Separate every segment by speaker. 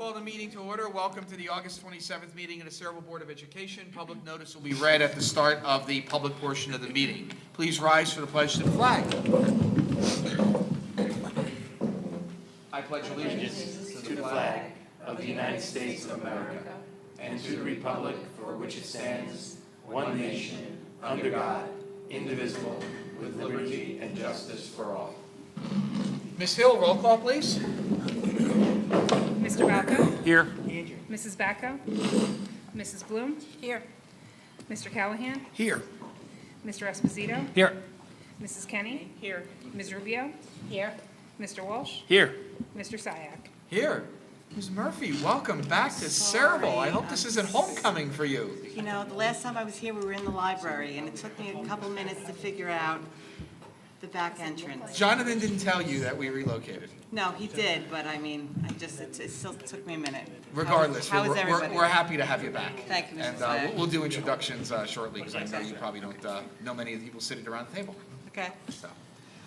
Speaker 1: Call the meeting to order. Welcome to the August 27th meeting of the Sayreville Board of Education. Public notice will be read at the start of the public portion of the meeting. Please rise for the pledge to the flag. I pledge allegiance
Speaker 2: to the flag of the United States of America and to the republic for which it stands, one nation, under God, indivisible, with liberty and justice for all.
Speaker 1: Ms. Hill, roll call, please.
Speaker 3: Mr. Balco?
Speaker 1: Here.
Speaker 3: Mrs. Bacco? Mrs. Bloom?
Speaker 4: Here.
Speaker 3: Mr. Callahan?
Speaker 1: Here.
Speaker 3: Mr. Esposito?
Speaker 1: Here.
Speaker 3: Mrs. Kenny?
Speaker 4: Here.
Speaker 3: Ms. Rubio?
Speaker 4: Here.
Speaker 3: Mr. Walsh?
Speaker 1: Here.
Speaker 3: Mr. Syak?
Speaker 1: Here. Ms. Murphy, welcome back to Sayreville. I hope this isn't homecoming for you.
Speaker 4: You know, the last time I was here, we were in the library, and it took me a couple minutes to figure out the back entrance.
Speaker 1: Jonathan didn't tell you that we relocated.
Speaker 4: No, he did, but I mean, it still took me a minute.
Speaker 1: Regardless,
Speaker 4: How is everybody?
Speaker 1: we're happy to have you back.
Speaker 4: Thank you, Mr.
Speaker 1: And
Speaker 4: Syak.
Speaker 1: we'll do introductions shortly, because I know you probably don't know many of the people sitting around the table.
Speaker 4: Okay.
Speaker 1: So. All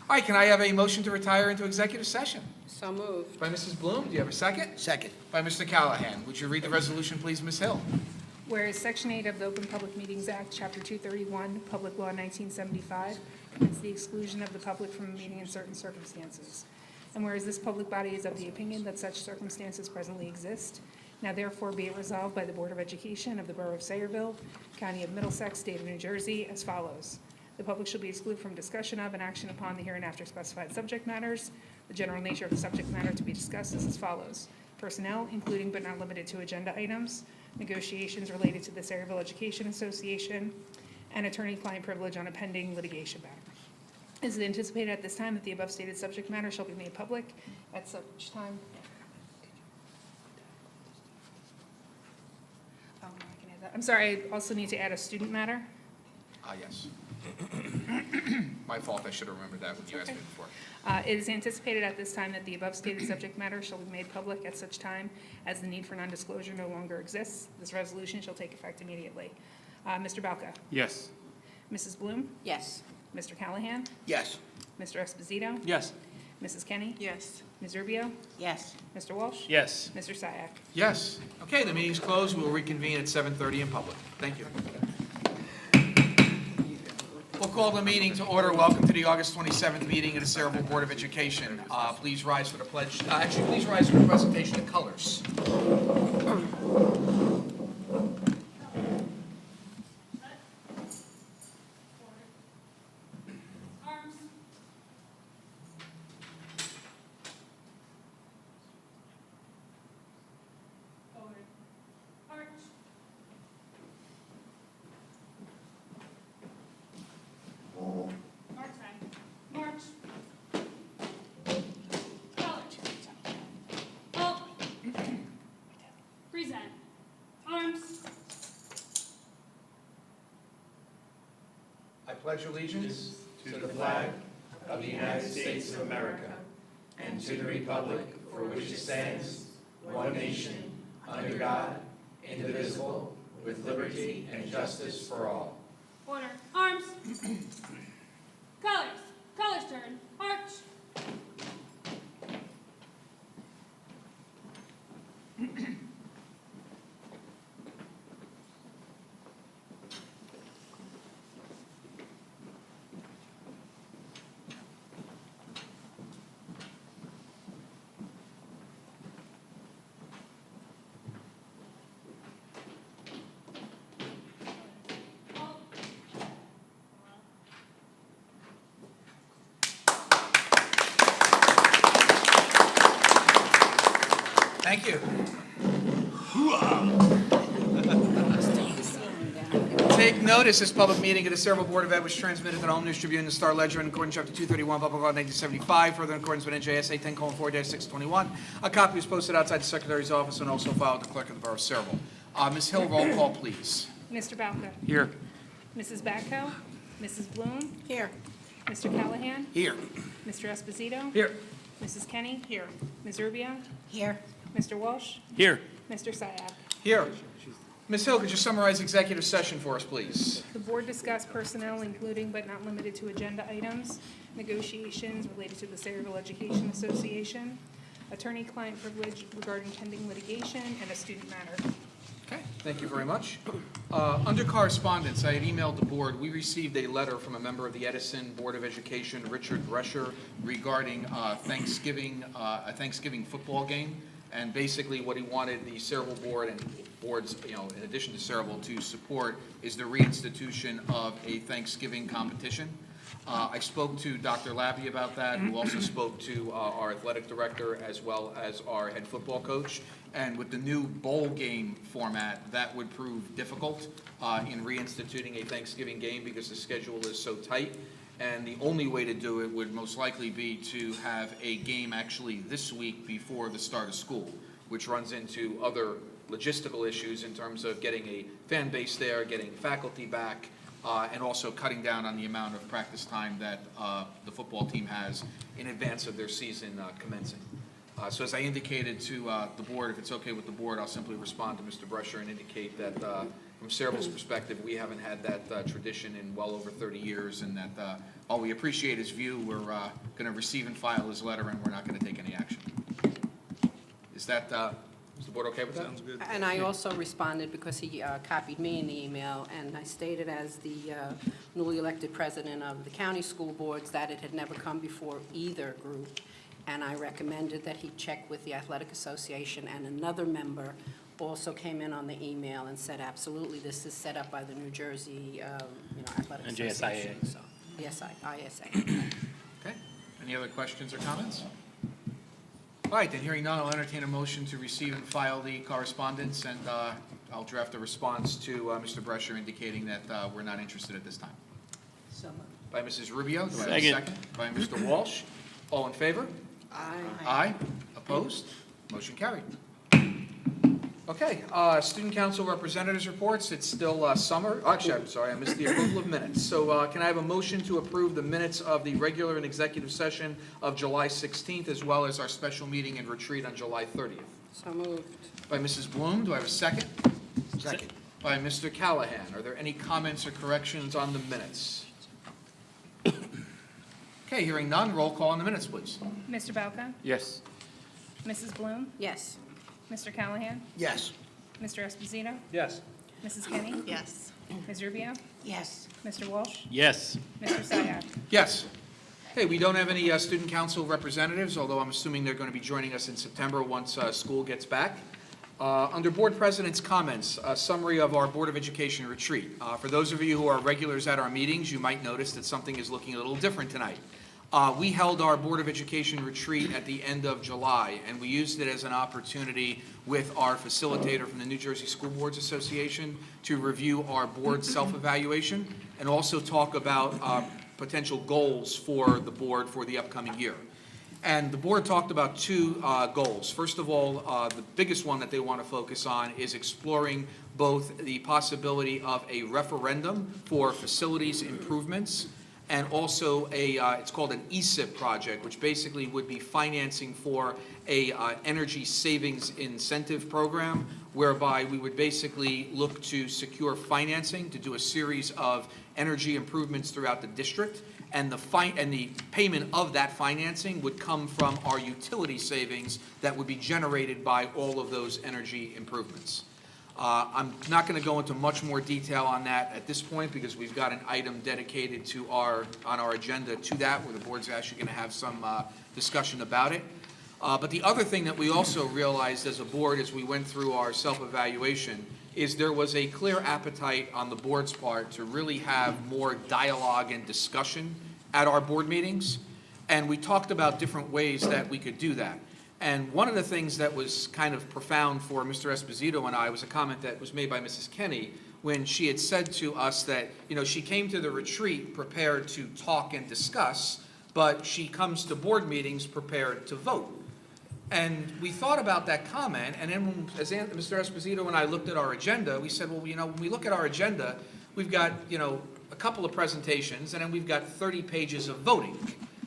Speaker 1: right, can I have a motion to retire into executive session?
Speaker 4: So moved.
Speaker 1: By Mrs. Bloom, do you have a second?
Speaker 5: Second.
Speaker 1: By Mr. Callahan. Would you read the resolution, please, Ms. Hill?
Speaker 3: Whereas Section 8 of the Open Public Meetings Act, Chapter 231, Public Law 1975, permits the exclusion of the public from a meeting in certain circumstances. And whereas this public body is of the opinion that such circumstances presently exist, now therefore be it resolved by the Board of Education of the Borough of Sayreville, County of Middlesex, State of New Jersey, as follows. The public shall be excluded from discussion of and action upon the hereinafter specified subject matters. The general nature of the subject matter to be discussed is as follows. Personnel, including but not limited to agenda items, negotiations related to the Sayreville Education Association, and attorney-client privilege on a pending litigation matter. Is it anticipated at this time that the above stated subject matter shall be made public at such time? Oh, no, I can add that. I'm sorry, I also need to add a student matter.
Speaker 1: Yes. My fault, I should have remembered that when you asked me before.
Speaker 3: It is anticipated at this time that the above stated subject matter shall be made public at such time as the need for non-disclosure no longer exists. This resolution shall take effect immediately. Mr. Balco?
Speaker 2: Yes.
Speaker 3: Mrs. Bloom?
Speaker 4: Yes.
Speaker 3: Mr. Callahan?
Speaker 5: Yes.
Speaker 3: Mr. Esposito?
Speaker 2: Yes.
Speaker 3: Mrs. Kenny?
Speaker 4: Yes.
Speaker 3: Ms. Rubio?
Speaker 4: Yes.
Speaker 3: Mr. Walsh?
Speaker 2: Yes.
Speaker 3: Mr. Syak?
Speaker 1: Yes. Okay, the meeting's closed. We will reconvene at 7:30 in public. Thank you. We'll call the meeting to order. Welcome to the August 27th meeting of the Sayreville Board of Education. Please rise for the pledge. Actually, please rise for the presentation of colors.
Speaker 6: Present. Arms.
Speaker 1: I pledge allegiance
Speaker 2: To the flag of the United States of America and to the republic for which it stands, one nation, under God, indivisible, with liberty and justice for all.
Speaker 6: Order. Arms. Colors. Colors turn. Arch.
Speaker 1: Thank you. Take notice, this public meeting of the Sayreville Board of Ed was transmitted to the Home News Tribune and the Star Ledger in accordance with Chapter 231, Public Law 1975, further in accordance with NJSA 10:4-621. A copy is posted outside the Secretary's office and also filed with the Clerk of the Borough of Sayreville. Ms. Hill, roll call, please.
Speaker 3: Mr. Balco?
Speaker 2: Here.
Speaker 3: Mrs. Bacco? Mrs. Bloom?
Speaker 4: Here.
Speaker 3: Mr. Callahan?
Speaker 5: Here.
Speaker 3: Mr. Esposito?
Speaker 2: Here.
Speaker 3: Mrs. Kenny?
Speaker 4: Here.
Speaker 3: Ms. Rubio?
Speaker 4: Here.
Speaker 3: Mr. Walsh?
Speaker 2: Here.
Speaker 3: Mr. Syak?
Speaker 1: Here. Ms. Hill, could you summarize executive session for us, please?
Speaker 3: The board discussed personnel, including but not limited to agenda items, negotiations related to the Sayreville Education Association, attorney-client privilege regarding pending litigation, and a student matter.
Speaker 1: Okay, thank you very much. Under correspondence, I had emailed the board. We received a letter from a member of the Edison Board of Education, Richard Brescher, regarding a Thanksgiving football game. And basically what he wanted the Sayreville board and boards, in addition to Sayreville, to support is the reinstitution of a Thanksgiving competition. I spoke to Dr. Labby about that, who also spoke to our athletic director as well as our head football coach. And with the new bowl game format, that would prove difficult in reinstituting a Thanksgiving game because the schedule is so tight. And the only way to do it would most likely be to have a game actually this week before the start of school, which runs into other logistical issues in terms of getting a fan base there, getting faculty back, and also cutting down on the amount of practice time that the football team has in advance of their season commencing. So as I indicated to the board, if it's okay with the board, I'll simply respond to Mr. Brescher and indicate that from Sayreville's perspective, we haven't had that tradition in well over 30 years, and that while we appreciate his view, we're going to receive and file his letter, and we're not going to take any action. Is that, is the board okay with that? Sounds good.
Speaker 5: And I also responded because he copied me in the email, and I stated as the newly elected president of the county school boards that it had never come before either group, and I recommended that he check with the athletic association, and another member also came in on the email and said, absolutely, this is set up by the New Jersey, athletic association.
Speaker 2: NJSIA.
Speaker 5: So, ISA.
Speaker 1: Okay. Any other questions or comments? All right, then hearing none, I'll entertain a motion to receive and file the correspondence, and I'll draft a response to Mr. Brescher indicating that we're not interested at this time.
Speaker 5: So moved.
Speaker 1: By Mrs. Rubio, do I have a
Speaker 2: Second.
Speaker 1: second? By Mr. Walsh. All in favor?
Speaker 5: Aye.
Speaker 1: Aye. Opposed? Motion carried. Okay, student council representatives reports. It's still summer. Actually, I'm sorry, I missed the approval of minutes. So can I have a motion to approve the minutes of the regular and executive session of July 16th, as well as our special meeting and retreat on July 30th?
Speaker 5: So moved.
Speaker 1: By Mrs. Bloom, do I have a second? Second. By Mr. Callahan. Are there any comments or corrections on the minutes? Okay, hearing none, roll call on the minutes, please.
Speaker 3: Mr. Balca?
Speaker 2: Yes.
Speaker 3: Mrs. Bloom?
Speaker 5: Yes.
Speaker 3: Mr. Callahan?
Speaker 1: Yes.
Speaker 3: Mr. Esposito?
Speaker 2: Yes.
Speaker 3: Mrs. Kenny?
Speaker 4: Yes.
Speaker 3: Ms. Rubio?
Speaker 4: Yes.
Speaker 3: Mr. Walsh?
Speaker 2: Yes.
Speaker 3: Mr. Syed?
Speaker 1: Yes. Okay, we don't have any student council representatives, although I'm assuming they're going to be joining us in September once school gets back. Under Board President's comments, a summary of our Board of Education retreat. For those of you who are regulars at our meetings, you might notice that something is looking a little different tonight. We held our Board of Education retreat at the end of July, and we used it as an opportunity with our facilitator from the New Jersey School Boards Association to review our board self-evaluation and also talk about potential goals for the board for the upcoming year. And the board talked about two goals. First of all, the biggest one that they want to focus on is exploring both the possibility of a referendum for facilities improvements and also it's called an ESIP project, which basically would be financing for a energy savings incentive program, whereby we would basically look to secure financing to do a series of energy improvements throughout the district, and the payment of that financing would come from our utility savings that would be generated by all of those energy improvements. I'm not going to go into much more detail on that at this point because we've got an item dedicated to on our agenda to that, where the board's actually going to have some discussion about it. But the other thing that we also realized as a board as we went through our self-evaluation is there was a clear appetite on the board's part to really have more dialogue and discussion at our board meetings, and we talked about different ways that we could do that. And one of the things that was kind of profound for Mr. Esposito and I was a comment that was made by Mrs. Kenny when she had said to us that, she came to the retreat prepared to talk and discuss, but she comes to board meetings prepared to vote. And we thought about that comment, and then as Mr. Esposito and I looked at our agenda, we said, well, when we look at our agenda, we've got, a couple of presentations, and then we've got 30 pages of voting.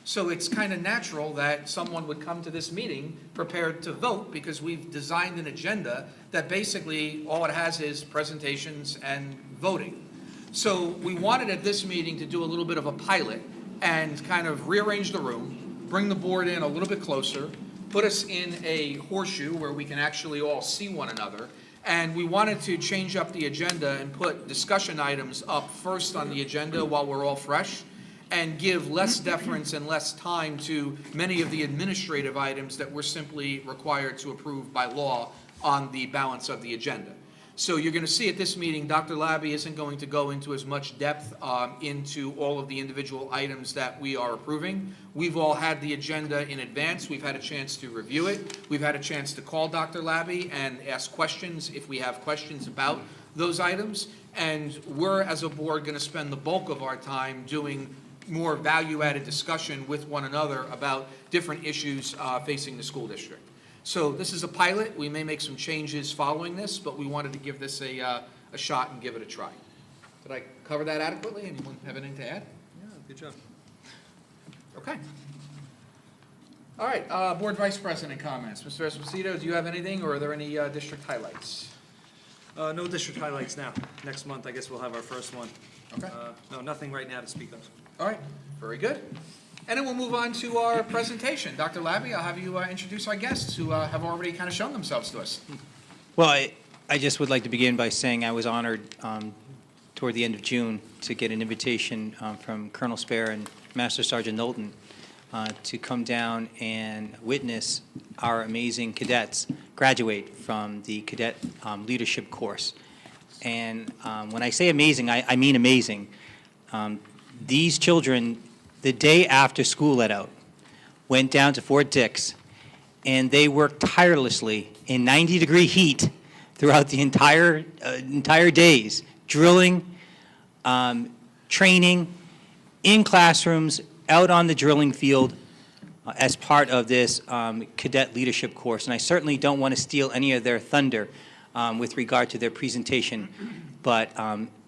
Speaker 1: So it's kind of natural that someone would come to this meeting prepared to vote because we've designed an agenda that basically all it has is presentations and voting. So we wanted at this meeting to do a little bit of a pilot and kind of rearrange the room, bring the board in a little bit closer, put us in a horseshoe where we can actually all see one another. And we wanted to change up the agenda and put discussion items up first on the agenda while we're all fresh, and give less deference and less time to many of the administrative items that we're simply required to approve by law on the balance of the agenda. So you're going to see at this meeting, Dr. Labby isn't going to go into as much depth into all of the individual items that we are approving. We've all had the agenda in advance. We've had a chance to review it. We've had a chance to call Dr. Labby and ask questions if we have questions about those items. And we're, as a board, going to spend the bulk of our time doing more value-added discussion with one another about different issues facing the school district. So this is a pilot. We may make some changes following this, but we wanted to give this a shot and give it a try. Did I cover that adequately? Anyone have anything to add?
Speaker 7: Yeah, good job.
Speaker 1: Okay. All right, Board Vice President comments. Mr. Esposito, do you have anything, or are there any district highlights?
Speaker 7: No district highlights now. Next month, I guess we'll have our first one.
Speaker 1: Okay.
Speaker 7: No, nothing right now to speak of.
Speaker 1: All right, very good. And then we'll move on to our presentation. Dr. Labby, I'll have you introduce our guests who have already kind of shown themselves to us.
Speaker 8: Well, I just would like to begin by saying I was honored toward the end of June to get an invitation from Colonel Spare and Master Sergeant Knowlton to come down and witness our amazing cadets graduate from the cadet leadership course. And when I say amazing, I mean amazing. These children, the day after school let out, went down to Fort Dix, and they worked tirelessly in 90-degree heat throughout the entire days, drilling, training, in classrooms, out on the drilling field, as part of this cadet leadership course. And I certainly don't want to steal any of their thunder with regard to their presentation. But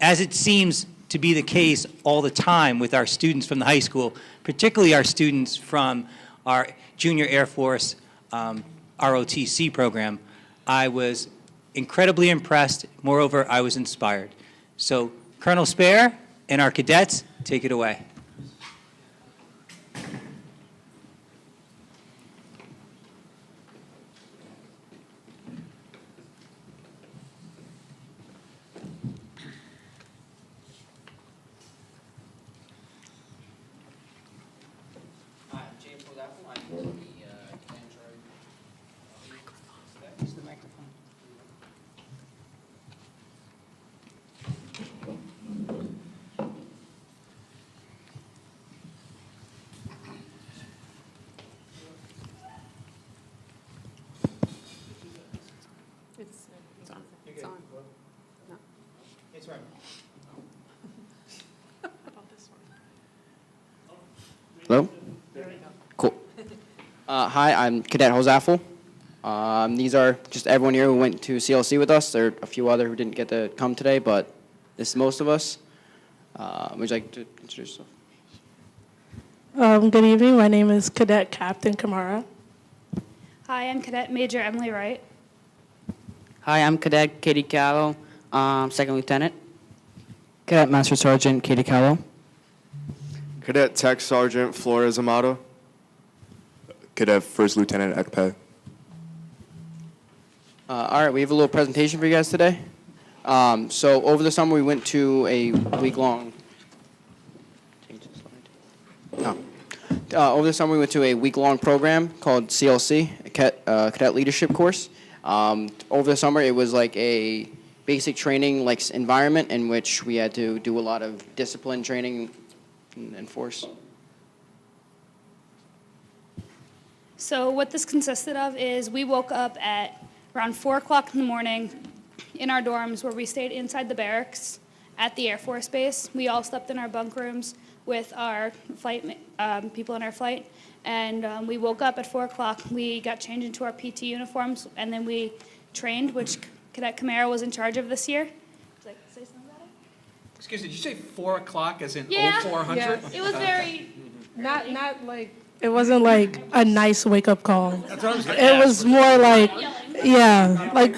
Speaker 8: as it seems to be the case all the time with our students from the high school, particularly our students from our Junior Air Force ROTC program, I was incredibly impressed. Moreover, I was inspired. So Colonel Spare and our cadets, take it away.
Speaker 5: It's on. No.
Speaker 1: It's right.
Speaker 9: Hello? Cool. Hi, I'm Cadet Hosaffel. These are just everyone here who went to CLC with us. There are a few other who didn't get to come today, but this is most of us. Would you like to introduce yourself?
Speaker 10: Good evening. My name is Cadet Captain Kamara.
Speaker 6: Hi, I'm Cadet Major Emily Wright.
Speaker 11: Hi, I'm Cadet Katie Callow, Second Lieutenant.
Speaker 9: Cadet Master Sergeant Katie Callow.
Speaker 12: Cadet Tech Sergeant Flores Amato. Cadet First Lieutenant Ekpe.
Speaker 9: All right, we have a little presentation for you guys today. So over the summer, we went to a week-long. Over the summer, we went to a week-long program called CLC, a Cadet Leadership Course. Over the summer, it was like a basic training like environment in which we had to do a lot of discipline training and force.
Speaker 6: So what this consisted of is we woke up at around 4 o'clock in the morning in our dorms where we stayed inside the barracks at the Air Force Base. We all slept in our bunk rooms with our flight people in our flight. And we woke up at 4 o'clock. We got changed into our PT uniforms, and then we trained, which Cadet Camara was in charge of this year. Would you like to say something about it?
Speaker 1: Excuse me, did you say 4 o'clock as in
Speaker 6: Yeah.
Speaker 1: 0400?
Speaker 10: Yes.
Speaker 6: It was very...
Speaker 10: Not like, it wasn't like a nice wake-up call.
Speaker 1: That's what I was going to
Speaker 10: It
Speaker 1: ask.
Speaker 10: was more like, yeah, like,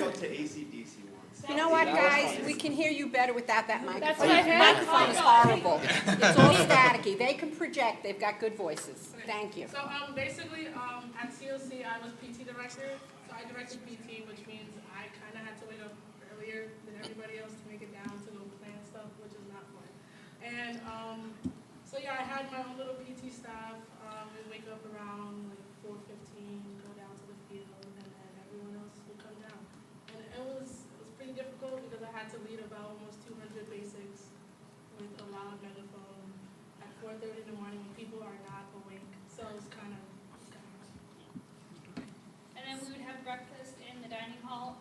Speaker 5: You know what, guys? We can hear you better without that
Speaker 6: That's
Speaker 5: microphone.
Speaker 6: what I
Speaker 5: The
Speaker 6: heard.
Speaker 5: microphone is horrible. It's all staticky. They can project. They've got good voices. Thank you.
Speaker 10: So basically, at COC, I was PT director. So I directed PT, which means I kind of had to wake up earlier than everybody else to make it down to go plan stuff, which is not fun. And so yeah, I had my own little PT staff. We wake up around like 4:15, go down to the field, and then everyone else would come down. And it was pretty difficult because I had to lead about almost 200 basics with a loud megaphone at 4:30 in the morning when people are not awake. So it's kind of
Speaker 6: And then we would have breakfast in the dining hall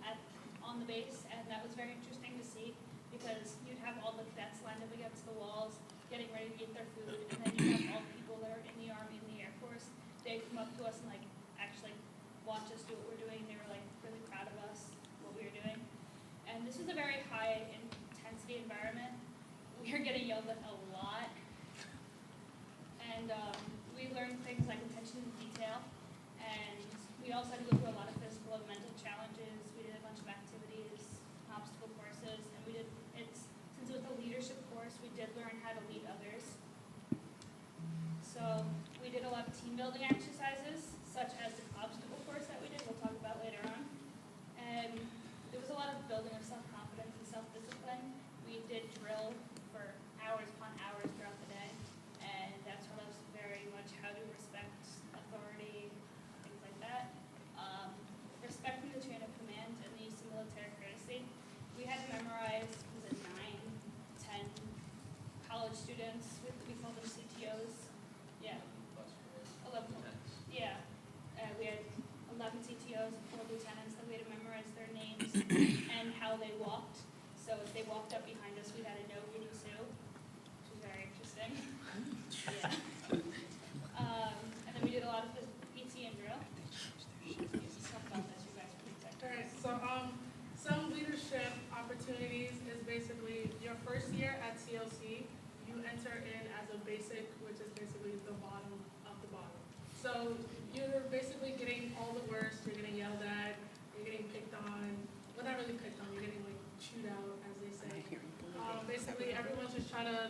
Speaker 6: on the base, and that was very interesting to see because you'd have all the cadets lined up against the walls, getting ready to eat their food, and then you have all the people that are in the Army and the Air Force. They'd come up to us and like actually watch us do what we're doing. They were like really proud of us, what we were doing. And this was a very high intensity environment. We were getting yelled at a lot. And we learned things like attention to detail. And we also had to go through a lot of physical and mental challenges. We did a bunch of activities, obstacle courses, and since it was a leadership course, we did learn how to lead others. So we did a lot of team building exercises, such as the obstacle course that we did, we'll talk about later on. And there was a lot of building of self-confidence and self-discipline. We did drill for hours upon hours throughout the day, and that taught us very much how to respect authority, things like that. Respecting the chain of command and the use of military courtesy. We had to memorize, was it 9, 10 college students, we call them CTOs. Yeah. 11. Yeah. We had 11 CTOs and 4 lieutenants that we had to memorize their names and how they walked. So if they walked up behind us, we had to know Winnie Sue, which was very interesting. Yeah. And then we did a lot of the PT and drill. Let's talk about this, you guys are pretty tech.
Speaker 10: all right. So some leadership opportunities is basically your first year at CLC. You enter in as a basic, which is basically the bottom of the bottom. So you're basically getting all the worst. You're getting yelled at. You're getting picked on. Well, not really picked on. You're getting like chewed out, as they say. Basically, everyone's just trying to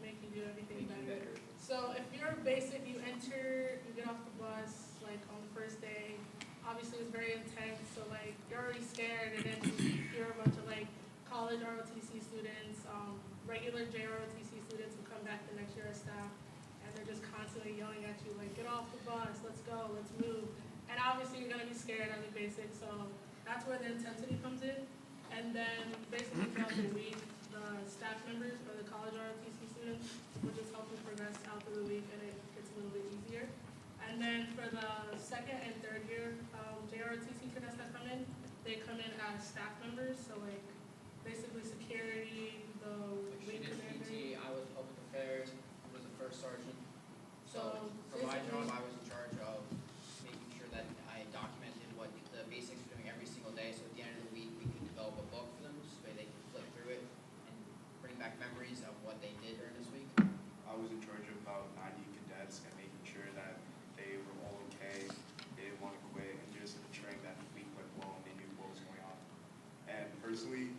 Speaker 10: make you do everything better. So if you're basic, you enter, you get off the bus like on the first day. Obviously, it's very intense. So like you're already scared, and then you hear a bunch of like college ROTC students, regular JROTC students who come back the next year as staff, and they're just constantly yelling at you like, get off the bus, let's go, let's move. And obviously, you're gonna be scared as a basic, so that's where the intensity comes in. And then basically throughout the week, the staff members or the college ROTC students will just help you progress out through the week, and it gets a little bit easier. And then for the second and third year JROTC cadets that come in, they come in as staff members, so like basically security, the wing commander.
Speaker 9: PT, I was public affairs, was the first sergeant. So for my
Speaker 10: basically-
Speaker 9: job, I was in charge of making sure that I documented what the basics were doing every single day. So at the end of the week, we could develop a book for them, so they could flip through it and bring back memories of what they did during this week.
Speaker 12: I was in charge of about 90 cadets and making sure that they were all okay, they didn't want to quit, and just ensuring that the week went well and they knew what was going on. And personally,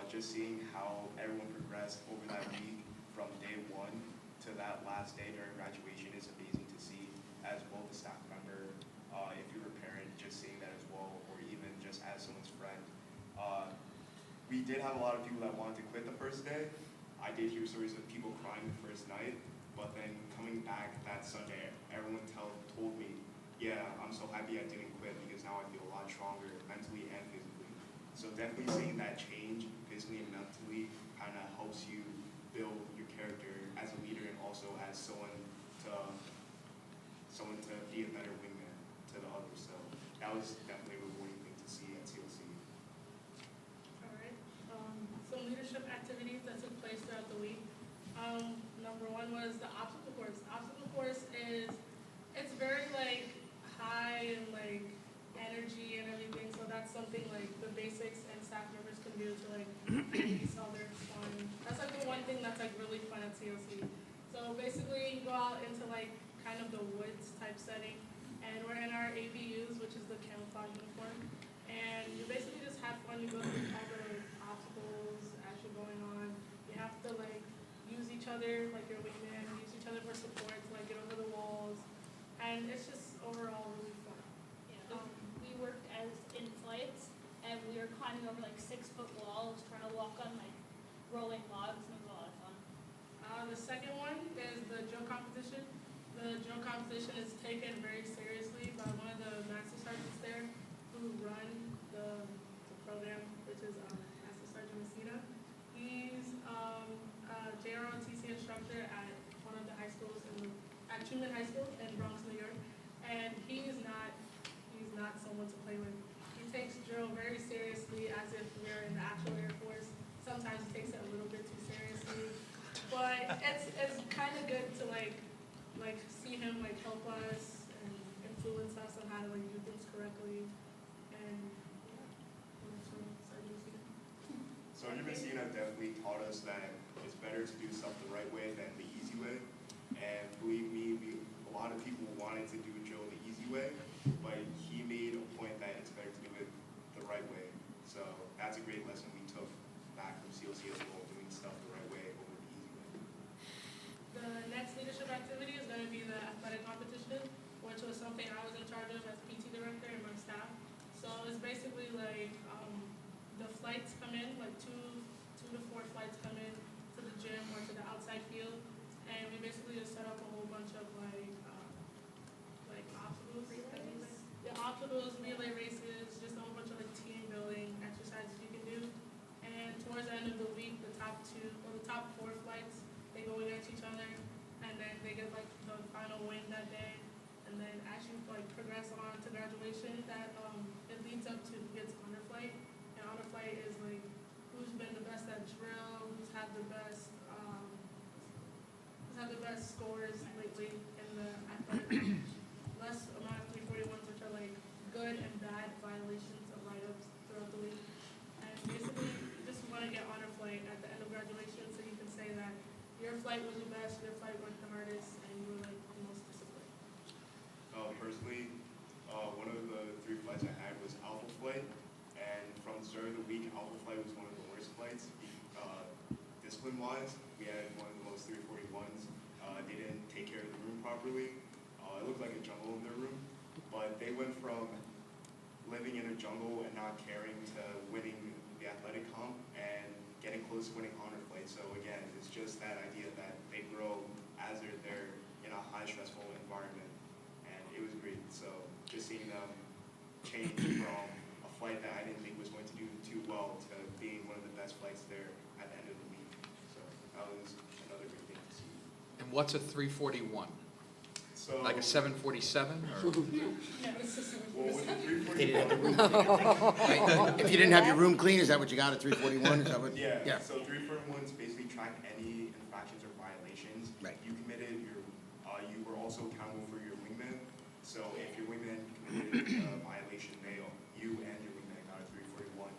Speaker 12: just seeing how everyone progressed over that week from day 1 to that last day during graduation is amazing to see, as well as a staff member, if you're a parent, just seeing that as well, or even just as someone's friend. We did have a lot of people that wanted to quit the first day. I did hear stories of people crying the first night, but then coming back that Sunday, everyone told me, yeah, I'm so happy I didn't quit because now I feel a lot stronger mentally and physically. So definitely seeing that change physically and mentally kind of helps you build your character as a leader and also as someone to be a better wingman to the others. So that was definitely a rewarding thing to see at CLC.
Speaker 10: All right. Some leadership activities that took place throughout the week. Number 1 was the obstacle course. The obstacle course it's very like high and like energy and everything. So that's something like the basics and staff members can do to like release all their fun. That's like the one thing that's like really fun at CLC. So basically, you go out into like kind of the woods type setting, and we're in our ABUs, which is the camouflage uniform, and you basically just have fun. You go through all the obstacles, other, like your wingman, use each other for support to like get over the walls, and it's just overall really fun.
Speaker 6: We worked as in flights, and we were climbing over like 6-foot walls, trying to walk on like rolling logs, and it was a lot of fun.
Speaker 10: The second one is the drill competition. The drill competition is taken very seriously by one of the master sergeants there who run the program, which is Master Sergeant Messina. He's a JROTC instructor at one of the high schools at Truman High School in Bronx, New York, and he's not someone to play with. He takes drill very seriously, as if we're in the actual Air Force. Sometimes he takes it a little bit too seriously, but it's kind of good to like see him like help us and influence us on how to like do things correctly. And
Speaker 12: Sergeant Messina definitely taught us that it's better to do stuff the right way than the easy way. And believe me, a lot of people wanted to do drill the easy way, but he made a point that it's better to do it the right way. So that's a great lesson we took back from CLC as well, doing stuff the right way over the easy way.
Speaker 10: the next leadership activity is going to be the athletic competition, which was something I was in charge of as PT director and my staff. So it's basically like the flights come in, like two to 4 flights come in to the gym or to the outside field, and we basically just set up a whole bunch of like obstacles, relay races, just a whole bunch of like team building exercises you can do. And towards the end of the week, the top 4 flights, they go against each other, and then they get like the final win that day. And then as you like progress on to graduation, that it leads up to who gets honor flight. And honor flight is like who's been the best at drill, who's had the best scores lately in the athletic less amount of 341s, which are like good and bad violations of write-ups throughout the week. And basically, you just want to get honor flight at the end of graduation, so you can say that your flight was the best, your flight worked the hardest, and you were like the most disciplined.
Speaker 12: Personally, one of the 3 flights I had was Alpha Flight, and from the start of the week, Alpha Flight was one of the worst flights. Discipline-wise, we had one of the most 341s. They didn't take care of the room properly. It looked like a jungle in their room, but they went from living in a jungle and not caring to winning the athletic comp and getting close to winning honor flight. So again, it's just that idea that they grow as they're there in a high stressful environment, and it was great. So just seeing them change from a flight that I didn't think was going to do too well to being one of the best flights there at the end of the week. So that was another great thing to see.
Speaker 1: And what's a 341?
Speaker 12: So
Speaker 1: Like a 747? Or?
Speaker 12: well, with the 341,
Speaker 13: If you didn't have your room clean, is that what you got at 341? Is that what?
Speaker 12: yeah. So 341s basically track any infractions or violations.
Speaker 13: Right.
Speaker 12: You committed you were also accountable for your wingman. So if your wingman committed a violation, you and your wingman got a 341.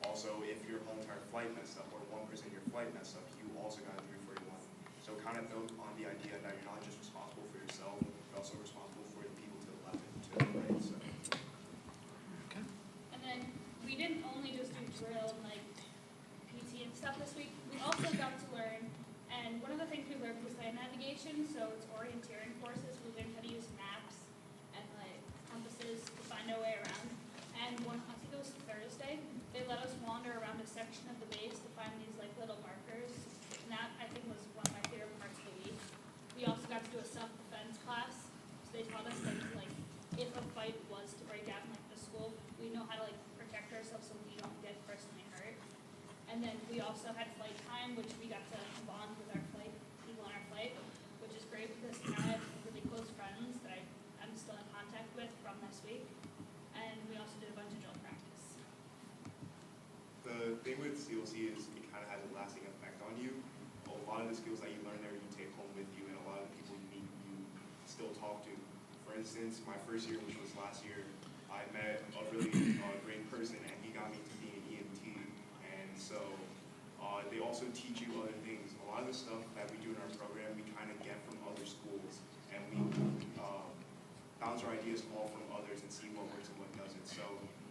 Speaker 12: Also, if your whole entire flight messed up or 1% of your flight messed up, you also got a 341. So kind of built on the idea that you're not just responsible for yourself, but also responsible for the people to the left and to the right. So.
Speaker 6: And then we didn't only just do drill and like PT and stuff this week. We also got to learn, and one of the things we learned was land navigation. So it's orienteering courses. We learned how to use maps and like compasses to find our way around. And I think it was Thursday, they let us wander around a section of the base to find these like little markers. And that I think was one of my favorite parts of the week. We also got to do a self-defense class. So they taught us that like if a fight was to break out in like the school, we know how to like protect ourselves so we don't get personally hurt. And then we also had flight time, which we got to bond with our flight people on our flight, which is great because now I have really close friends that I'm still in contact with from this week. And we also did a bunch of drill practice.
Speaker 12: The thing with CLC is it kind of has a lasting effect on you. A lot of the skills that you learn there, you take home with you, and a lot of the people you meet, you still talk to. For instance, my first year, which was last year, I met a really great person, and he got me to be an EMT. And so they also teach you other things. A lot of the stuff that we do in our program, we kind of get from other schools, and we bounce our ideas all from others and see what works and what doesn't. So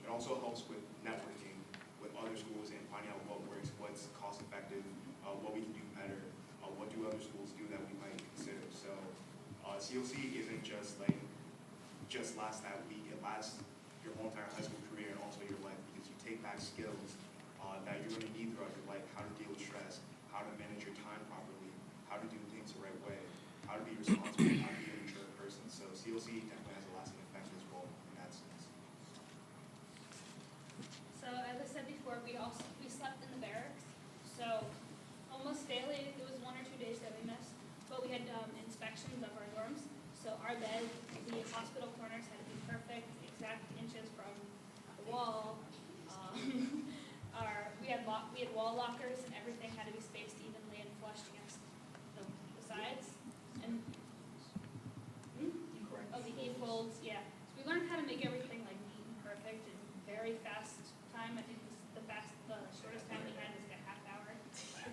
Speaker 12: it also helps with networking with other schools and finding out what works, what's cost effective, what we can do better, what do do other schools do that we might consider? So COC isn't just like, just lasts that week, it lasts your whole entire high school career and also your life, because you take back skills that you're going to need throughout your life, how to deal with stress, how to manage your time properly, how to do things the right way, how to be responsible, how to be a mature person. So COC definitely has a lasting effect as well in that sense.
Speaker 6: So as I said before, we slept in the barracks. So almost daily, it was 1 or 2 days that we missed, but we had inspections of our dorms. So our bed, the hospital corners had to be perfect, exact inches from the wall. We had wall lockers, and everything had to be spaced evenly and flushed against the sides. And the E-folds, yeah. So we learned how to make everything like neat and perfect in very fast time. I think the shortest time we had was like a half hour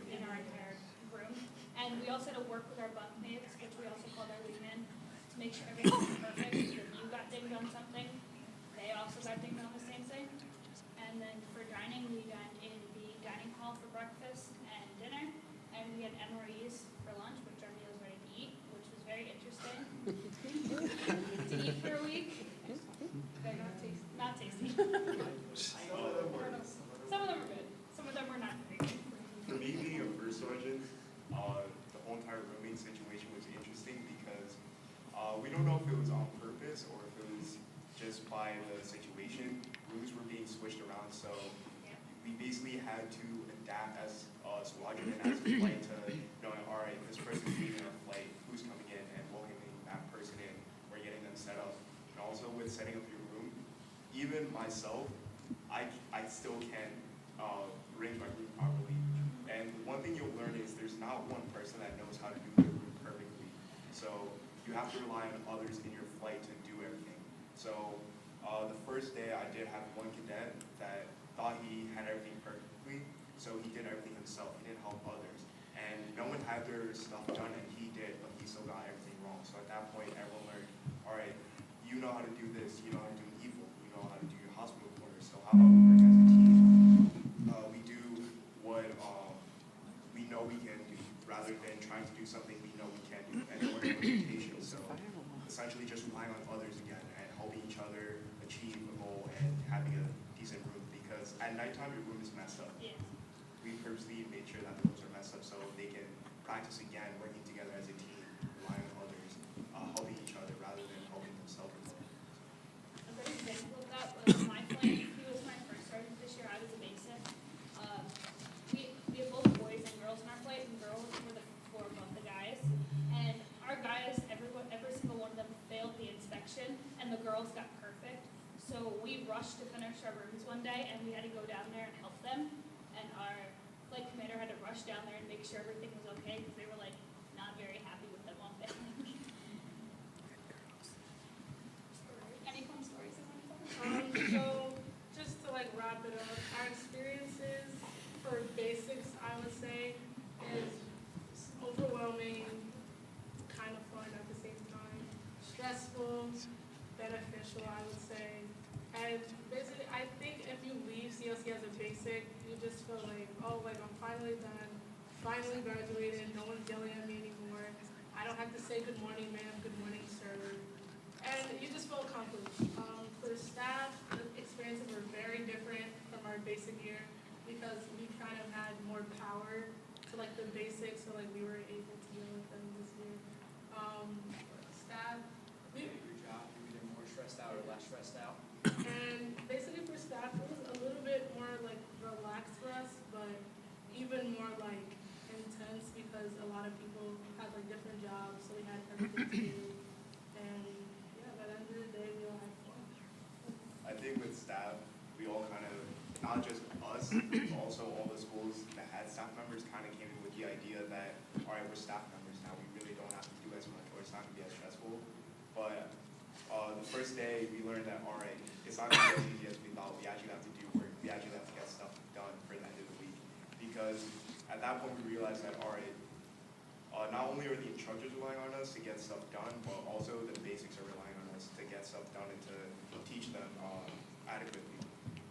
Speaker 6: in our entire room. And we also had to work with our bunkmates, which we also called our wingmen, to make sure everything was perfect. If you got dinged on something, they also got dinged on the same thing. And then for dining, we dined in the dining hall for breakfast and dinner. And we had MREs for lunch, which our meals ready to eat, which was very interesting to eat for a week. They're not tasty. Some of them were good. Some of them were not very good.
Speaker 12: For me, being a first sergeant, the whole entire roommate situation was interesting because we don't know if it was on purpose or if it was just by the situation. Rooms were being switched around, so we basically had to adapt as a squadron and as a flight to knowing, all right, this person's leaving our flight, who's coming in, and welcoming that person in, or getting them set up. And also with setting up your room, even myself, I still can't arrange my room properly. And one thing you'll learn is there's not one person that knows how to do their room perfectly. So you have to rely on others in your flight to do everything. So the first day I did have one cadet that thought he had everything perfectly, so he did everything himself. He didn't help others. And no one had their stuff done, and he did, but he still got everything wrong. So at that point, everyone learned, all right, you know how to do this, you know how to do evil, you know how to do your hospital corners, so how about we work as a team? We do what we know we can do, rather than trying to do something we know we can't do, and learn limitations. So essentially just relying on others again, and helping each other achieve a goal and having a decent room, because at nighttime your room is messed up.
Speaker 6: Yeah.
Speaker 12: We purposely made sure that the rooms are messed up so they can practice again, working together as a team, relying on others, helping each other rather than helping themselves.
Speaker 6: A good example of that was my flight. He was my first sergeant this year. I was a basic. We have both boys and girls in our flight, and girls were the four above the guys. And our guys, every single one of them failed the inspection, and the girls got perfect. So we rushed to finish our rooms one day, and we had to go down there and help them. And our flight commander had to rush down there and make sure everything was okay, because they were like not very happy with them all failing. Any fun stories?
Speaker 10: So just to like wrap it up, our experiences for basics, I would say, is overwhelming, kind of fun at the same time, stressful, beneficial, I would say. And basically, I think if you leave CLC as a basic, you just feel like, oh, like I'm finally done, finally graduated, no one's yelling at me anymore. I don't have to say good morning, ma'am, good morning, sir. And you just feel accomplished. For staff, the experiences were very different from our basic year because we kind of had more power to like the basics, so like we were able to deal with them this year. Staff, we
Speaker 7: Your job, you either more stressed out or less stressed out.
Speaker 10: and basically for staff, it was a little bit more like relaxed for us, but even more like intense because a lot of people had like different jobs, so we had everything to do. And yeah, by the end of the day, we all had fun.
Speaker 12: I think with staff, we all kind of, not just us, but also all the schools that had staff members kind of came in with the idea that, all right, we're staff members now, we really don't have to do as much, or it's not going to be as stressful. But the first day, we learned that, all right, it's not going to be as easy as we thought. We actually have to do work. We actually have to get stuff done for the end of the week. Because at that point, we realized that, all right, not only are the instructors relying on us to get stuff done, but also the basics are relying on us to get stuff done and to teach them adequately.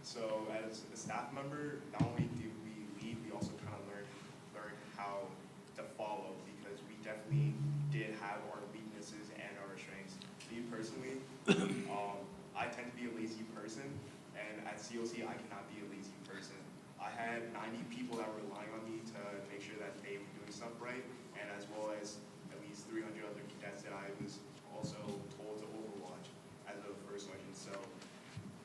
Speaker 12: So as a staff member, not only do we lead, we also kind of learn how to follow, because definitely did have our weaknesses and our strengths. Me personally, I tend to be a lazy person, and at COC I cannot be a lazy person. I had 90 people that were relying on me to make sure that they were doing stuff right, and as well as at least 300 other cadets that I was also told to overwatch as a first sergeant. So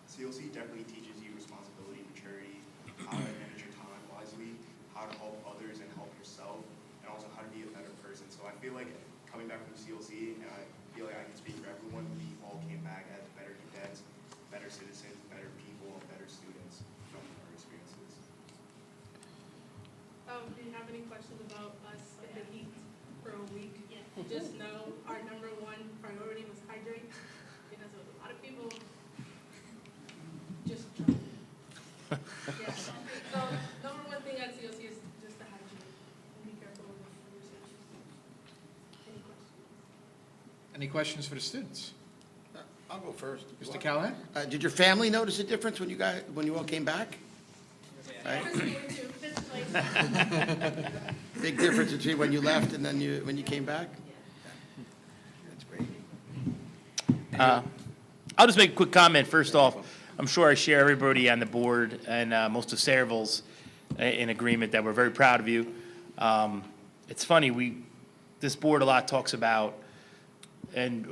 Speaker 12: COC definitely teaches you responsibility, maturity, how to manage your time wisely, how to help others and help yourself, and also how to be a better person. So I feel like coming back from COC, and I feel like I can speak for everyone, we all came back as better cadets, better citizens, better people, and better students from our experiences.
Speaker 10: Do you have any questions about us in the heat for a week? Just know our number one priority was hydrate, because there was a lot of people just drunk. Yeah. So number one thing at COC is just to hydrate and be careful with yourself. Any questions?
Speaker 1: Any questions for the students?
Speaker 13: I'll go first.
Speaker 1: Mr. Callahan?
Speaker 13: Did your family notice a difference when you all came back? Right? Big difference between when you left and then when you came back? That's great.
Speaker 2: I'll just make a quick comment. First off, I'm sure I share everybody on the board and most of Sayreville's in agreement that we're very proud of you. It's funny, this board a lot talks about, and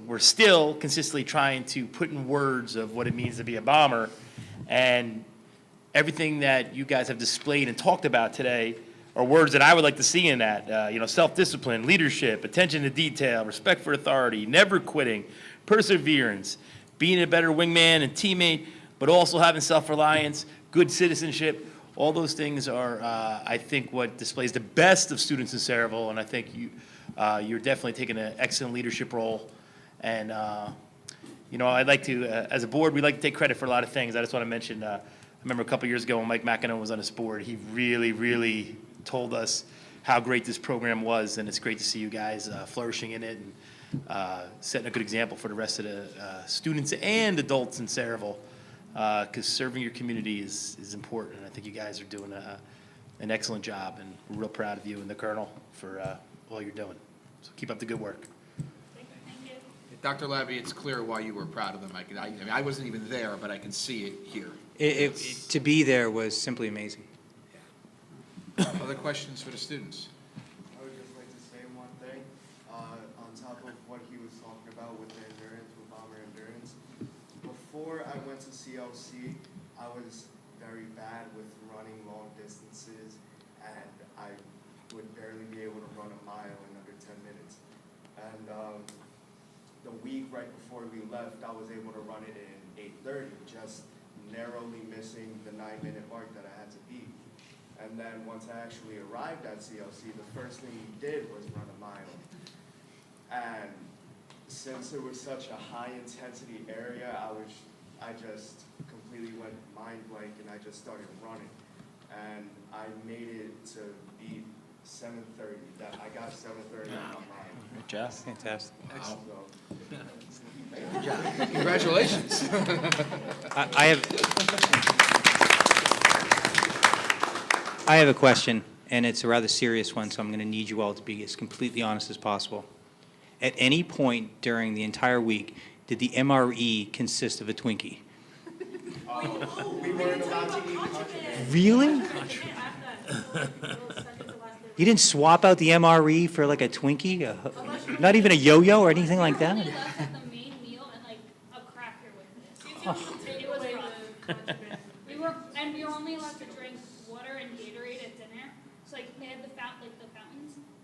Speaker 2: we're still consistently trying to put in words of what it means to be a bomber, and everything that you guys have displayed and talked about today are words that I would like to see in that. Self-discipline, leadership, attention to detail, respect for authority, never quitting, perseverance, being a better wingman and teammate, but also having self-reliance, good citizenship. All those things are, I think, what displays the best of students in Sayreville, and I think you're definitely taking an excellent leadership role. And, I'd like to, as a board, we like to take credit for a lot of things. I just want to mention, I remember a couple years ago when Mike McEnroe was on this board, he really, really told us how great this program was, and it's great to see you guys flourishing in it and setting a good example for the rest of the students and adults in Sayreville, because serving your community is important, and I think you guys are doing an excellent job, and we're real proud of you and the Colonel for all you're doing. So keep up the good work.
Speaker 1: Dr. Levy, it's clear why you were proud of them. I wasn't even there, but I can see it here.
Speaker 8: To be there was simply amazing.
Speaker 1: Other questions for the students?
Speaker 12: I would just like to say one thing, on top of what he was talking about with the endurance, with bomber endurance. Before I went to CLC, I was very bad with running long distances, and I would barely be able to run a mile in under 10 minutes. And the week right before we left, I was able to run it in 8:30, just narrowly missing the 9-minute mark that I had to beat. And then once I actually arrived at CLC, the first thing we did was run a mile. And since it was such a high intensity area, I just completely went mind blank and I just started running. And I made it to beat 7:30. I got 7:30 on my mind.
Speaker 8: Good job. Fantastic.
Speaker 13: Good job.
Speaker 1: Congratulations.
Speaker 8: I have a question, and it's a rather serious one, so I'm going to need you all to be as completely honest as possible. At any point during the entire week, did the MRE consist of a Twinkie?
Speaker 12: We weren't allowed to eat contraband.
Speaker 8: Really? You didn't swap out the MRE for like a Twinkie? Not even a yo-yo or anything like that?
Speaker 6: The main meal and like a cracker with it. It was rough. We were only allowed to drink water and Gatorade at dinner. So like they had the fountains,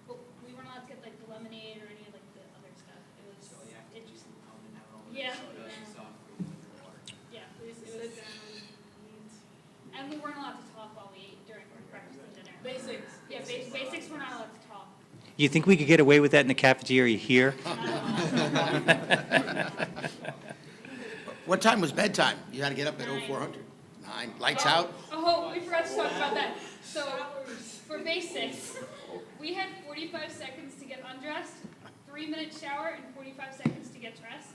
Speaker 6: but we weren't allowed to get like the lemonade or any of like the other stuff. It was interesting. Yeah. Yeah. It was and we weren't allowed to talk while we ate during breakfast and dinner. Basics. Yeah, basics we're not allowed to talk.
Speaker 8: You think we could get away with that in the cafeteria here?
Speaker 13: What time was bedtime? You had to get up at 0400? 9. Lights out?
Speaker 6: Oh, we forgot to talk about that. So for basics, we had 45 seconds to get undressed, 3-minute shower, and 45 seconds to get dressed.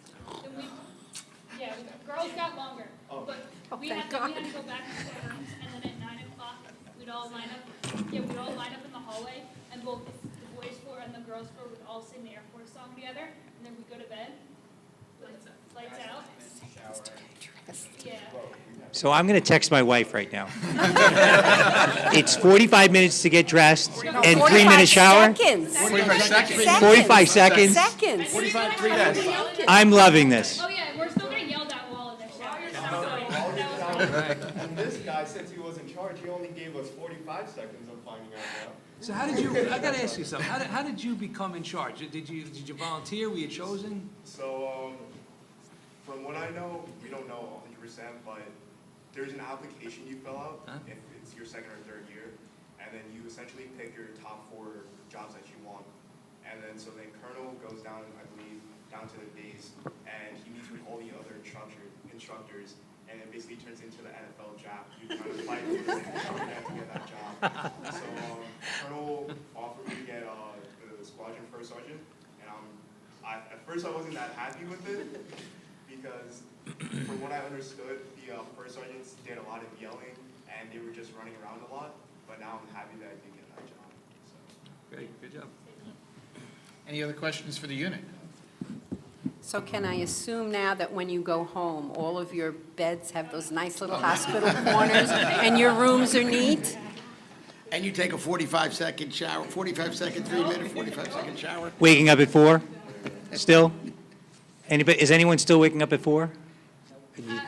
Speaker 6: Then girls got longer, but we had to go back to our rooms, and then at 9 o'clock, we'd all line up. Yeah, we'd all line up in the hallway, and both the boys' floor floor and the girls' floor would all sing the Air Force song together, and then we go to bed. Lights out. Yeah.
Speaker 8: So I'm going to text my wife right now. It's 45 minutes to get dressed and 3-minute shower.
Speaker 1: 45 seconds.
Speaker 8: 45 seconds.
Speaker 5: Seconds.
Speaker 1: 45, 3 minutes.
Speaker 8: I'm loving this.
Speaker 6: Oh yeah, we're still getting yelled at while in the shower.
Speaker 12: And this guy, since he was in charge, he only gave us 45 seconds of finding out now.
Speaker 7: So how did you, I gotta ask you something, how did you become in charge? Did you volunteer, were you chosen?
Speaker 12: So, from what I know, we don't know 100%, but there's an application you fill out
Speaker 7: Huh?
Speaker 12: if it's your second or third year, and then you essentially pick your top 4 jobs that you want. And then, so then Colonel goes down, I believe, down to the base, and he meets with all the other instructors, and it basically turns into the NFL draft. You kind of fight for the to get that job. So, Colonel offered me to get the squadron first sergeant, and at first I wasn't that happy with it, because from what I understood, the first sergeants did a lot of yelling, and they were just running around a lot, but now I'm happy that I did get that job. So.
Speaker 7: Great, good job.
Speaker 1: Any other questions for the unit?
Speaker 5: So can I assume now that when you go home, all of your beds have those nice little hospital corners, and your rooms are neat?
Speaker 13: And you take a 45-second shower, 45-second, 3-minute, 45-second shower?
Speaker 8: Waking up at 4? Still? Anybody, is anyone still waking up at 4?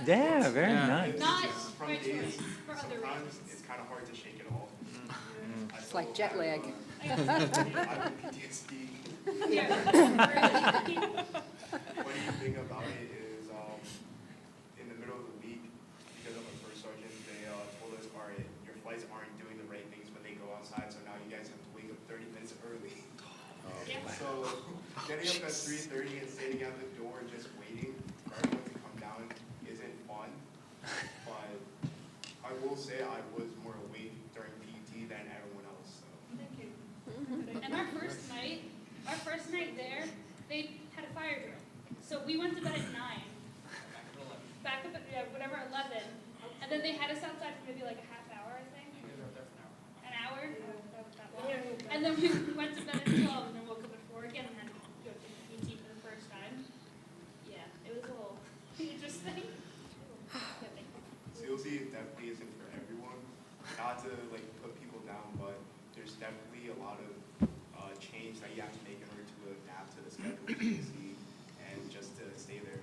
Speaker 8: Yeah, very nice.
Speaker 6: Not
Speaker 12: From
Speaker 6: by
Speaker 12: days,
Speaker 6: choice, for other
Speaker 12: sometimes
Speaker 6: reasons.
Speaker 12: it's kind of hard to shake it off.
Speaker 5: It's like jet lag.
Speaker 12: I have PTSD. Funny thing about it is, in the middle of the week, because I'm a first sergeant, they told us, all right, your flights aren't doing the right things when they go outside, so now you guys have to wake up 30 minutes early. So getting up at 3:30 and sitting at the door just waiting for everyone to come down isn't fun. But I will say I was more awake during PT than everyone else. So.
Speaker 6: Thank you. And our first night there, they had a fire drill. So we went to bed at 9. Back up at, whatever, 11. And then they had us outside for maybe like a half hour, I think. An hour? And then we went to bed at 12 and then woke up at 4 again and had to go to PT for the first time. Yeah, it was a little interesting.
Speaker 12: CLC definitely isn't for everyone. Not to like put people down, but there's definitely a lot of change that you have to make in order to adapt to the schedule of CLC and just to stay there.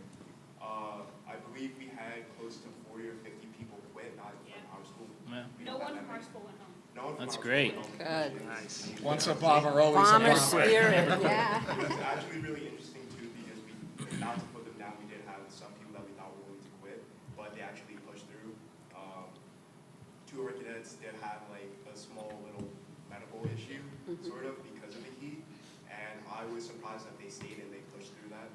Speaker 12: I believe we had close to 40 or 50 people quit, not from our school. We
Speaker 6: No
Speaker 12: don't have
Speaker 6: one
Speaker 12: that
Speaker 6: from our
Speaker 12: many.
Speaker 6: school went home.
Speaker 12: No one from
Speaker 2: That's
Speaker 12: our
Speaker 2: great.
Speaker 12: school went home.
Speaker 5: Good.
Speaker 7: Nice.
Speaker 1: Once a bomber, always a
Speaker 5: Bomber
Speaker 1: bomber.
Speaker 5: spirit, yeah.
Speaker 12: It was actually really interesting too because not to put them down, we did have some people that we thought were willing to quit, but they actually pushed through. 2 of our cadets did have like a small little medical issue, sort of, because of the heat, and I was surprised that they stayed and they pushed through that.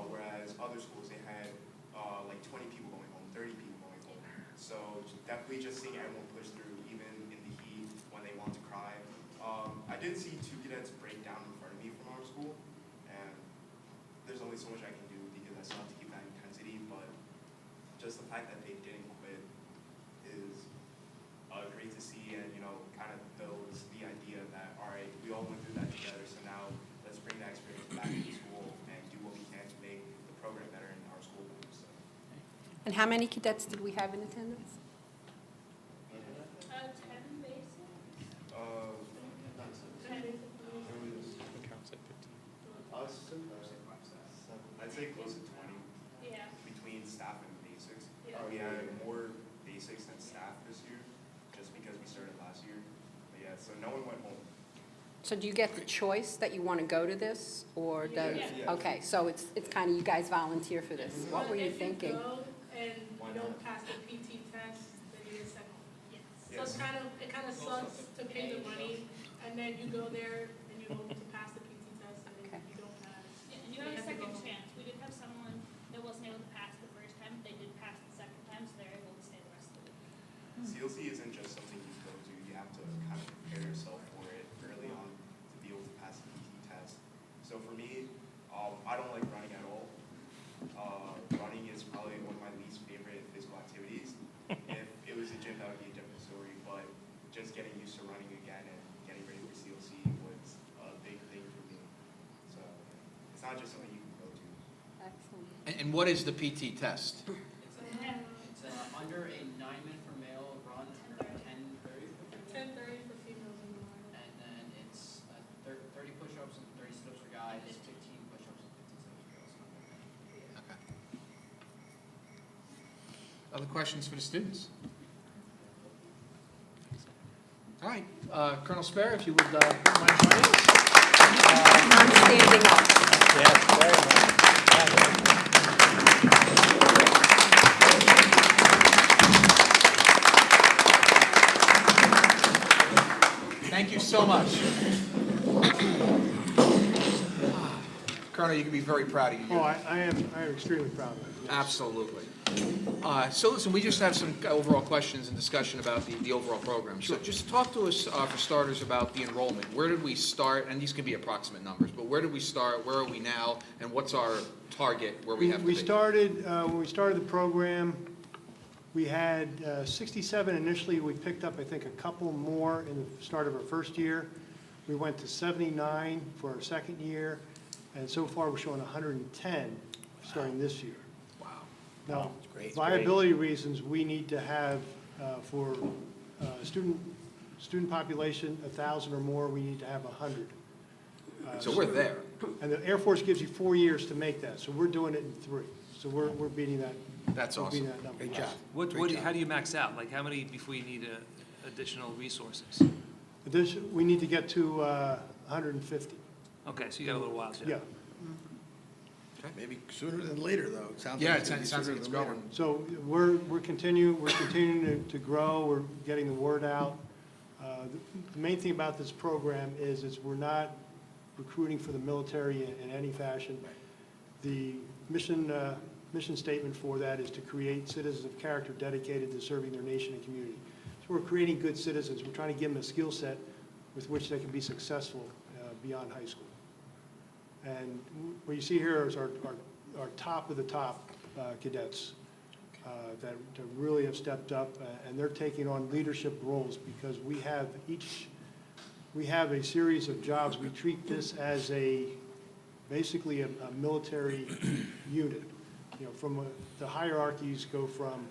Speaker 12: Whereas other schools, they had like 20 people going home, 30 people going home. So definitely just seeing everyone push through, even in the heat when they want to cry. I did see 2 cadets break down in front of me from our school, and there's only so much I can do because I still have to keep that intensity, but just the fact that they didn't quit is great to see, and kind of builds the idea that, all right, we all went through that together, so now let's bring that experience back to school and do what we can to make the program better in our school. So.
Speaker 5: And how many cadets did we have in attendance?
Speaker 6: 10 basic.
Speaker 12: I'd say close to 20
Speaker 6: Yeah.
Speaker 12: between staff and basics.
Speaker 6: Yeah.
Speaker 12: We had more basics than staff this year, just because we started last year. But yeah, so no one went home.
Speaker 5: So do you get the choice that you want to go to this, or does?
Speaker 12: Yeah.
Speaker 5: Okay, so it's kind of you guys volunteer for this. What were you thinking?
Speaker 10: If you go and you don't pass the PT test, then you get sent home. So it's it kind of sucks to pay the money, and then you go there and you hope to pass the PT test, and then you don't pass.
Speaker 6: Yeah, and you have a second chance. We did have someone that wasn't able to pass the first time. They did pass the second time, so they're able to stay the rest of the week.
Speaker 12: CLC isn't just something you go to. You have to kind of prepare yourself for it early on to be able to pass the PT test. So for me, I don't like running at all. Running is probably one of my least favorite physical activities. If it was a gym, that would be a different story, but just getting used to running again and getting ready for CLC was a big thing
Speaker 1: what is the PT test?
Speaker 11: It's under a 9-minute for male run, under 10:30,
Speaker 10: 10:30 for females in the morning.
Speaker 11: and then it's 30 push-ups and 30 sit-ups for guys, 15 push-ups and 15 sit-ups for girls.
Speaker 1: Okay. Other questions for the students? All right, Colonel Spare, if you would mind joining us.
Speaker 5: I'm standing up.
Speaker 8: Yes, very much.
Speaker 1: Thank you so much. Colonel, you can be very proud of you.
Speaker 14: Oh, I am extremely proud of it. Yes.
Speaker 1: Absolutely. So listen, we just have some overall questions and discussion about the overall program. So just talk to us, for starters, about the enrollment. Where did we start? And these can be approximate numbers, but where did we start? Where are we now? And what's our target where we have to be?
Speaker 14: We started, when we started the program, we had 67 initially. We picked up, I think, a couple more in the start of our first year. We went to 79 for our second year, and so far we're showing 110 starting this year.
Speaker 1: Wow.
Speaker 14: Now,
Speaker 13: great.
Speaker 14: viability reasons, we need to have, for student population, 1,000 or more, we need to have 100.
Speaker 1: So we're there.
Speaker 14: And the Air Force gives you 4 years to make that, so we're doing it in 3. So we're beating that.
Speaker 1: That's
Speaker 14: we're beating
Speaker 1: awesome.
Speaker 14: that number.
Speaker 13: Great job.
Speaker 7: How do you max out? Like, how many before you need additional resources?
Speaker 14: We need to get to 150.
Speaker 7: Okay, so you got a little while.
Speaker 14: Yeah.
Speaker 13: Maybe sooner than later, though. It sounds
Speaker 1: Yeah,
Speaker 13: like
Speaker 1: it
Speaker 13: it's gonna be
Speaker 1: sounds like
Speaker 13: sooner
Speaker 1: it's
Speaker 13: than later.
Speaker 1: going.
Speaker 14: So we're continuing to grow. We're getting the word out. The main thing about this program is we're not recruiting for the military in any fashion. The mission statement for that is to create citizens of character dedicated to serving their nation and community. So we're creating good citizens. We're trying to give them a skill set with which they can be successful beyond high school. And what you see here is our top of the top cadets that really have stepped up, and they're taking on leadership roles because we have a series of jobs. We treat this as basically a military unit. You know, the hierarchies go from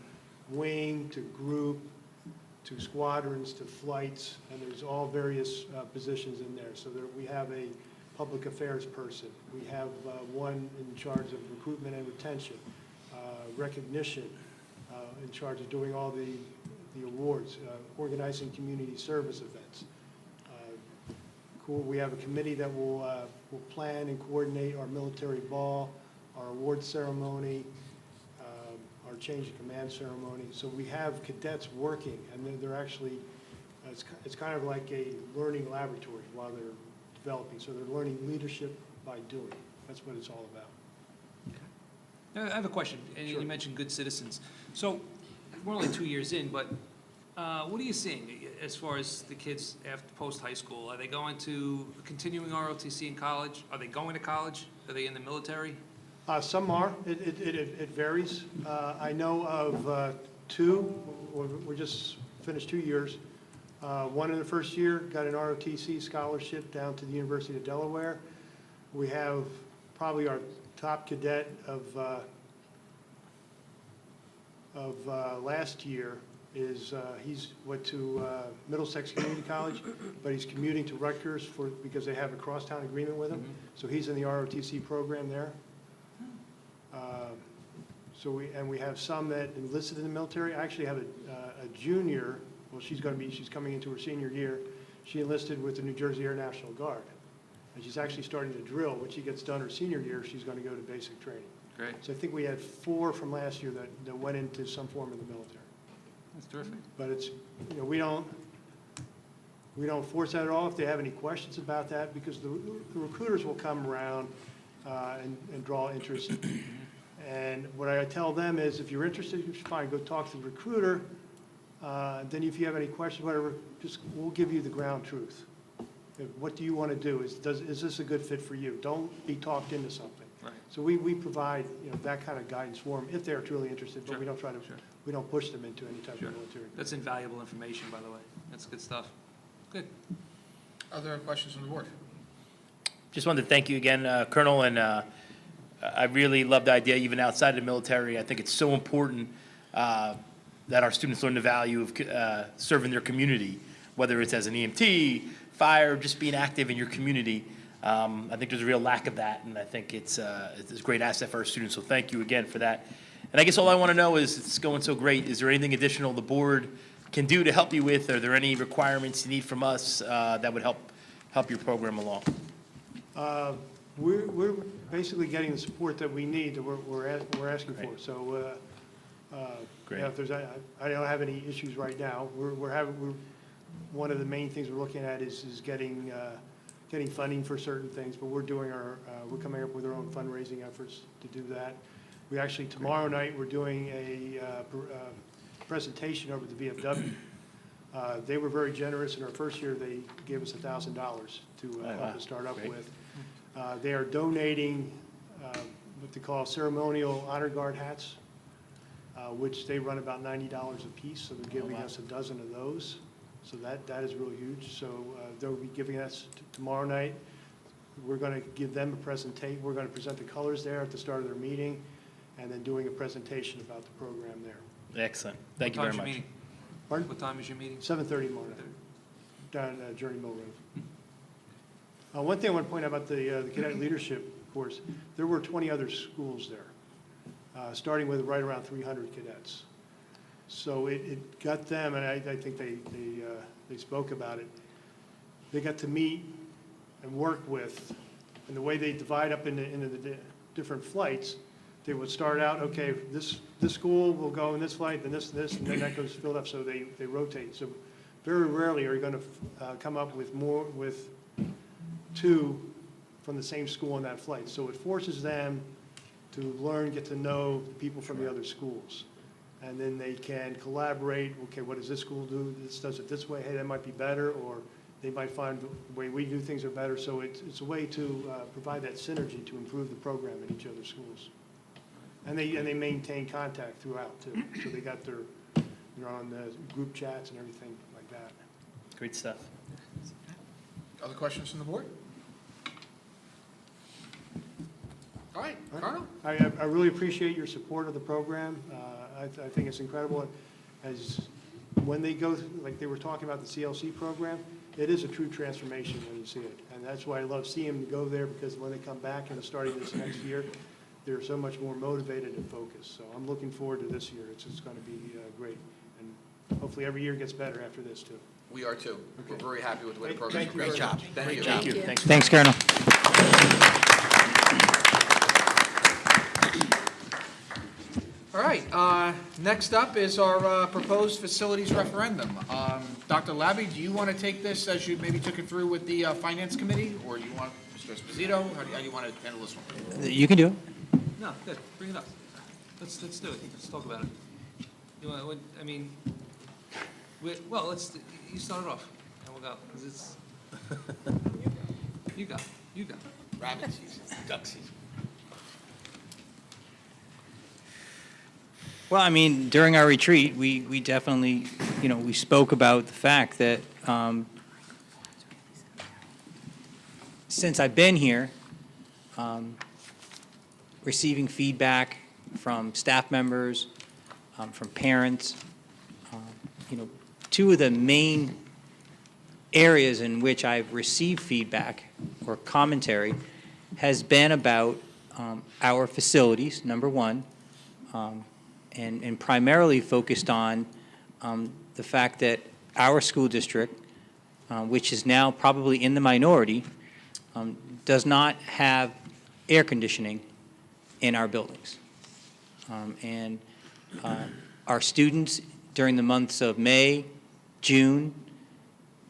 Speaker 14: wing to group to squadrons to flights, and there's all various positions in there. So we have a public affairs person. We have one in charge of recruitment and retention, recognition, in charge of doing all the awards, organizing community service events. We have a committee that will plan and coordinate our military ball, our award ceremony, our change of command ceremony. So we have cadets working, and they're actually, it's kind of like a learning laboratory while they're developing. So they're learning leadership by doing. That's what it's all about.
Speaker 7: I have a question, and
Speaker 14: Sure.
Speaker 7: you mentioned good citizens. So we're only 2 years in, but what are you seeing as far as the kids after post-high school? Are they going to continuing ROTC in college? Are they going to college? Are they in the military?
Speaker 14: Some are. It varies. I know of 2. We just finished 2 years. One in the first year got an ROTC scholarship down to the University of Delaware. We have probably our top cadet of last year he's went to Middlesex Community College, but he's commuting to Rutgers because they have a crosstown agreement with him. So he's in the ROTC program there. We have some that enlisted in the military. I actually have a junior. Well, she's coming into her senior year. She enlisted with the New Jersey Air National Guard, and she's actually starting to drill. When she gets done her senior year, she's going to go to basic training.
Speaker 7: Great.
Speaker 14: So I think we had 4 from last year that went into some form of the military.
Speaker 7: That's terrific.
Speaker 14: But it's, we don't force that at all if they have any questions about that, because the recruiters will come around and draw interest. And what I tell them is, if you're interested, fine, go talk to the recruiter. Then if you have any questions, whatever, we'll give you the ground truth. What do you want to do? Is this a good fit for you? Don't be talked into something.
Speaker 7: Right.
Speaker 14: So we provide that kind of guidance for them if they're truly interested, but
Speaker 7: Sure.
Speaker 14: we don't try to,
Speaker 7: Sure.
Speaker 14: we don't push them into any type
Speaker 7: Sure.
Speaker 14: of military.
Speaker 7: That's invaluable information, by the way. That's good stuff. Good.
Speaker 1: Other questions from the board?
Speaker 15: Just wanted to thank you again, Colonel, and
Speaker 2: I really love the idea, even outside of the military. I think it's so important that our students learn the value of serving their community, whether it's as an EMT, fire, just being active in your community. I think there's a real lack of that, and I think it's a great asset for our students, so thank you again for that. And I guess all I want to know is, it's going so great, is there anything additional the board can do to help you with? Are there any requirements you need from us that would help your program along?
Speaker 14: We're basically getting the support that we need, that we're asking for.
Speaker 2: Great.
Speaker 14: So,
Speaker 2: Great.
Speaker 14: yeah, if there's, I don't have any issues right now. We're one of the main things we're looking at is getting funding for certain things, but we're coming up with our own fundraising efforts to do that. We actually, tomorrow night, we're doing a presentation over at the VFW. They were very generous. In our first year, they gave us $1,000 to help us start up
Speaker 2: Great.
Speaker 14: with. They are donating what they call ceremonial honor guard hats, which they run about $90 a piece, so they're giving us a dozen of those. So that is really huge. So they'll be giving us tomorrow night. We're going to give them a presentation. We're going to present the colors there at the start of their meeting, and then doing a presentation about the program there.
Speaker 2: Excellent. Thank you very much.
Speaker 14: Pardon?
Speaker 7: What time is your meeting?
Speaker 14: 7:30 tomorrow night, down Journey Mill Road. One thing I want to point out about the cadet leadership course, there were 20 other schools there, starting with right around 300 cadets. So it got them, and I think they spoke about it, they got to meet and work with, and the way they divide up into the different flights, they would start out, okay, this school will go in this flight, then this, and then that goes filled up, so they rotate. So very rarely are you going to come up with two from the same school on that flight. So it forces them to learn, get to know people from the other schools. And then they can collaborate, okay, what does this school do? This does it this way, hey, that might be better, or they might find the way we do things are better. So it's a way to provide that synergy to improve the program in each other's schools. And they maintain contact throughout too. So they got they're on the group chats and everything like that.
Speaker 2: Great stuff.
Speaker 1: Other questions from the board? All right, Colonel?
Speaker 14: I really appreciate your support of the program. I think it's incredible. As when they go, like they were talking about the CLC program, it is a true transformation when you see it. And that's why I love seeing them go there, because when they come back and starting this next year, they're so much more motivated and focused. So I'm looking forward to this year. It's going to be great. And hopefully every year gets better after this too.
Speaker 1: We are too. We're very happy with the way the program's
Speaker 14: Thank you
Speaker 1: progressing.
Speaker 14: very much.
Speaker 1: Thank you.
Speaker 2: Thank you.
Speaker 8: Thanks, Colonel.
Speaker 1: All right, next up is our proposed facilities referendum. Dr. Labby, do you want to take this as you maybe took it through with the Finance Committee, or do you want Mr. Esposito? How do you want to handle this one?
Speaker 8: You can do it.
Speaker 7: No, good, bring it up. Let's do it, let's talk about it. You want, I mean, well, you start it off, and we'll go, because it's, you go.
Speaker 1: Rabbit season, duck season.
Speaker 8: Well, I mean, during our retreat, we definitely, we spoke about the fact that since I've been here, receiving feedback from staff members, from parents, two of the main areas in which I've received feedback or commentary has been about our facilities, number one, and primarily focused on the fact that our school district, which is now probably in the minority, does not have air conditioning in our buildings. And our students during the months of May, June,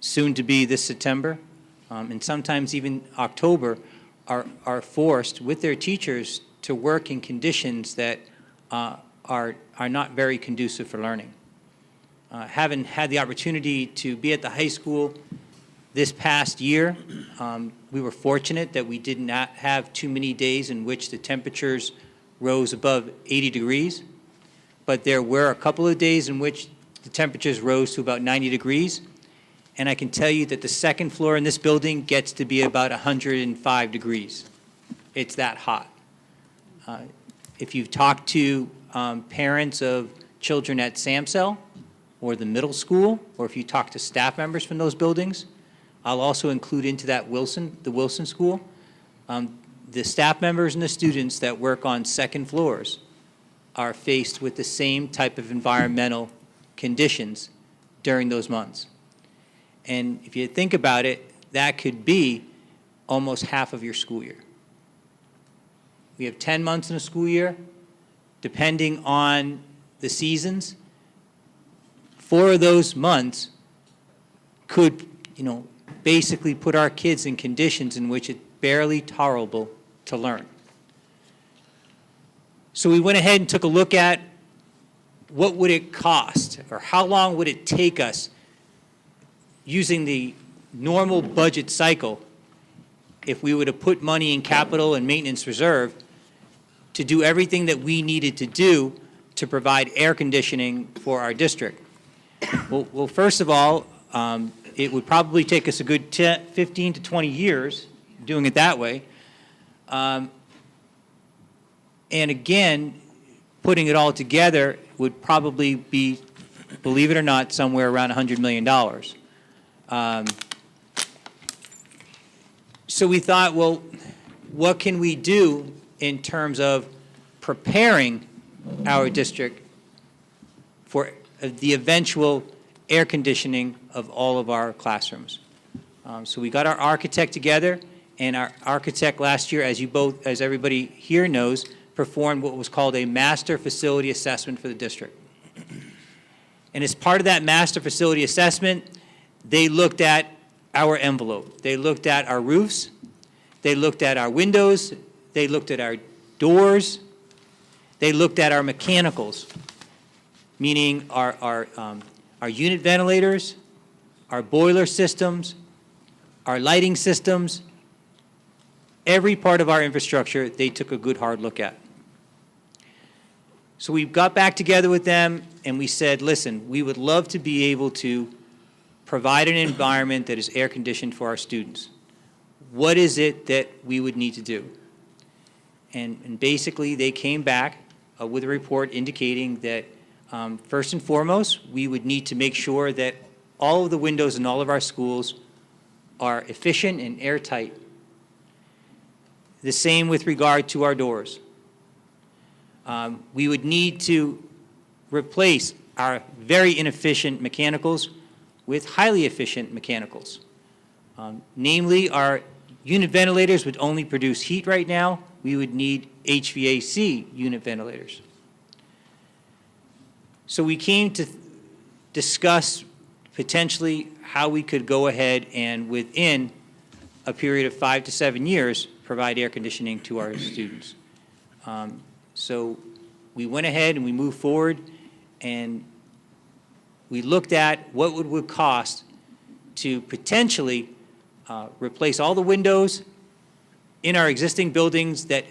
Speaker 8: soon to be this September, and sometimes even October, are forced with their teachers to work in conditions that are not very conducive for learning. Having had the opportunity to be at the high school this past year, we were fortunate that we did not have too many days in which the temperatures rose above 80 degrees, but there were a couple of days in which the temperatures rose to about 90 degrees, and I can tell you that the second floor in this building gets to be about 105 degrees. It's that hot. If you've talked to parents of children at Samsel or the middle school, or if you talk to staff members from those buildings, I'll also include into that the Wilson School. The staff members and the students that work on second floors are faced with the same type of environmental conditions during those months. And if you think about it, that could be almost half of your school year. We have 10 months in a school year. Depending on the seasons, 4 of those months could, basically put our kids in conditions in which it's barely tolerable to learn. So we went ahead and took a look at what would it cost, or how long would it take us using the normal budget cycle if we were to put money in capital and maintenance reserve to do everything that we needed to do to provide air conditioning for our district. Well, first of all, it would probably take us a good 15 to 20 years doing it that way. And again, putting it all together would probably be, believe it or not, somewhere around $100 million. So we thought, well, what can we do in terms of preparing our district for the eventual air conditioning of all of our classrooms? So we got our architect together, and our architect last year, as everybody here knows, performed what was called a master facility assessment for the district. And as part of that master facility assessment, they looked at our envelope. They looked at our roofs, they looked at our windows, they looked at our doors, they looked at our mechanicals, meaning our unit ventilators, our boiler systems, our lighting systems. Every part of our infrastructure, they took a good hard look at. So we got back together with them and we said, listen, we would love to be able to provide an environment that is air conditioned for our students. What is it that we would need to do? And basically they came back with a report indicating that first and foremost, we would need to make sure that all of the windows in all of our schools are efficient and airtight. The same with regard to our doors. We would need to replace our very inefficient mechanicals with highly efficient mechanicals. Namely, our unit ventilators would only produce heat right now. We would need HVAC unit ventilators. So we came to discuss potentially how we could go ahead and within a period of 5 to 7 years provide air conditioning to our students. So we went ahead and we moved forward and we looked at what it would cost to potentially replace all the windows in our existing buildings that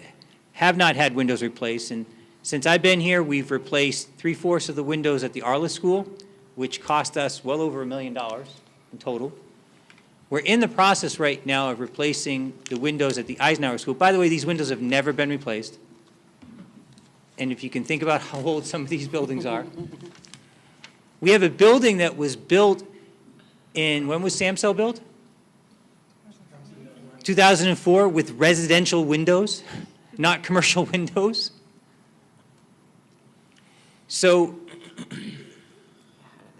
Speaker 8: have not had windows replaced. And since I've been here, we've replaced 3/4 of the windows at the Arliss School, which cost us well over $1 million in total. We're in the process right now of replacing the windows at the Eisenhower School. By the way, these windows have never been replaced. And if you can think about how old some of these buildings are. We have a building that was built in, when was Samsel built? 2004, with residential windows, not commercial windows. So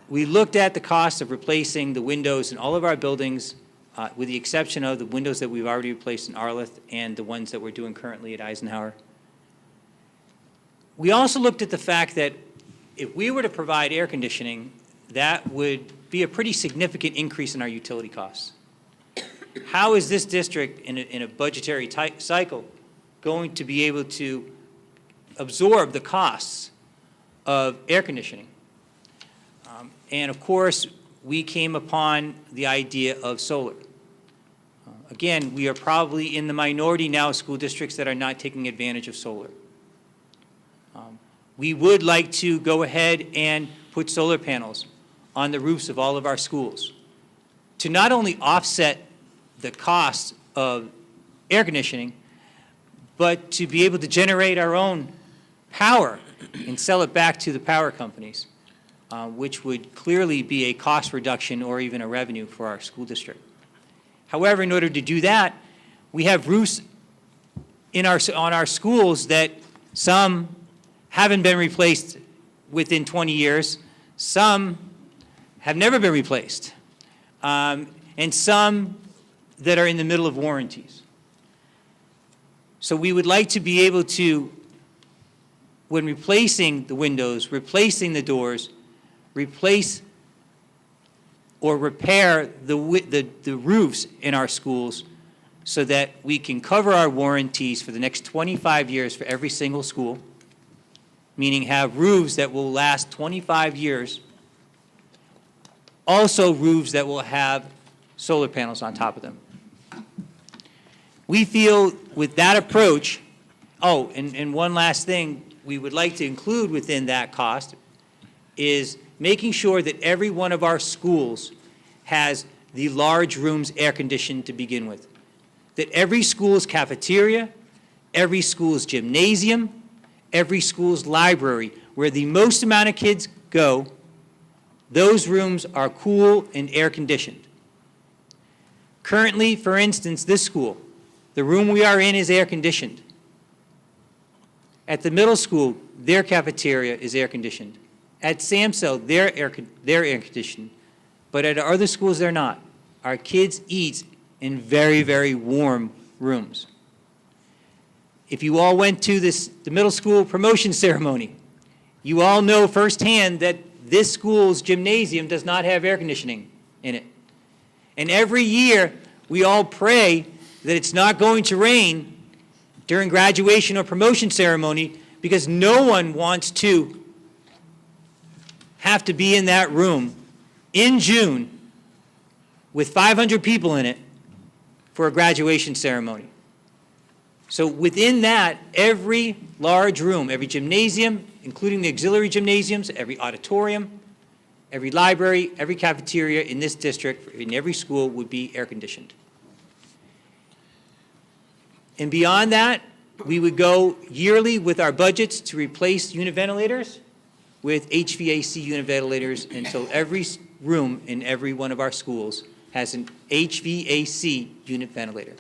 Speaker 8: we looked at the cost of replacing the windows in all of our buildings, with the exception of the windows that we've already replaced in Arliss and the ones that we're doing currently at Eisenhower. We also looked at the fact that if we were to provide air conditioning, that would be a pretty significant increase in our utility costs. How is this district in a budgetary cycle going to be able to absorb the costs of air conditioning? And of course, we came upon the idea of solar. Again, we are probably in the minority now of school districts that are not taking advantage of solar. We would like to go ahead and put solar panels on the roofs of all of our schools to not only offset the cost of air conditioning, but to be able to generate our own power and sell it back to the power companies, which would clearly be a cost reduction or even a revenue for our school district. However, in order to do that, we have roofs on our schools that some haven't been replaced within 20 years, some have never been replaced, and some that are in the middle of warranties. So we would like to be able to, when replacing the windows, replacing the doors, replace or repair the roofs in our schools so that we can cover our warranties for the next 25 years for every single school, meaning have roofs that will last 25 years, also roofs that will have solar panels on top of them. We feel with that approach, oh, and one last thing we would like to include within that cost is making sure that every one of our schools has the large rooms air conditioned to begin with. That every school's cafeteria, every school's gymnasium, every school's library, where the most amount of kids go, those rooms are cool and air conditioned. Currently, for instance, this school, the room we are in is air conditioned. At the middle school, their cafeteria is air conditioned. At Samsel, they're air conditioned. But at our other schools, they're not. Our kids eat in very, very warm rooms. If you all went to the middle school promotion ceremony, you all know firsthand that this school's gymnasium does not have air conditioning in it. And every year, we all pray that it's not going to rain during graduation or promotion ceremony because no one wants to have to be in that room in June with 500 people in it for a graduation ceremony. So within that, every large room, every gymnasium, including the auxiliary gymnasiums, every auditorium, every library, every cafeteria in this district, in every school would be air conditioned. And beyond that, we would go yearly with our budgets to replace unit ventilators with HVAC unit ventilators until every room in every one of our schools has an HVAC unit ventilator.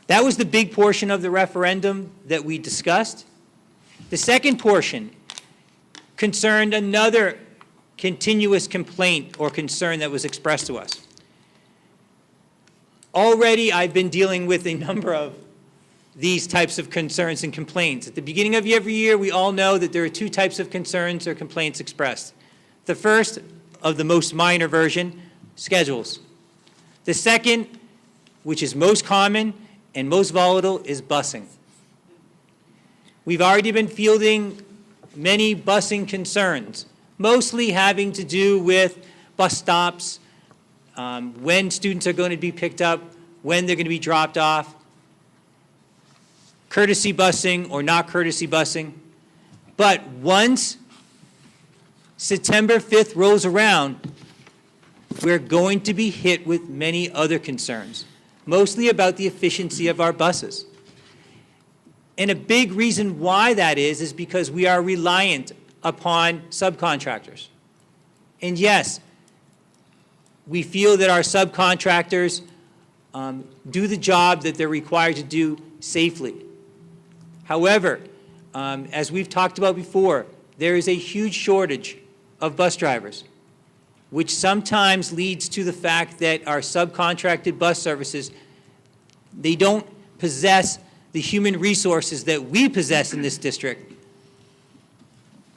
Speaker 8: That was the big portion of the referendum that we discussed. The second portion concerned another continuous complaint or concern that was expressed to us. Already, I've been dealing with a number of these types of concerns and complaints. At the beginning of every year, we all know that there are two types of concerns or complaints expressed. The first, of the most minor version, schedules. The second, which is most common and most volatile, is busing. We've already been fielding many busing concerns, mostly having to do with bus stops, when students are going to be picked up, when they're going to be dropped off, courtesy busing or not courtesy busing. But once September 5th rolls around, we're going to be hit with many other concerns, mostly about the efficiency of our buses. And a big reason why that is because we are reliant upon subcontractors. And yes, we feel that our subcontractors do the job that they're required to do safely. However, as we've talked about before, there is a huge shortage of bus drivers, which sometimes leads to the fact that our subcontracted bus services, they don't possess the human resources that we possess in this district.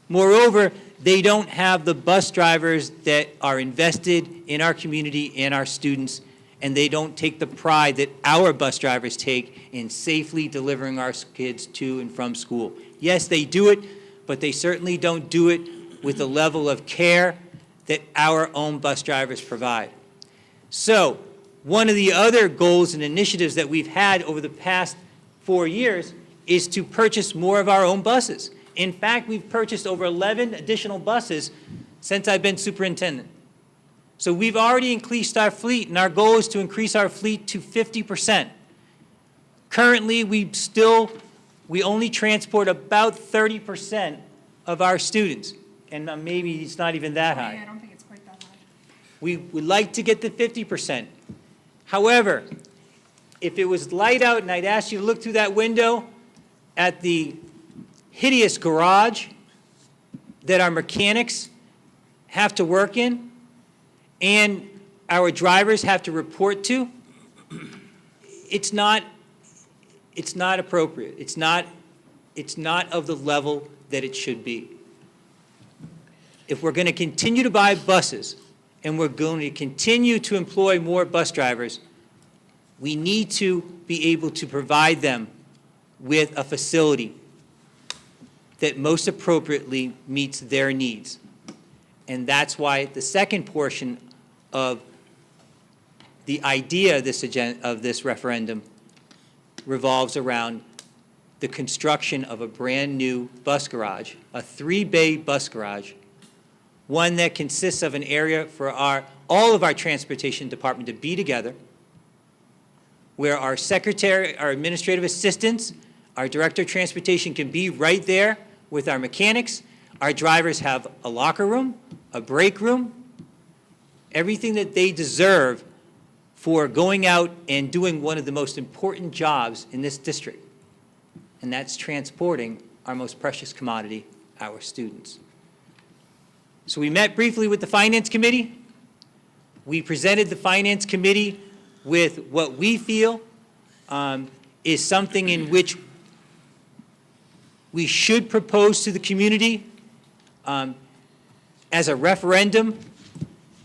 Speaker 8: Moreover, they don't have the bus drivers that are invested in our community and our students, and they don't take the pride that our bus drivers take in safely delivering our kids to and from school. Yes, they do it, but they certainly don't do it with the level of care that our own bus drivers provide. So, one of the other goals and initiatives that we've had over the past 4 years is to purchase more of our own buses. In fact, we've purchased over 11 additional buses since I've been superintendent. So we've already increased our fleet, and our goal is to increase our fleet to 50%. Currently, we only transport about 30% of our students, and maybe it's not even that high.
Speaker 3: I don't think it's quite that high.
Speaker 8: We would like to get to 50%. However, if it was light out and I'd ask you to look through that window at the hideous garage that our mechanics have to work in and our drivers have to report to, it's not appropriate. It's not of the level that it should be. If we're going to continue to buy buses and we're going to continue to employ more bus drivers, we need to be able to provide them with a facility that most appropriately meets their needs. And that's why the second portion of the idea of this referendum revolves around the construction of a brand-new bus garage, a 3-bay bus garage, one that consists of an area for all of our transportation department to be together, where our secretary, our administrative assistants, our director of transportation can be right there with our mechanics. Our drivers have a locker room, a break room, everything that they deserve for going out and doing one of the most important jobs in this district, and that's transporting our most precious commodity, our students. So we met briefly with the Finance Committee. We presented the Finance Committee with what we feel is something in which we should propose to the community as a referendum,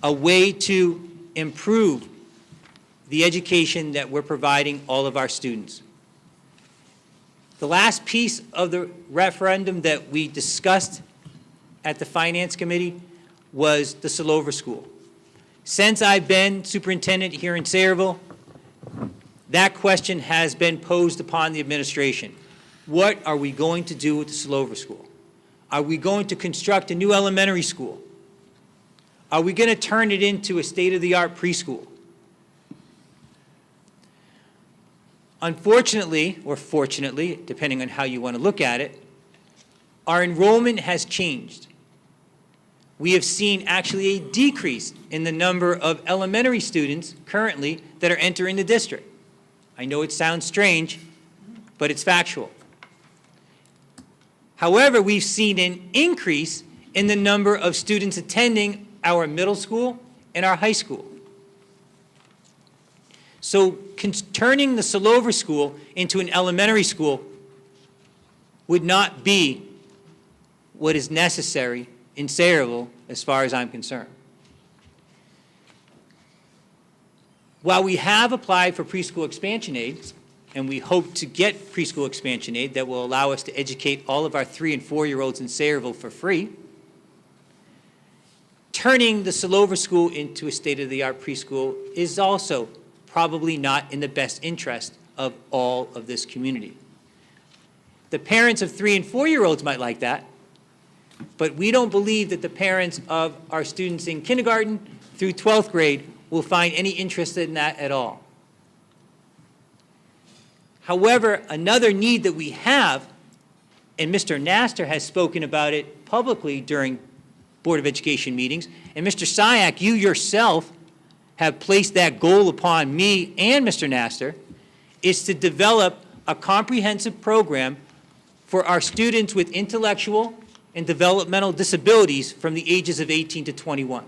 Speaker 8: a way to improve the education that we're providing all of our students. The last piece of the referendum that we discussed at the Finance Committee was the Sayreville School. Since I've been superintendent here in Sayreville, that question has been posed upon the administration. What are we going to do with the Sayreville School? Are we going to construct a new elementary school? Are we going to turn it into a state-of-the-art preschool? Unfortunately, or fortunately, depending on how you want to look at it, our enrollment has changed. We have seen actually a decrease in the number of elementary students currently that are entering the district. I know it sounds strange, but it's factual. However, we've seen an increase in the number of students attending our middle school and our high school. So turning the Sayreville School into an elementary school would not be what is necessary in Sayreville as far as I'm concerned. While we have applied for preschool expansion aid, and we hope to get preschool expansion aid that will allow us to educate all of our 3- and 4-year-olds in Sayreville for free, turning the Sayreville School into a state-of-the-art preschool is also probably not in the best interest of all of this community. The parents of 3- and 4-year-olds might like that, but we don't believe that the parents of our students in kindergarten through 12th grade will find any interest in that at all. However, another need that we have, and Mr. Nasser has spoken about it publicly during Board of Education meetings, and Mr. Syak, you yourself have placed that goal upon me and Mr. Nasser, is to develop a comprehensive program for our students with intellectual and developmental disabilities from the ages of 18 to 21.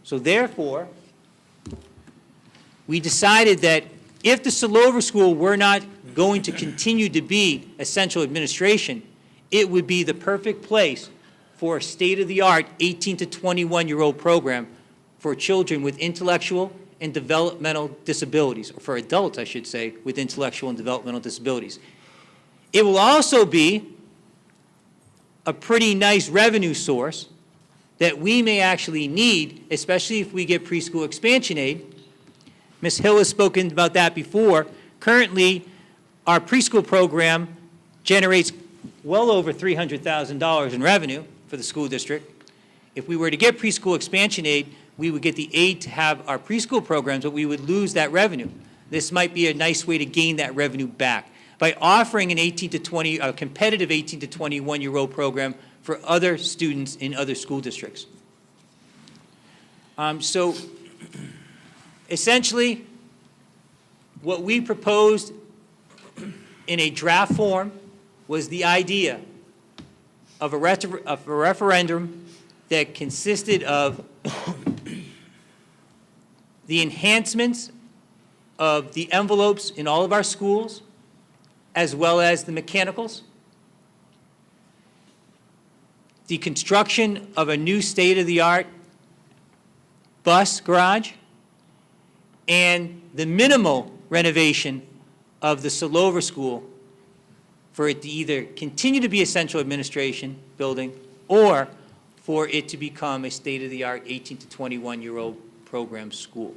Speaker 8: So therefore, we decided that if the Sayreville School were not going to continue to be a central administration, it would be the perfect place for a state-of-the-art 18 to 21-year-old program for children with intellectual and developmental disabilities, or for adults, I should say, with intellectual and developmental disabilities. It will also be a pretty nice revenue source that we may actually need, especially if we get preschool expansion aid. Ms. Hill has spoken about that before. Currently, our preschool program generates well over $300,000 in revenue for the school district. If we were to get preschool expansion aid, we would get the aid to have our preschool programs, but we would lose that revenue. this might be a nice way to gain that revenue back by offering an 18 to 20, a competitive 18 to 21-year-old program for other students in other school districts. So essentially, what we proposed in a draft form was the idea of a referendum that consisted of the enhancements of the envelopes in all of our schools, as well as the mechanicals, the construction of a new state-of-the-art bus garage, and the minimal renovation of the Sayreville School for it to either continue to be a central administration building or for it to become a state-of-the-art 18 to 21-year-old program school.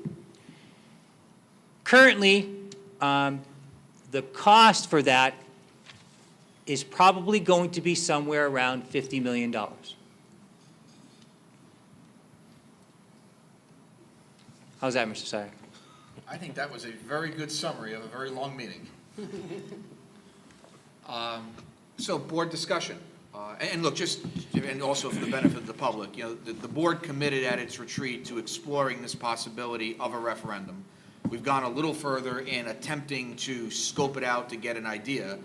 Speaker 8: Currently, the cost for that is probably going to be somewhere around $50 million. How's that, Mr. Sayer?
Speaker 1: I think that was a very good summary of a very long meeting. So, board discussion. And look, just, and also for the benefit of the public, you know, the board committed at its retreat to exploring this possibility of a referendum. We've gone a little further in attempting to scope it out to get an idea.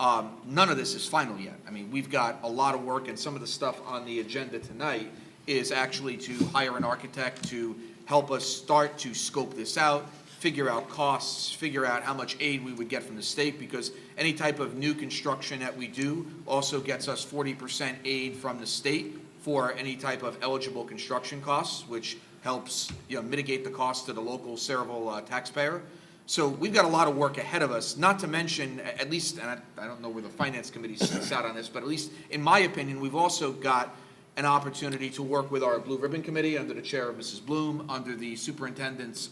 Speaker 1: None of this is final yet. I mean, we've got a lot of work, and some of the stuff on the agenda tonight is actually to hire an architect to help us start to scope this out, figure out costs, figure out how much aid we would get from the state, because any type of new construction that we do also gets us 40% aid from the state for any type of eligible construction costs, which helps, you know, mitigate the cost to the local Sayreville taxpayer. So we've got a lot of work ahead of us, not to mention, at least, and I don't know where the Finance Committee sits out on this, but at least in my opinion, we've also got an opportunity to work with our Blue Ribbon Committee under the chair of Mrs. Bloom, under the Superintendent's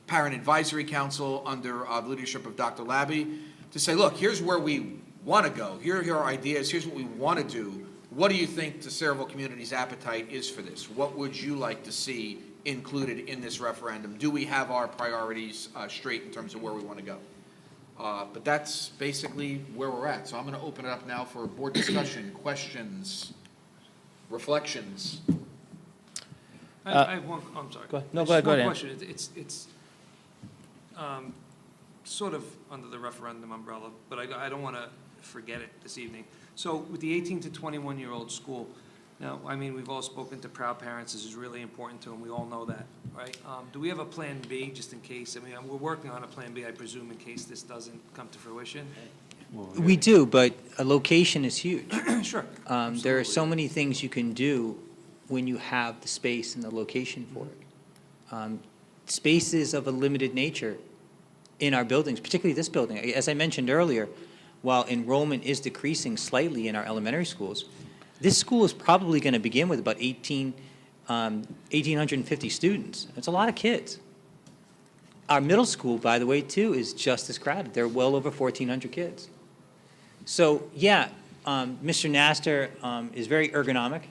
Speaker 1: Parent Advisory Council, under the leadership of Dr. Labby, to say, look, here's where we want to go. Here are our ideas. Here's what we want to do. What do you think the Sayreville community's appetite is for this? What would you like to see included in this referendum? Do we have our priorities straight in terms of where we want to go? But that's basically where we're at. So I'm going to open it up now for board discussion, questions, reflections.
Speaker 7: I have one, I'm sorry.
Speaker 8: Go ahead. No,
Speaker 7: Just
Speaker 8: go ahead,
Speaker 7: one
Speaker 8: Ann.
Speaker 7: question. It's sort of under the referendum umbrella, but I don't want to forget it this evening. So with the 18 to 21-year-old school, now, I mean, we've all spoken to proud parents. This is really important to them. We all know that, right? Do we have a plan B just in case? I mean, we're working on a plan B, I presume, in case this doesn't come to fruition.
Speaker 8: We do, but a location is huge.
Speaker 7: Sure.
Speaker 8: There are so many things you can do when you have the space and the location for it. Space is of a limited nature in our buildings, particularly this building. As I mentioned earlier, while enrollment is decreasing slightly in our elementary schools, this school is probably going to begin with about 1,850 students. That's a lot of kids. Our middle school, by the way, too, is just as crowded. They're well over 1,400 kids. So, yeah, Mr. Nasser is very ergonomic.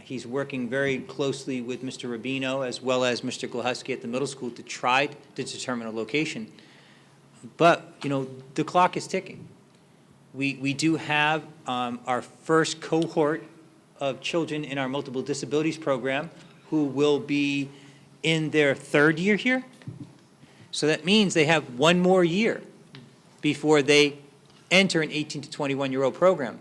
Speaker 8: He's working very closely with Mr. Rubino as well as Mr. Gluhusky at the middle school to try to determine a location. But, you know, the clock is ticking. We do have our first cohort of children in our multiple disabilities program who will be in their third year here. So that means they have one more year before they enter an 18 to 21-year-old program.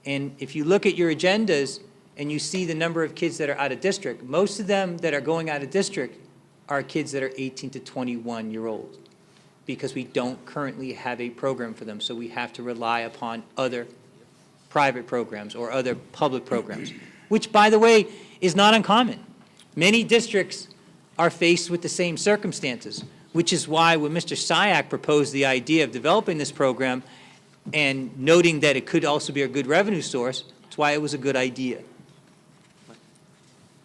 Speaker 8: And if you look at your agendas and you see the number of kids that are out of district, most of them that are going out of district are kids that are 18 to 21-year-olds, because we don't currently have a program for them, so we have to rely upon other private programs or other public programs, which, by the way, is not uncommon. Many districts are faced with the same circumstances, which is why when Mr. Syak proposed the idea of developing this program and noting that it could also be a good revenue source, that's why it was a good idea.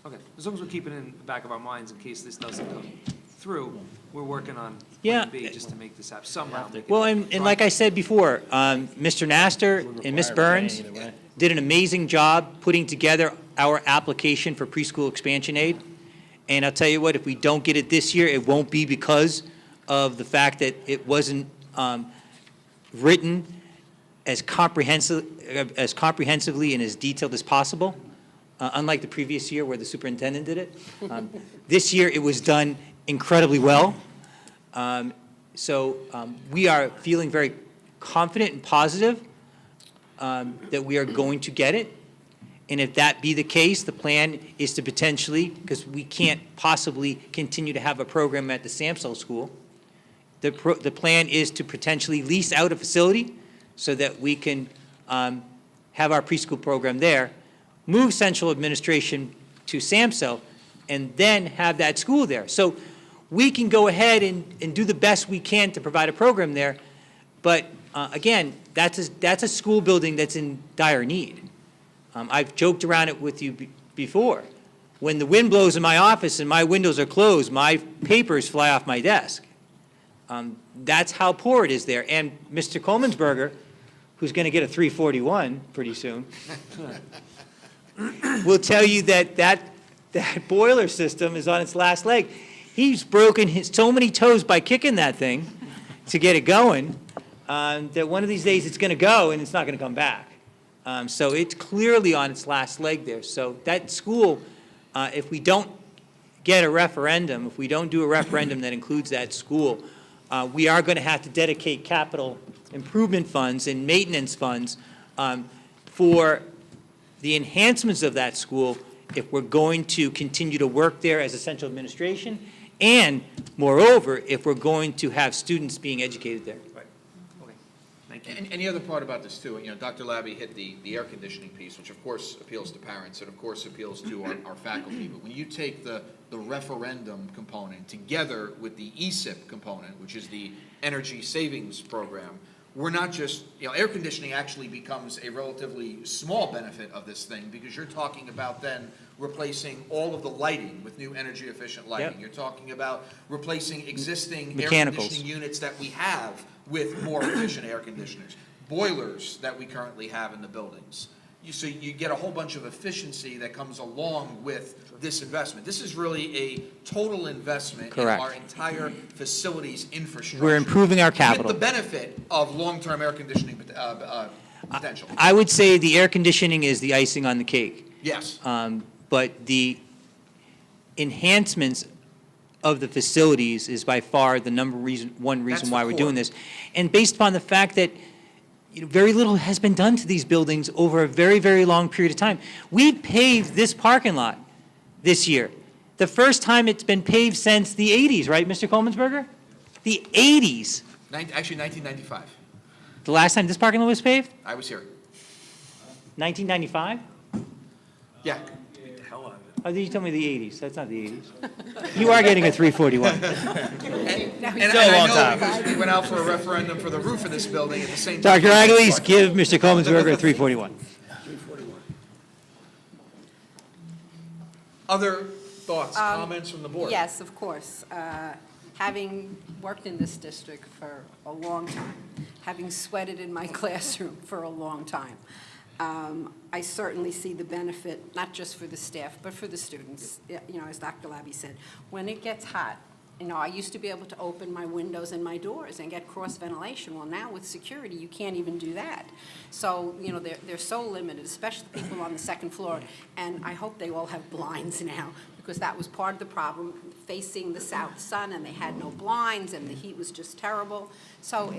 Speaker 7: Okay, as long as we're keeping it in the back of our minds in case this doesn't come through, we're working on
Speaker 8: Yeah.
Speaker 7: plan B just to make this happen somehow. make it
Speaker 8: Well,
Speaker 7: happen.
Speaker 8: and like I said before, Mr. Nasser and Ms. Burns did an amazing job putting together our application for preschool expansion aid. And I'll tell you what, if we don't get it this year, it won't be because of the fact that it wasn't written as comprehensively and as detailed as possible, unlike the previous year where the superintendent did it. This year, it was done incredibly well. So we are feeling very confident and positive that we are going to get it. And if that be the case, the plan is to potentially, because we can't possibly continue to have a program at the Samsel School, the plan is to potentially lease out a facility so that we can have our preschool program there, move central administration to Samsel, and then have that school there. So we can go ahead and do the best we can to provide a program there, but again, that's a school building that's in dire need. I've joked around it with you before. When the wind blows in my office and my windows are closed, my papers fly off my desk. That's how poor it is there. And Mr. Coleman'sberger, who's going to get a 341 pretty soon, will tell you that boiler system is on its last leg. He's broken so many toes by kicking that thing to get it going that one of these days it's going to go and it's not going to come back. So it's clearly on its last leg there. So that school, if we don't get a referendum, if we don't do a referendum that includes that school, we are going to have to dedicate capital improvement funds and maintenance funds for the enhancements of that school if we're going to continue to work there as a central administration, and moreover, if we're going to have students being educated there.
Speaker 1: Right. Okay. Thank you. And the other part about this too, Dr. Labby hit the air conditioning piece, which of course appeals to parents and of course appeals to our faculty. But when you take the referendum component together with the ESIP component, which is the energy savings program, we're not just, air conditioning actually becomes a relatively small benefit of this thing because you're talking about then replacing all of the lighting with new energy efficient lighting. You're talking about replacing existing air conditioning units that we have with more efficient air conditioners, boilers that we currently have in the buildings. So you get a whole bunch of efficiency that comes along with this investment. This is really a total investment in our entire facilities infrastructure.
Speaker 8: We're improving our capital.
Speaker 1: With the benefit of long-term air conditioning potential.
Speaker 8: I would say the air conditioning is the icing on the cake.
Speaker 1: Yes.
Speaker 8: But the enhancements of the facilities is by far the one reason why we're doing this. And based upon the fact that very little has been done to these buildings over a very, very long period of time. We paved this parking lot this year. The first time it's been paved since the 80s, right, Mr. Coleman'sberger? The 80s.
Speaker 1: Actually, 1995.
Speaker 8: The last time this parking lot was paved?
Speaker 1: I was here.
Speaker 8: 1995?
Speaker 1: Yeah.
Speaker 8: Oh, you told me the 80s. That's not the 80s. You are getting a 341.
Speaker 1: And I know because we went out for a referendum for the roof of this building at the same time.
Speaker 8: Dr. Aguiles, give Mr. Coleman'sberger a 341.
Speaker 1: Other thoughts, comments from the board?
Speaker 5: Yes, of course. Having worked in this district for a long time, having sweated in my classroom for a long time, I certainly see the benefit, not just for the staff, but for the students. As Dr. Labby said, when it gets hot, I used to be able to open my windows and my doors and get cross ventilation. Well, now with security, you can't even do that. So, they're so limited, especially people on the second floor. And I hope they all have blinds now, because that was part of the problem, facing the south sun, and they had no blinds, and the heat was just terrible. So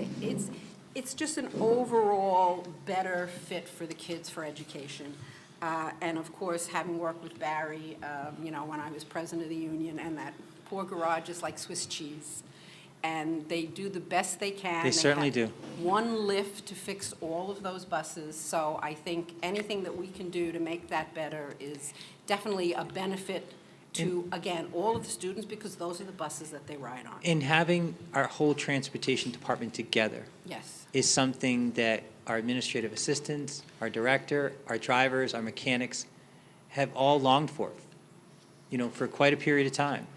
Speaker 5: it's just an overall better fit for the kids for education. And of course, having worked with Barry, when I was president of the union, and that poor garage is like Swiss cheese. And they do the best they can.
Speaker 8: They certainly do.
Speaker 5: One lift to fix all of those buses. So I think anything that we can do to make that better is definitely a benefit to, again, all of the students, because those are the buses that they ride on.
Speaker 8: And having our whole transportation department together is something that our administrative assistants, our director, our drivers, our mechanics have all longed for quite a period of time.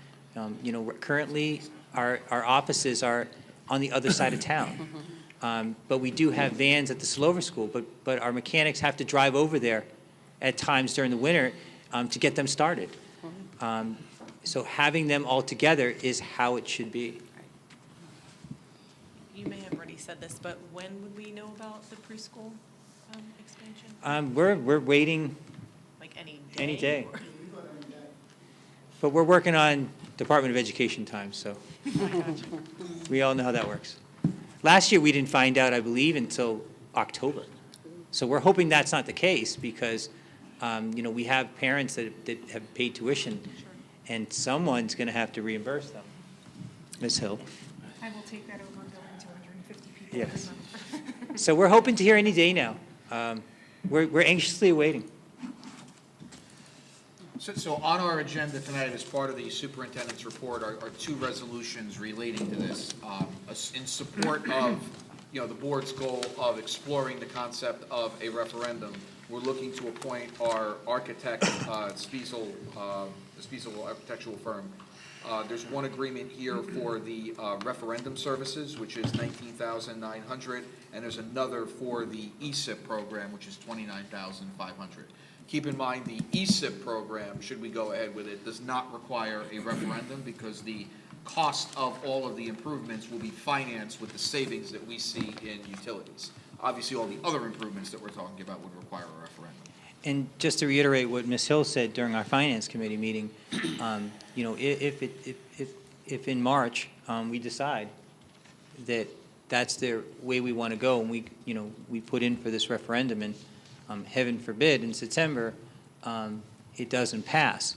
Speaker 8: Currently, our offices are on the other side of town. But we do have vans at the Sayreville School, but our mechanics have to drive over there at times during the winter to get them started. So having them all together is how it should be.
Speaker 15: you may have already said this, but when would we know about the preschool expansion?
Speaker 8: We're waiting
Speaker 15: Like any day?
Speaker 8: any day.
Speaker 15: or-
Speaker 8: But we're working on Department of Education time, so we all know how that works. Last year, we didn't find out, I believe, until October. So we're hoping that's not the case because, we have parents that have paid tuition, and someone's going to have to reimburse them. Ms. Hill?
Speaker 3: I will take that over billing 250 people.
Speaker 8: Yes. So we're hoping to hear any day now. We're anxiously awaiting.
Speaker 1: So on our agenda tonight, as part of the superintendent's report, are two resolutions relating to this. In support of, the board's goal of exploring the concept of a referendum, we're looking to appoint our architect, Spiesel architectural firm. There's one agreement here for the referendum services, which is $19,900, and there's another for the ESIP program, which is $29,500. Keep in mind, the ESIP program, should we go ahead with it, does not require a referendum because the cost of all of the improvements will be financed with the savings that we see in utilities. Obviously, all the other improvements that we're talking about would require a referendum.
Speaker 8: And just to reiterate what Ms. Hill said during our Finance Committee meeting, if in March, we decide that that's the way we want to go, and we put in for this referendum, and heaven forbid, in September, it doesn't pass,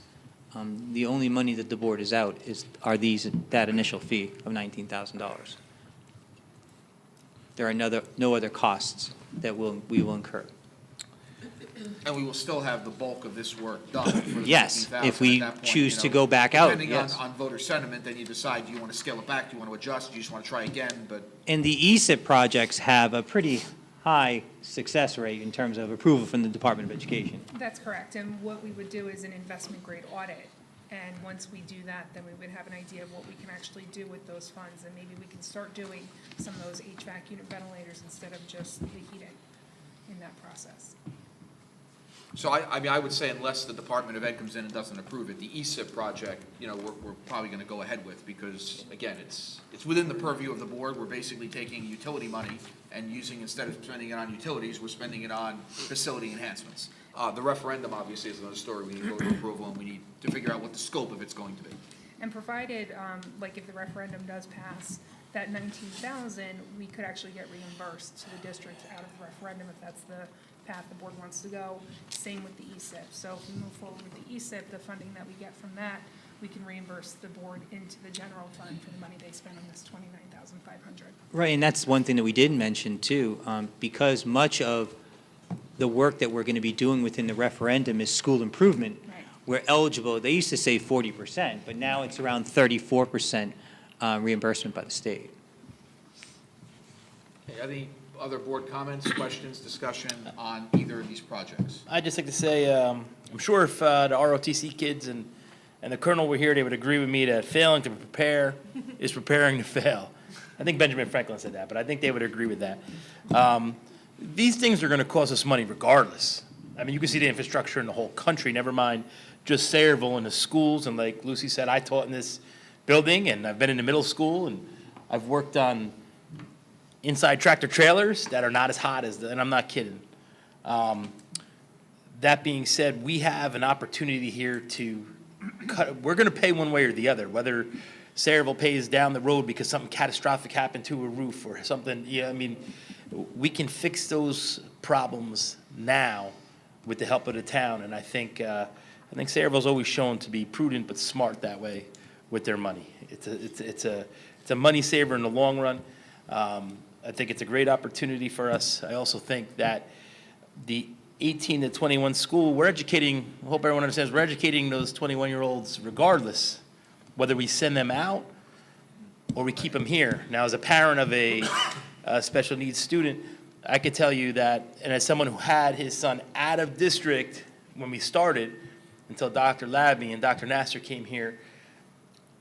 Speaker 8: the only money that the board is out are that initial fee of $19,000. There are no other costs that we will incur.
Speaker 1: And we will still have the bulk of this work done for the
Speaker 8: Yes,
Speaker 1: $19,000
Speaker 8: if we
Speaker 1: at that point,
Speaker 8: choose to go back out,
Speaker 1: Depending
Speaker 8: yes.
Speaker 1: on voter sentiment, then you decide, do you want to scale it back, do you want to adjust, do you just want to try again, but
Speaker 8: And the ESIP projects have a pretty high success rate in terms of approval from the Department of Education.
Speaker 3: That's correct, and what we would do is an investment grade audit. And once we do that, then we would have an idea of what we can actually do with those funds, and maybe we can start doing some of those HVAC unit ventilators instead of just the heating in that process.
Speaker 1: So I would say unless the Department of Ed comes in and doesn't approve it, the ESIP project, we're probably going to go ahead with because, again, it's within the purview of the board. We're basically taking utility money and instead of spending it on utilities, we're spending it on facility enhancements. The referendum, obviously, is another story. We need voter approval, and we need to figure out what the scope of it's going to be.
Speaker 3: And provided, if the referendum does pass, that $19,000, we could actually get reimbursed to the district out of the referendum if that's the path the board wants to go. Same with the ESIP. So if we move forward with the ESIP, the funding that we get from that, we can reimburse the board into the general fund for the money they spend on this $29,500.
Speaker 8: Right, and that's one thing that we did mention too, because much of the work that we're going to be doing within the referendum is school improvement.
Speaker 3: Right.
Speaker 8: We're eligible, they used to say 40%, but now it's around 34% reimbursement by the state.
Speaker 1: Okay, any other board comments, questions, discussion on either of these projects?
Speaker 11: I'd just like to say, I'm sure if the ROTC kids and the colonel were here, they would agree with me that failing to prepare is preparing to fail. I think Benjamin Franklin said that, but I think they would agree with that. These things are going to cost us money regardless. I mean, you can see the infrastructure in the whole country, never mind just Sayreville and the schools. And like Lucy said, I taught in this building, and I've been in the middle school, and I've worked on inside tractor trailers that are not as hot as and I'm not kidding. That being said, we have an opportunity here to we're going to pay one way or the other, whether Sayreville pays down the road because something catastrophic happened to a roof or something. Yeah, I mean, we can fix those problems now with the help of the town, and I think Sayreville's always shown to be prudent but smart that way with their money. It's a money saver in the long run. I think it's a great opportunity for us. I also think that the 18 to 21 school, we're educating, I hope everyone understands, we're educating those 21-year-olds regardless, whether we send them out or we keep them here. Now, as a parent of a special needs student, I could tell you that, and as someone who had his son out of district when we started, until Dr. Labby and Dr. Nasser came here,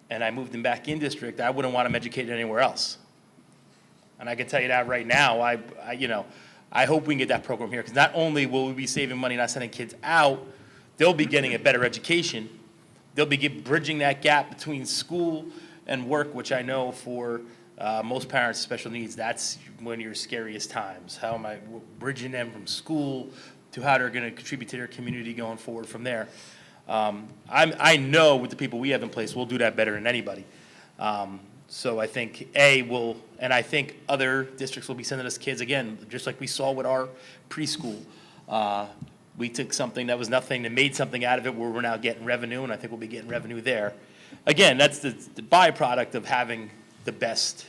Speaker 11: and I moved him back in district, I wouldn't want him educated anywhere else. And I can tell you that right now, I hope we can get that program here, because not only will we be saving money not sending kids out, they'll be getting a better education. They'll be bridging that gap between school and work, which I know for Most parents with special needs, that's one of your scariest times. How am I bridging them from school to how they're going to contribute to their community going forward from there? I know with the people we have in place, we'll do that better than anybody. So I think, and I think other districts will be sending us kids, again, just like we saw with our preschool. We took something that was nothing and made something out of it where we're now getting revenue, and I think we'll be getting revenue there. Again, that's the byproduct of having the best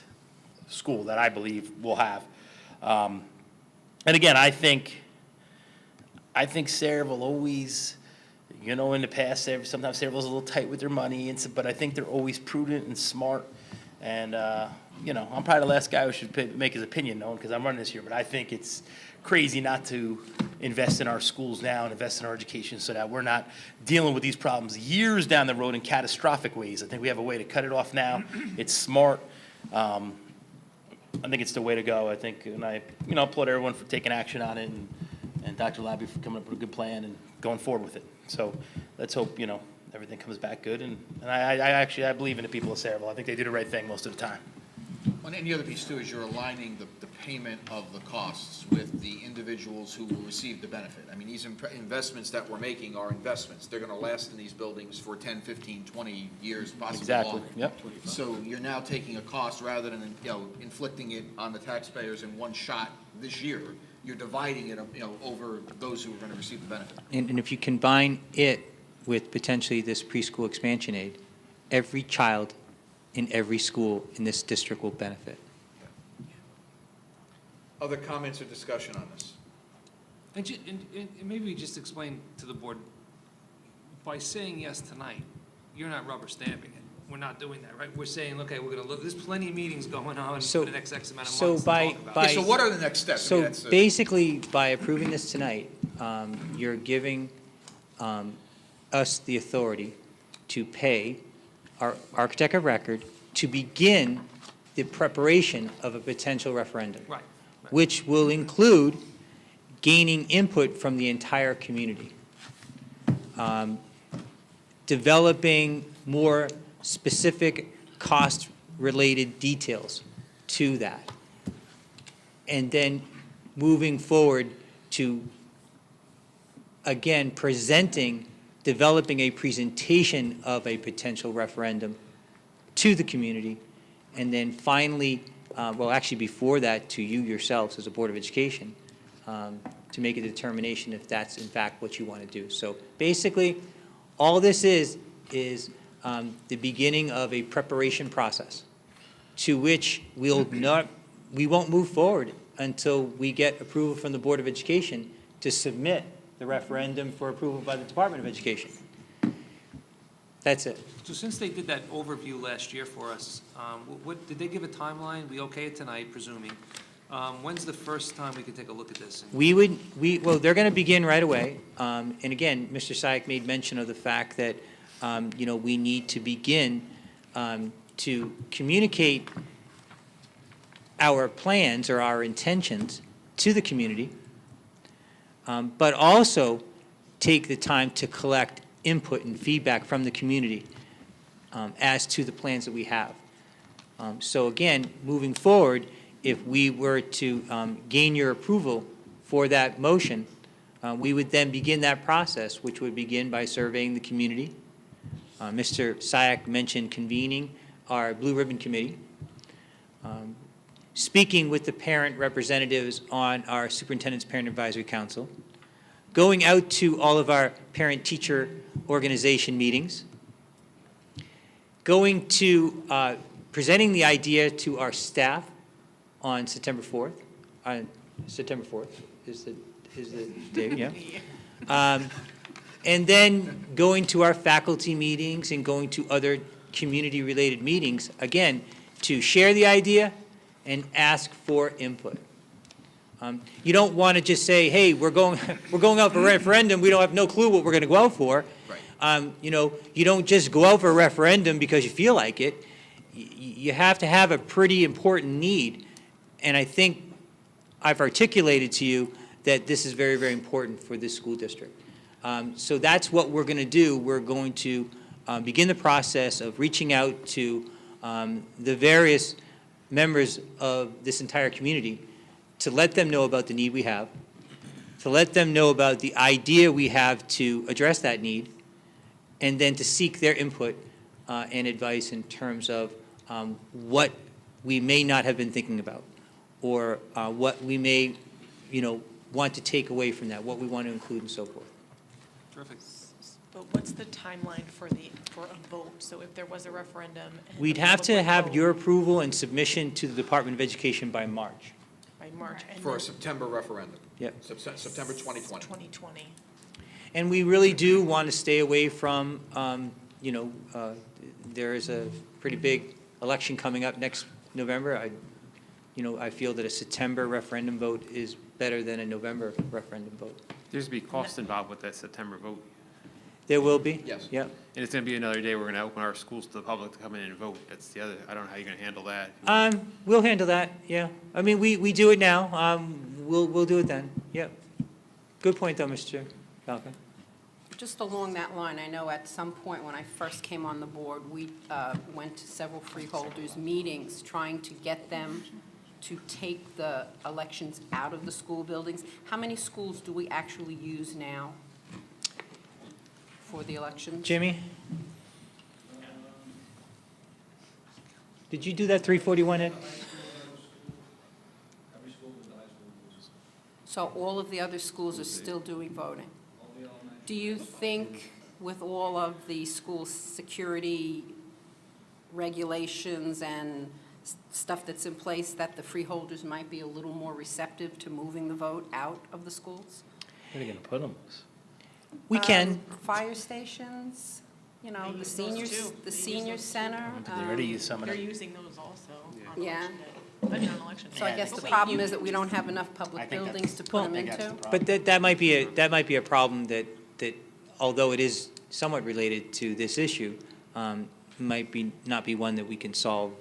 Speaker 11: school that I believe we'll have. And again, I think Sayreville always, in the past, sometimes Sayreville's a little tight with their money, but I think they're always prudent and smart. And, I'm probably the last guy who should make his opinion known because I'm running this year, but I think it's crazy not to invest in our schools now and invest in our education so that we're not dealing with these problems years down the road in catastrophic ways. I think we have a way to cut it off now. It's smart. I think it's the way to go. I think, and I applaud everyone for taking action on it and Dr. Labby for coming up with a good plan and going forward with it. So let's hope, everything comes back good. And I believe in the people of Sayreville. I think they do the right thing most of the time.
Speaker 16: Well, and the other piece too is you're aligning the payment of the costs with the individuals who will receive the benefit. I mean, these investments that we're making are investments. They're going to last in these buildings for 10, 15, 20 years, possibly
Speaker 11: Exactly.
Speaker 16: longer.
Speaker 11: Yep.
Speaker 16: So you're now taking a cost rather than, inflicting it on the taxpayers in one shot this year. You're dividing it, over those who are going to receive the benefit.
Speaker 8: And if you combine it with potentially this preschool expansion aid, every child in every school in this district will benefit.
Speaker 1: Other comments or discussion on this?
Speaker 7: And maybe just explain to the board, by saying yes tonight, you're not rubber stamping it. We're not doing that, right? We're saying, okay, we're going to look, there's plenty of meetings going on for the next X amount of months to talk about.
Speaker 1: Okay, so what are the next steps? I mean,
Speaker 8: So
Speaker 1: that's,
Speaker 8: basically, by approving this tonight, you're giving us the authority to pay our architect of record to begin the preparation of a potential referendum.
Speaker 7: Right.
Speaker 8: Which will include gaining input from the entire community, developing more specific cost-related details to that, and then moving forward to, again, developing a presentation of a potential referendum to the community, and then finally, actually before that, to you yourselves as a Board of Education, to make a determination if that's in fact what you want to do. So basically, all this is the beginning of a preparation process to which we won't move forward until we get approval from the Board of Education to submit the referendum for approval by the Department of Education. That's it.
Speaker 7: So since they did that overview last year for us, what did they give a timeline? We okay it tonight, presuming. When's the first time we could take a look at this?
Speaker 8: Well, they're going to begin right away. And again, Mr. Sayak made mention of the fact that, we need to begin to communicate our plans or our intentions to the community, but also take the time to collect input and feedback from the community as to the plans that we have. So again, moving forward, if we were to gain your approval for that motion, we would then begin that process, which would begin by surveying the community. Mr. Sayak mentioned convening our Blue Ribbon Committee, speaking with the parent representatives on our Superintendent's Parent Advisory Council, going out to all of our parent-teacher organization meetings, going to presenting the idea to our staff on September 4th. September 4th is the day, yeah. And then going to our faculty meetings and going to other community-related meetings, again, to share the idea and ask for input. You don't want to just say, hey, we're going out for a referendum, we don't have no clue what we're going to go out for.
Speaker 16: Right.
Speaker 8: You don't just go out for a referendum because you feel like it. You have to have a pretty important need. And I think I've articulated to you that this is very, very important for this school district. So that's what we're going to do. We're going to begin the process of reaching out to the various members of this entire community to let them know about the need we have, to let them know about the idea we have to address that need, and then to seek their input and advice in terms of what we may not have been thinking about, or what we may, want to take away from that, what we want to include and so forth.
Speaker 7: Terrific.
Speaker 15: But what's the timeline for a vote? So if there was a referendum? and
Speaker 8: We'd
Speaker 15: the
Speaker 8: have
Speaker 15: public
Speaker 8: to
Speaker 15: would
Speaker 8: have
Speaker 15: vote
Speaker 8: your approval and submission to the Department of Education by March.
Speaker 15: By March. and
Speaker 16: For a
Speaker 15: then
Speaker 16: September referendum.
Speaker 8: Yep.
Speaker 16: September 2020.
Speaker 15: 2020.
Speaker 8: And we really do want to stay away from, there is a pretty big election coming up next November. I feel that a September referendum vote is better than a November referendum vote.
Speaker 17: There's going to be costs involved with that September vote.
Speaker 8: There will be?
Speaker 16: Yes.
Speaker 8: Yep.
Speaker 17: And it's going to be another day we're going to open our schools to the public to come in and vote. That's the other, I don't know how you're going to handle that.
Speaker 8: We'll handle that, yeah. I mean, we do it now. We'll do it then, yep. Good point, though, Mr. Falcon.
Speaker 5: Just along that line, I know at some point when I first came on the board, we went to several freeholders' meetings trying to get them to take the elections out of the school buildings. How many schools do we actually use now for the elections?
Speaker 8: Jimmy? Did you do that 341, Ed?
Speaker 5: So all of the other schools are still doing voting? Do you think with all of the school security regulations and stuff that's in place that the freeholders might be a little more receptive to moving the vote out of the schools?
Speaker 11: Where are they going to put them?
Speaker 8: We can.
Speaker 5: Fire stations,
Speaker 15: They
Speaker 5: the
Speaker 15: use those
Speaker 5: seniors,
Speaker 15: too.
Speaker 5: the
Speaker 15: They use
Speaker 5: senior
Speaker 15: those too.
Speaker 5: center.
Speaker 11: They already use some of
Speaker 15: They're
Speaker 11: them.
Speaker 15: using those also on
Speaker 5: Yeah.
Speaker 15: election day. I mean, on election day.
Speaker 5: So I guess the
Speaker 15: But wait,
Speaker 5: problem
Speaker 15: you-
Speaker 5: is that we don't have enough public
Speaker 11: I think that's-
Speaker 5: buildings to put them
Speaker 11: I think that's
Speaker 5: into.
Speaker 11: the problem.
Speaker 8: But that might be a problem that although it is somewhat related to this issue, might not be one that we can solve,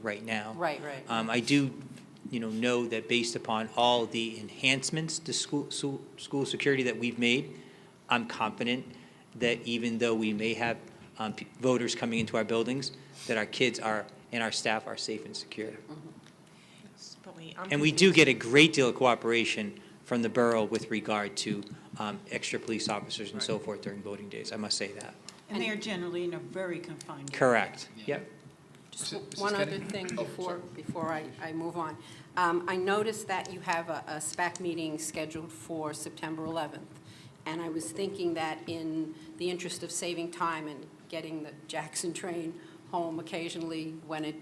Speaker 8: right now.
Speaker 5: Right.
Speaker 8: I do, know that based upon all the enhancements to school security that we've made, I'm confident that even though we may have voters coming into our buildings, that our kids and our staff are safe and secure.
Speaker 15: But wait, I'm
Speaker 8: And we do
Speaker 15: confused.
Speaker 8: get a great deal of cooperation from the borough with regard to extra police officers and so forth during voting days, I must say that.
Speaker 4: And they are generally in a very confined area.
Speaker 8: Correct, yep.
Speaker 5: Just
Speaker 16: Mrs.
Speaker 5: one other
Speaker 16: Kennedy?
Speaker 5: thing
Speaker 16: Oh,
Speaker 5: before I move on. I noticed that you have a SPAC meeting scheduled for September 11th. And I was thinking that in the interest of saving time and getting the Jackson train home occasionally when it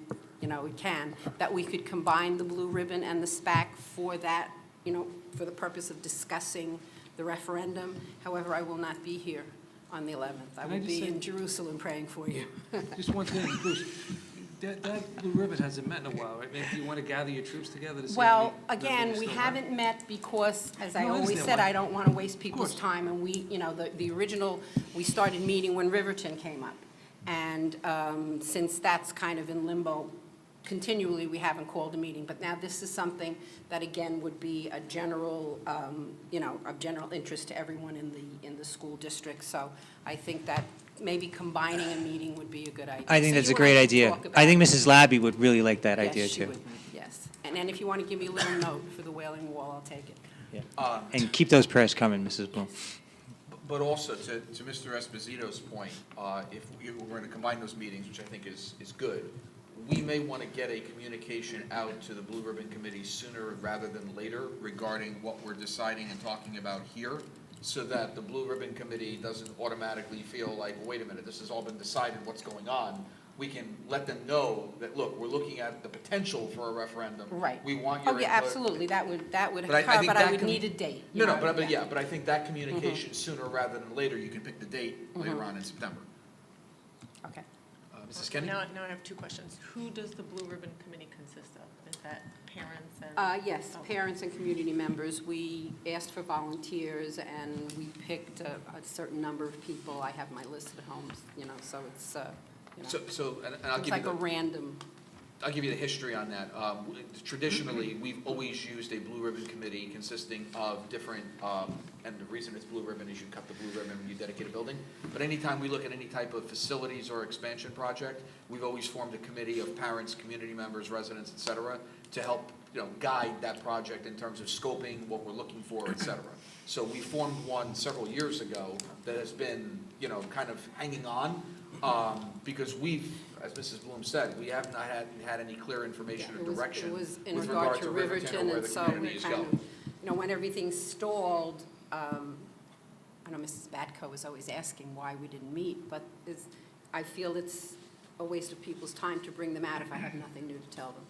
Speaker 5: can, that we could combine the blue ribbon and the SPAC for that, for the purpose of discussing the referendum. However, I will not be here on the 11th. I
Speaker 7: Can I
Speaker 5: will
Speaker 7: just
Speaker 5: be
Speaker 7: say-
Speaker 5: in Jerusalem praying for you.
Speaker 7: Just one thing, Bruce, that blue ribbon hasn't met in a while, right? Maybe you want to gather your troops together to see. how
Speaker 5: Well,
Speaker 7: many
Speaker 5: again,
Speaker 7: members
Speaker 5: we
Speaker 7: still
Speaker 5: haven't met because, as I
Speaker 7: No, I
Speaker 5: always
Speaker 7: understand
Speaker 5: said,
Speaker 7: why.
Speaker 5: I don't want to waste people's
Speaker 7: course.
Speaker 5: time. And we, the original, we started meeting when Riverton came up. And since that's kind of in limbo, continually, we haven't called a meeting. But now this is something that, again, would be a general, of general interest to everyone in the school district. So I think that maybe combining a meeting would be a good idea.
Speaker 8: I think
Speaker 5: So
Speaker 8: that's a
Speaker 5: you and
Speaker 8: great
Speaker 5: can
Speaker 8: idea.
Speaker 5: talk
Speaker 8: I
Speaker 5: about
Speaker 8: think
Speaker 5: it.
Speaker 8: Mrs. Labby would really like that idea,
Speaker 5: Yes, she
Speaker 8: too.
Speaker 5: would, yes. And then if you want to give me a little note for the Wailing Wall, I'll take it.
Speaker 8: And keep those prayers coming, Mrs. Bloom.
Speaker 16: But also, to Mr. Esposito's point, if we're going to combine those meetings, which I think is good, we may want to get a communication out to the Blue Ribbon Committee sooner rather than later regarding what we're deciding and talking about here, so that the Blue Ribbon Committee doesn't automatically feel like, wait a minute, this has all been decided, what's going on? We can let them know that, look, we're looking at the potential for a referendum.
Speaker 5: Right.
Speaker 16: We want your
Speaker 5: Oh,
Speaker 16: input.
Speaker 5: yeah, absolutely, that would
Speaker 16: But I
Speaker 5: occur,
Speaker 16: think
Speaker 5: but I
Speaker 16: that
Speaker 5: would
Speaker 16: can-
Speaker 5: need a date.
Speaker 16: No,
Speaker 5: you
Speaker 16: no,
Speaker 5: know,
Speaker 16: but I think that communication sooner rather than later, you can pick the date later on in September.
Speaker 5: Okay.
Speaker 16: Mrs. Kennedy?
Speaker 15: Now I have two questions. Who does the Blue Ribbon Committee consist of? Is that parents and?
Speaker 5: Yes,
Speaker 15: Okay.
Speaker 5: parents and community members. We asked for volunteers, and we picked a certain number of people. I have my list at home, so it's,
Speaker 16: So, and I'll
Speaker 5: it's
Speaker 16: give you
Speaker 5: like a
Speaker 16: the,
Speaker 5: random
Speaker 16: I'll give you the history on that. Traditionally, we've always used a blue ribbon committee consisting of different, and the reason it's blue ribbon is you cut the blue ribbon when you dedicate a building. But anytime we look at any type of facilities or expansion project, we've always formed a committee of parents, community members, residents, et cetera, to help, guide that project in terms of scoping, what we're looking for, et cetera. So we formed one several years ago that has been, kind of hanging on, because we've, as Mrs. Bloom said, we have not had any clear information or direction
Speaker 5: It was in
Speaker 16: with
Speaker 5: regard
Speaker 16: regard
Speaker 5: to
Speaker 16: to Riverton
Speaker 5: Riverton,
Speaker 16: or where
Speaker 5: and
Speaker 16: the
Speaker 5: so
Speaker 16: community
Speaker 5: we
Speaker 16: is
Speaker 5: kind
Speaker 16: going.
Speaker 5: of, when everything stalled, I know Mrs. Batco was always asking why we didn't meet, but I feel it's a waste of people's time to bring them out if I have nothing new to tell them.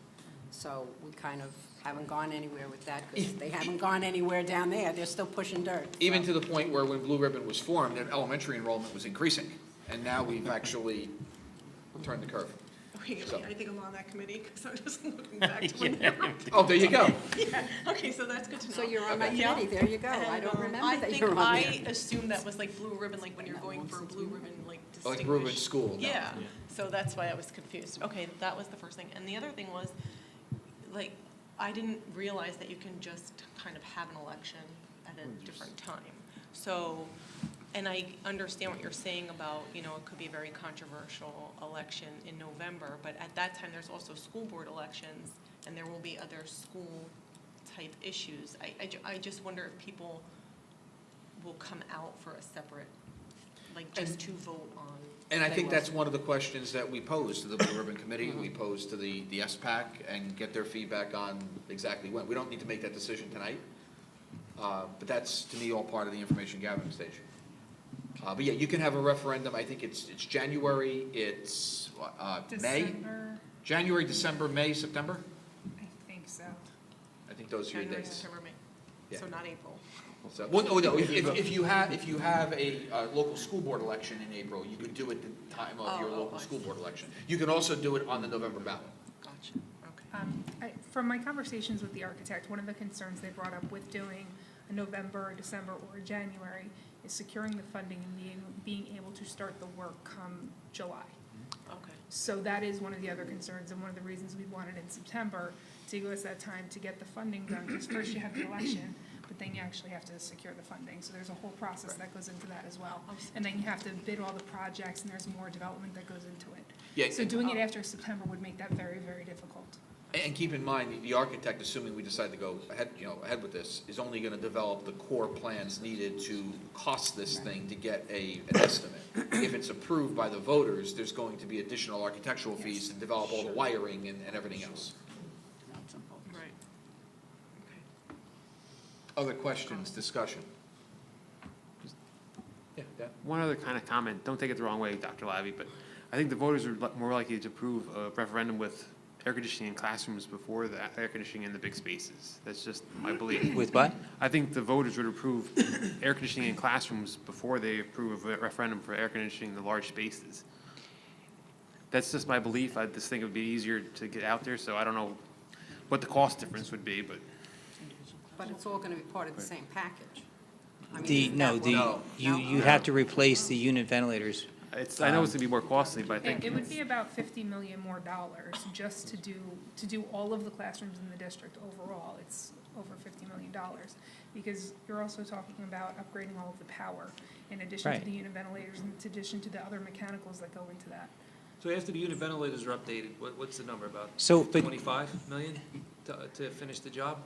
Speaker 5: So we kind of haven't gone anywhere with that, because they haven't gone anywhere down there. They're still pushing dirt.
Speaker 16: Even to the point where when Blue Ribbon was formed, that elementary enrollment was increasing, and now we've actually turned the curve.
Speaker 15: Wait,
Speaker 16: So-
Speaker 15: I think I'm on that committee, because I'm just looking back to when they were.
Speaker 16: Oh, there you go.
Speaker 15: Yeah, okay, so that's good to know.
Speaker 5: So you're on my
Speaker 15: Yeah.
Speaker 5: committee, there you go. I
Speaker 15: And,
Speaker 5: don't remember
Speaker 15: I
Speaker 5: that
Speaker 15: think
Speaker 5: you're on there.
Speaker 15: I assumed that was like blue ribbon, like when you're going for a blue ribbon, like distinguished.
Speaker 16: Like Blue Ribbon School, no.
Speaker 15: Yeah, so that's why I was confused. Okay, that was the first thing. And the other thing was, like, I didn't realize that you can just kind of have an election at a different time. So, and I understand what you're saying about, it could be a very controversial election in November, but at that time, there's also school board elections, and there will be other school-type issues. I just wonder if people will come out for a separate, like, just to vote on.
Speaker 16: And I think that's one of the questions that we pose to the Blue Ribbon Committee, we pose to the SPAC, and get their feedback on exactly when. We don't need to make that decision tonight, but that's, to me, all part of the information gathering stage. But yeah, you can have a referendum, I think it's January, it's May?
Speaker 3: December,
Speaker 16: January, December, May, September?
Speaker 3: I think so.
Speaker 16: I think those are your
Speaker 15: January,
Speaker 16: dates.
Speaker 15: September, May.
Speaker 16: Yeah.
Speaker 15: So not April.
Speaker 16: So, well, no, if you have a local school board election in April, you could do it the time of your local school board election. You can also do it on the November ballot.
Speaker 15: Gotcha, okay.
Speaker 3: From my conversations with the architect, one of the concerns they brought up with doing a November, December, or January is securing the funding and being able to start the work come July.
Speaker 15: Okay.
Speaker 3: So that is one of the other concerns, and one of the reasons we wanted in September, to give us that time to get the funding done, because first you have the election, but then you actually have to secure the funding. So there's a whole process that goes into that as well. And then you have to bid all the projects, and there's more development that goes into it.
Speaker 16: Yeah,
Speaker 3: So doing it after September would make that very, very difficult.
Speaker 16: And keep in mind, the architect, assuming we decide to go ahead with this, is only gonna develop the core plans needed to cost this thing to get an estimate. If it's approved by the voters, there's going to be additional architectural fees to develop all the wiring and everything else.
Speaker 15: Right.
Speaker 16: Other questions, discussion? Yeah, Dan?
Speaker 17: One other kind of comment, don't take it the wrong way, Dr. Labby, but I think the voters are more likely to approve a referendum with air conditioning in classrooms before the air conditioning in the big spaces. That's just my belief.
Speaker 8: With what?
Speaker 17: I think the voters would approve air conditioning in classrooms before they approve a referendum for air conditioning in the large spaces. That's just my belief. I just think it would be easier to get out there, so I don't know what the cost difference would be, but.
Speaker 5: But it's all going to be part of the same package. I mean,
Speaker 8: The,
Speaker 5: isn't
Speaker 8: no,
Speaker 5: that
Speaker 8: the,
Speaker 5: what-
Speaker 8: you'd have to replace the unit ventilators.
Speaker 17: I know it's going to be more costly, but I think.
Speaker 3: It would be about $50 million more just to do all of the classrooms in the district overall. It's over $50 million, because you're also talking about upgrading all of the power, in addition to
Speaker 8: Right.
Speaker 3: the unit ventilators, in addition to the other mechanicals that go into that.
Speaker 7: So after the unit ventilators are updated, what's the number, about
Speaker 8: So, but,
Speaker 7: 25 million to finish the job?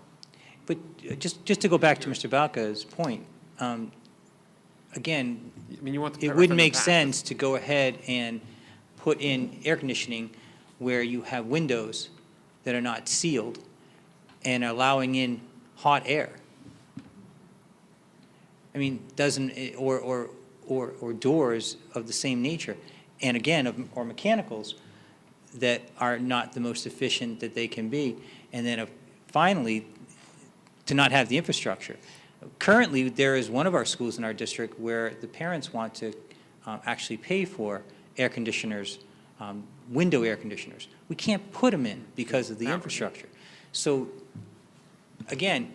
Speaker 8: but just to go back to Mr. Balka's point, again,
Speaker 17: I mean, you want the
Speaker 8: it wouldn't
Speaker 17: referendum
Speaker 8: make
Speaker 17: passed.
Speaker 8: sense to go ahead and put in air conditioning where you have windows that are not sealed and allowing in hot air. I mean, or doors of the same nature. And again, or mechanicals that are not the most efficient that they can be. And then finally, to not have the infrastructure. Currently, there is one of our schools in our district where the parents want to actually pay for air conditioners, window air conditioners. We can't put them in because of the infrastructure. So, again,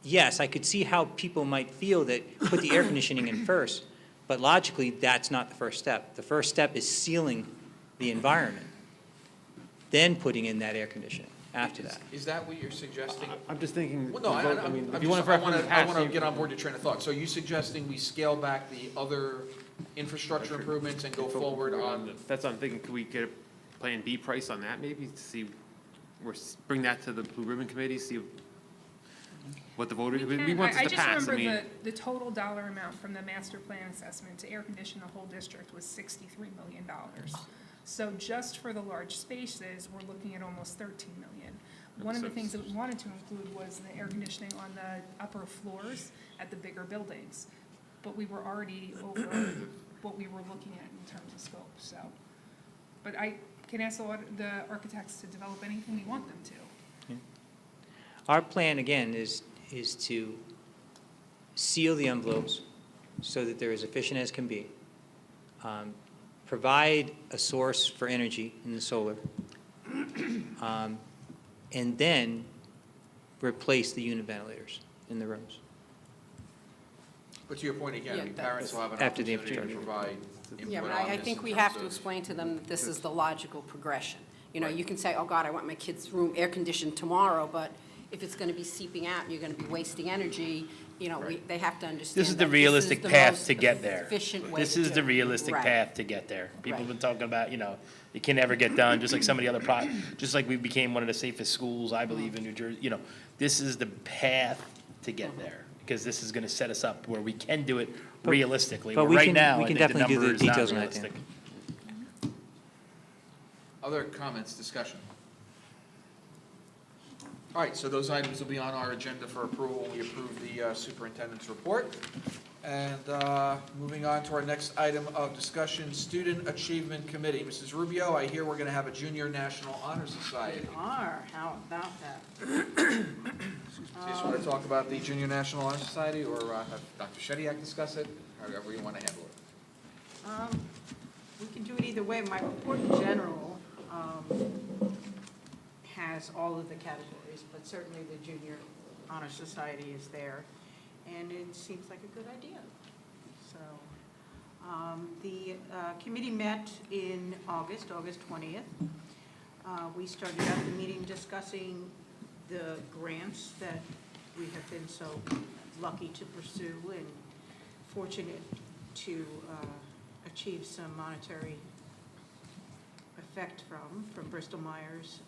Speaker 8: yes, I could see how people might feel that put the air conditioning in first, but logically, that's not the first step. The first step is sealing the environment. then putting in that air conditioning after that.
Speaker 1: Is that what you're suggesting?
Speaker 17: I'm just thinking,
Speaker 1: Well, no,
Speaker 17: I mean,
Speaker 1: I'm
Speaker 17: if you want
Speaker 1: just,
Speaker 17: to
Speaker 1: I want
Speaker 17: pass,
Speaker 1: to get on board your train of thought. So are you suggesting we scale back the other infrastructure improvements and go forward on?
Speaker 17: That's what I'm thinking, could we get a Plan B price on that maybe, to see, or bring that to the Blue Ribbon Committee, see what the voters, we want
Speaker 3: I
Speaker 17: this to
Speaker 3: just
Speaker 17: pass, I
Speaker 3: remember
Speaker 17: mean.
Speaker 3: the total dollar amount from the master plan assessment to air condition the whole district was $63 million. So just for the large spaces, we're looking at almost 13 million. One of the things that we wanted to include was the air conditioning on the upper floors at the bigger buildings. But we were already over what we were looking at in terms of scope, so. But I can ask the architects to develop anything we want them to.
Speaker 8: Our plan, again, is to seal the envelopes so that they're as efficient as can be, provide a source for energy in the solar, and then replace the unit ventilators in the rooms.
Speaker 1: But to your point again, I mean,
Speaker 5: Yeah,
Speaker 1: parents will have an
Speaker 8: After the
Speaker 1: opportunity to
Speaker 8: infrastructure.
Speaker 1: provide input
Speaker 5: Yeah, but
Speaker 1: on
Speaker 5: I
Speaker 1: this
Speaker 5: think
Speaker 1: in
Speaker 5: we
Speaker 1: terms
Speaker 5: have to
Speaker 1: of-
Speaker 5: explain to them that this is the logical progression. You know, you can say, oh, God, I want my kid's room air-conditioned tomorrow, but if it's going to be seeping out and you're going to be wasting energy, you know, they have to understand
Speaker 11: This is the
Speaker 5: that
Speaker 11: realistic
Speaker 5: the
Speaker 11: path
Speaker 5: most
Speaker 11: to get there.
Speaker 5: efficient way
Speaker 11: This
Speaker 5: to
Speaker 11: is
Speaker 5: do
Speaker 11: the
Speaker 5: it.
Speaker 11: realistic
Speaker 5: Right.
Speaker 11: path to get there. People have
Speaker 5: Right.
Speaker 11: been talking about, you know, it can never get done, just like some of the other just like we became one of the safest schools, I believe, in New Jersey. You know, this is the path to get there, because this is gonna set us up where we can do it realistically.
Speaker 8: but
Speaker 11: Where
Speaker 8: we
Speaker 11: right
Speaker 8: can-
Speaker 11: now,
Speaker 8: we
Speaker 11: I
Speaker 8: can
Speaker 11: think the
Speaker 8: definitely do
Speaker 11: number
Speaker 8: the
Speaker 11: is not
Speaker 8: details on that, Dan.
Speaker 11: realistic.
Speaker 16: Other comments, discussion? All right, so those items will be on our agenda for approval when we approve the superintendent's report.
Speaker 1: And moving on to our next item of discussion, Student Achievement Committee. Mrs. Rubio, I hear we're going to have a Junior National Honor Society.
Speaker 4: How about that?
Speaker 1: Do you just want to talk about the Junior National Honor Society, or have Dr. Shediak discuss it, however you want to handle it?
Speaker 4: We can do it either way. My report in general has all of the categories, but certainly the Junior Honor Society is there, and it seems like a good idea. So, the committee met in August 20th. We started out the meeting discussing the grants that we have been so lucky to pursue and fortunate to achieve some monetary effect from Bristol Myers.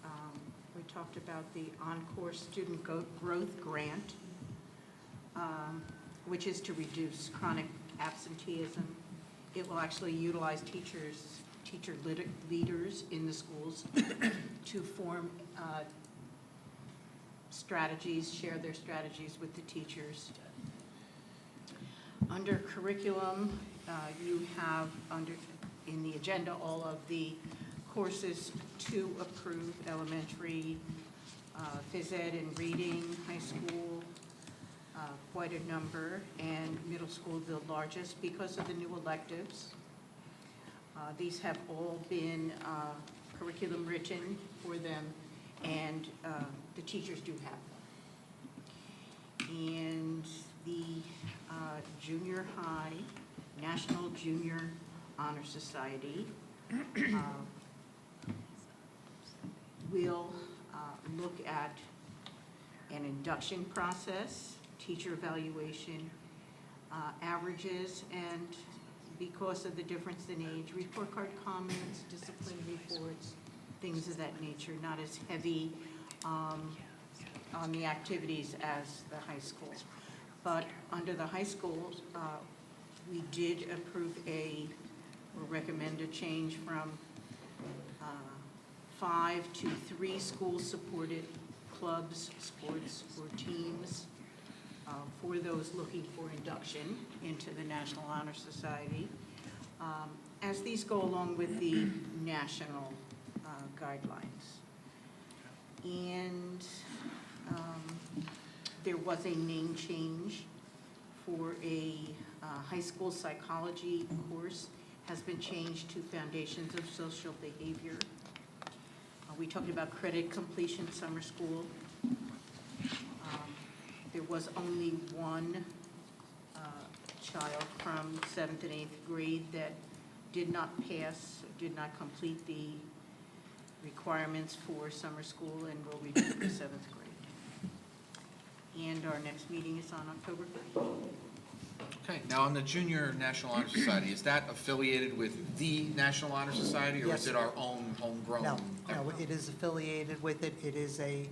Speaker 4: We talked about the Encore Student Growth Grant, which is to reduce chronic absenteeism. It will actually utilize teacher leaders in the schools to form strategies, share their strategies with the teachers. Under curriculum, you have in the agenda all of the courses to approve: elementary, phys ed and reading, high school, quite a number, and middle school the largest because of the new electives. These have all been curriculum written for them, and the teachers do have them. And the junior high, National Junior Honor Society will look at an induction process, teacher evaluation, averages, and because of the difference in age, report card comments, discipline reports, things of that nature, not as heavy on the activities as the high school. But under the high school, we did approve or recommend a change from 5 to 3 school-supported clubs, sports, or teams for those looking for induction into the National Honor Society, as these go along with the national guidelines. And there was a name change for a high school psychology course, has been changed to Foundations of Social Behavior. We talked about credit completion summer school. There was only one child from 7th and 8th grade that did not pass, did not complete the requirements for summer school and will review for 7th grade. And our next meeting is on October 5th.
Speaker 16: Okay, now on the Junior National Honor Society, is that affiliated with the National Honor Society, or
Speaker 18: Yes.
Speaker 16: is it our own homegrown?
Speaker 18: No, it is affiliated with it. It is a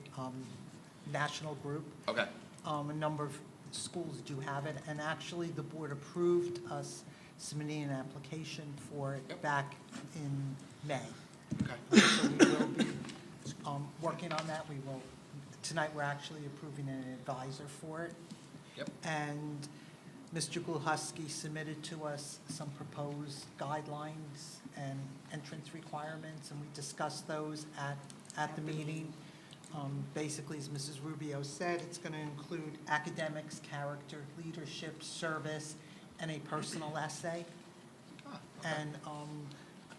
Speaker 18: national group.
Speaker 16: Okay,
Speaker 18: A number of schools do have it, and actually, the board approved us submitting an application for it back in May.
Speaker 16: okay.
Speaker 18: So we will be working on that. We will, tonight, we're actually approving an advisor for it.
Speaker 16: Yep.
Speaker 18: And Mr. Gluhusky submitted to us some proposed guidelines and entrance requirements, and we discussed those at the meeting. Basically, as Mrs. Rubio said, it's going to include academics, character, leadership, service, and a personal essay. And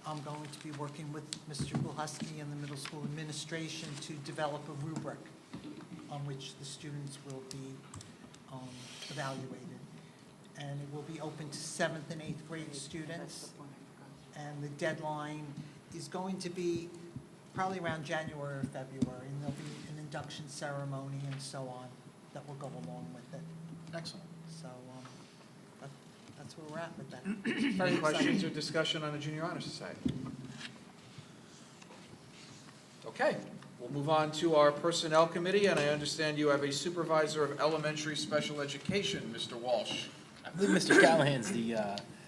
Speaker 18: I'm going to be working with Mr. Gluhusky and the middle school administration to develop a rubric on which the students will be evaluated. And it will be open to 7th and 8th grade students. And the deadline is going to be probably around January or February, and there'll be an induction ceremony and so on that will go along with it.
Speaker 16: Excellent.
Speaker 18: So that's where we're at with that.
Speaker 1: Any questions or discussion on the Junior Honor Society? Okay, we'll move on to our Personnel Committee, and I understand you have a Supervisor of Elementary Special Education, Mr. Walsh.
Speaker 11: I believe Mr. Callahan's the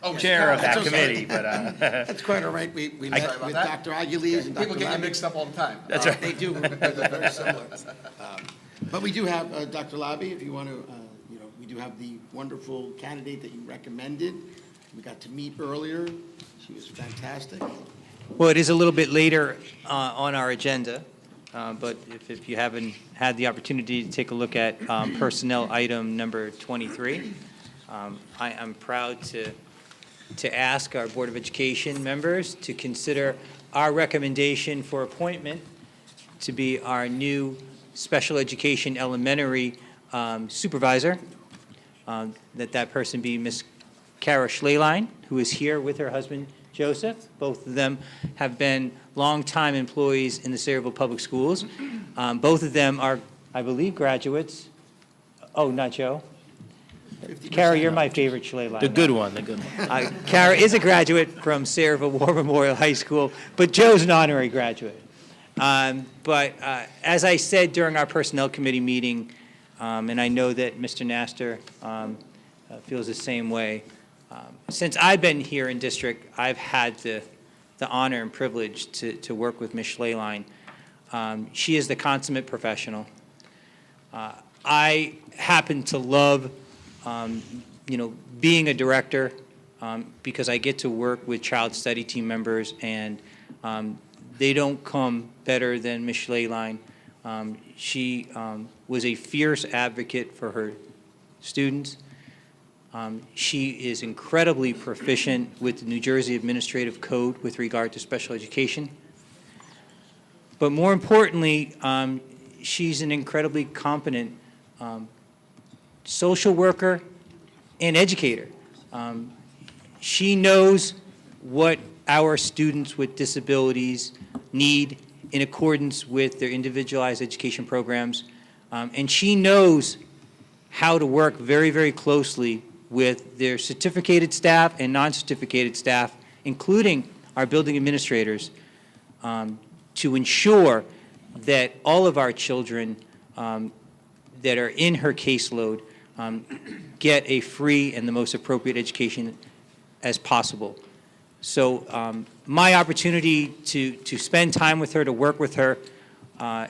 Speaker 1: Oh,
Speaker 11: chair of
Speaker 13: That's
Speaker 11: that
Speaker 13: okay.
Speaker 11: committee, but
Speaker 13: That's quite all right. We met
Speaker 1: Sorry about
Speaker 13: with
Speaker 1: that.
Speaker 13: Dr. Aguiles and Dr.
Speaker 1: People get you
Speaker 13: Labby.
Speaker 1: mixed up all the time.
Speaker 11: That's right.
Speaker 13: They do, they're very similar. But we do have Dr. Labby, if you want to, we do have the wonderful candidate that you recommended. We got to meet earlier. She was fantastic.
Speaker 8: Well, it is a little bit later on our agenda, but if you haven't had the opportunity to take a look at personnel item number 23, I'm proud to ask our Board of Education members to consider our recommendation for appointment to be our new special education elementary supervisor, that person be Ms. Kara Schleyline, who is here with her husband, Joseph. Both of them have been longtime employees in the Sayreville Public Schools. Both of them are, I believe, graduates. Oh, not Joe? Kara, you're my favorite Schleyline.
Speaker 11: the good one, the good one.
Speaker 8: Kara is a graduate from Sayreville War Memorial High School, but Joe's an honorary graduate. But as I said during our Personnel Committee meeting, and I know that Mr. Nastor feels the same way, since I've been here in district, I've had the honor and privilege to work with Ms. Schleyline. She is the consummate professional. I happen to love being a director because I get to work with child study team members, and they don't come better than Ms. Schleyline. She was a fierce advocate for her students. She is incredibly proficient with the New Jersey Administrative Code with regard to special education. But more importantly, she's an incredibly competent social worker and educator. She knows what our students with disabilities need in accordance with their individualized education programs, and she knows how to work very, very closely with their certificated staff and non-certificated staff, including our building administrators, to ensure that all of our children that are in her caseload get a free and the most appropriate education as possible. So my opportunity to spend time with her, to work with her,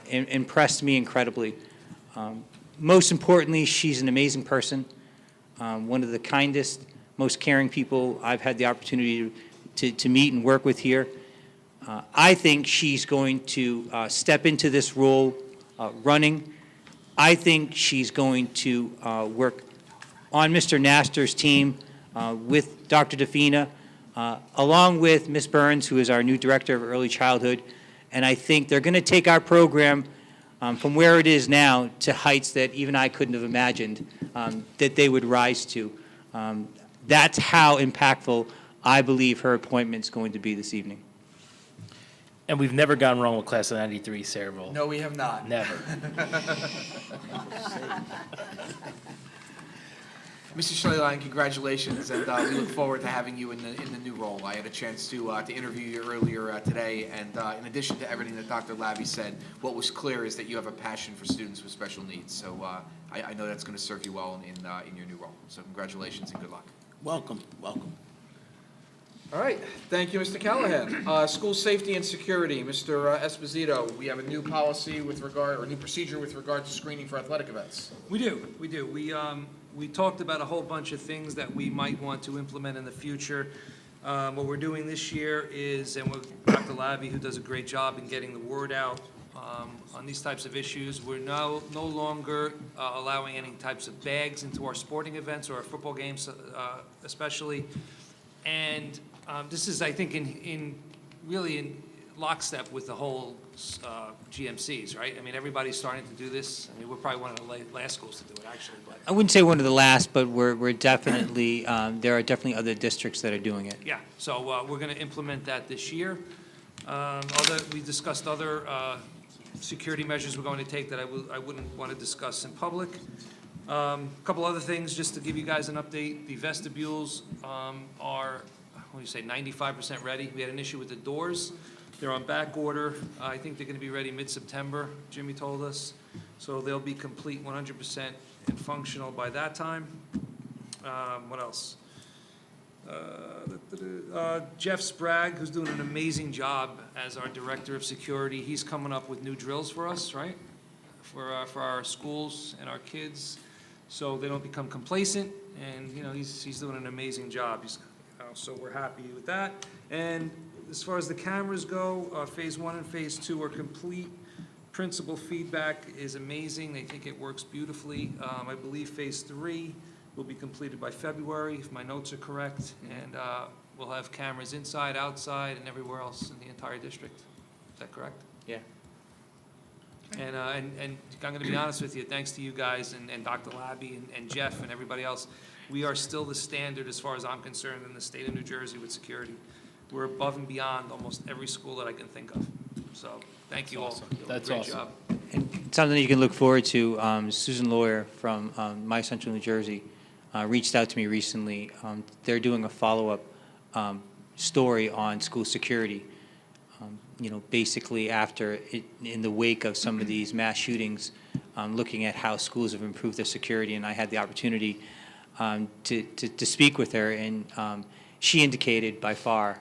Speaker 8: impressed me incredibly. Most importantly, she's an amazing person, one of the kindest, most caring people I've had the opportunity to meet and work with here. I think she's going to step into this role running. I think she's going to work on Mr. Nastor's team with Dr. DeFina, along with Ms. Burns, who is our new Director of Early Childhood. And I think they're going to take our program from where it is now to heights that even I couldn't have imagined that they would rise to. That's how impactful I believe her appointment is going to be this evening.
Speaker 11: And we've never gone wrong with class of 93, Sayreville.
Speaker 1: No, we have not.
Speaker 11: Never.
Speaker 1: Mr. Schleierlein, congratulations, and we look forward to having you in the new role. I had a chance to interview you earlier today, and in addition to everything that Dr. Labby said, what was clear is that you have a passion for students with special needs. So I know that's going to serve you well in your new role. So congratulations and good luck.
Speaker 13: Welcome, welcome.
Speaker 1: All right, thank you, Mr. Callahan. School safety and security, Mr. Esposito, we have a new policy with regard, or new procedure with regard to screening for athletic events.
Speaker 7: We do. We talked about a whole bunch of things that we might want to implement in the future. What we're doing this year is, and with Dr. Labby, who does a great job in getting the word out on these types of issues, we're no longer allowing any types of bags into our sporting events or our football games especially. And this is, I think, really in lockstep with the whole GMCs, right? I mean, everybody's starting to do this. I mean, we're probably one of the last schools to do it, actually. But
Speaker 8: I wouldn't say one of the last, but we're definitely, there are definitely other districts that are doing it.
Speaker 7: yeah, so we're going to implement that this year. We discussed other security measures we're going to take that I wouldn't want to discuss in public. A couple other things, just to give you guys an update. The vestibules are, what do you say, 95% ready. We had an issue with the doors. They're on back order. I think they're going to be ready mid-September, Jimmy told us. So they'll be complete 100% and functional by that time. What else? Jeff Sprague, who's doing an amazing job as our Director of Security, he's coming up with new drills for us, right? For our schools and our kids, so they don't become complacent. And, you know, he's doing an amazing job. So we're happy with that. And as far as the cameras go, Phase 1 and Phase 2 are complete. Principal feedback is amazing. They think it works beautifully. I believe Phase 3 will be completed by February, if my notes are correct. And we'll have cameras inside, outside, and everywhere else in the entire district. Is that correct?
Speaker 8: Yeah.
Speaker 7: And I'm going to be honest with you, thanks to you guys and Dr. Labby and Jeff and everybody else, we are still the standard as far as I'm concerned in the state of New Jersey with security. We're above and beyond almost every school that I can think of. So thank you all.
Speaker 11: That's
Speaker 7: Great
Speaker 11: awesome.
Speaker 7: job.
Speaker 8: And something you can look forward to, Susan Lawyer from My Central New Jersey reached out to me recently. They're doing a follow-up story on school security. You know, basically after, in the wake of some of these mass shootings, looking at how schools have improved their security, and I had the opportunity to speak with her, and she indicated by far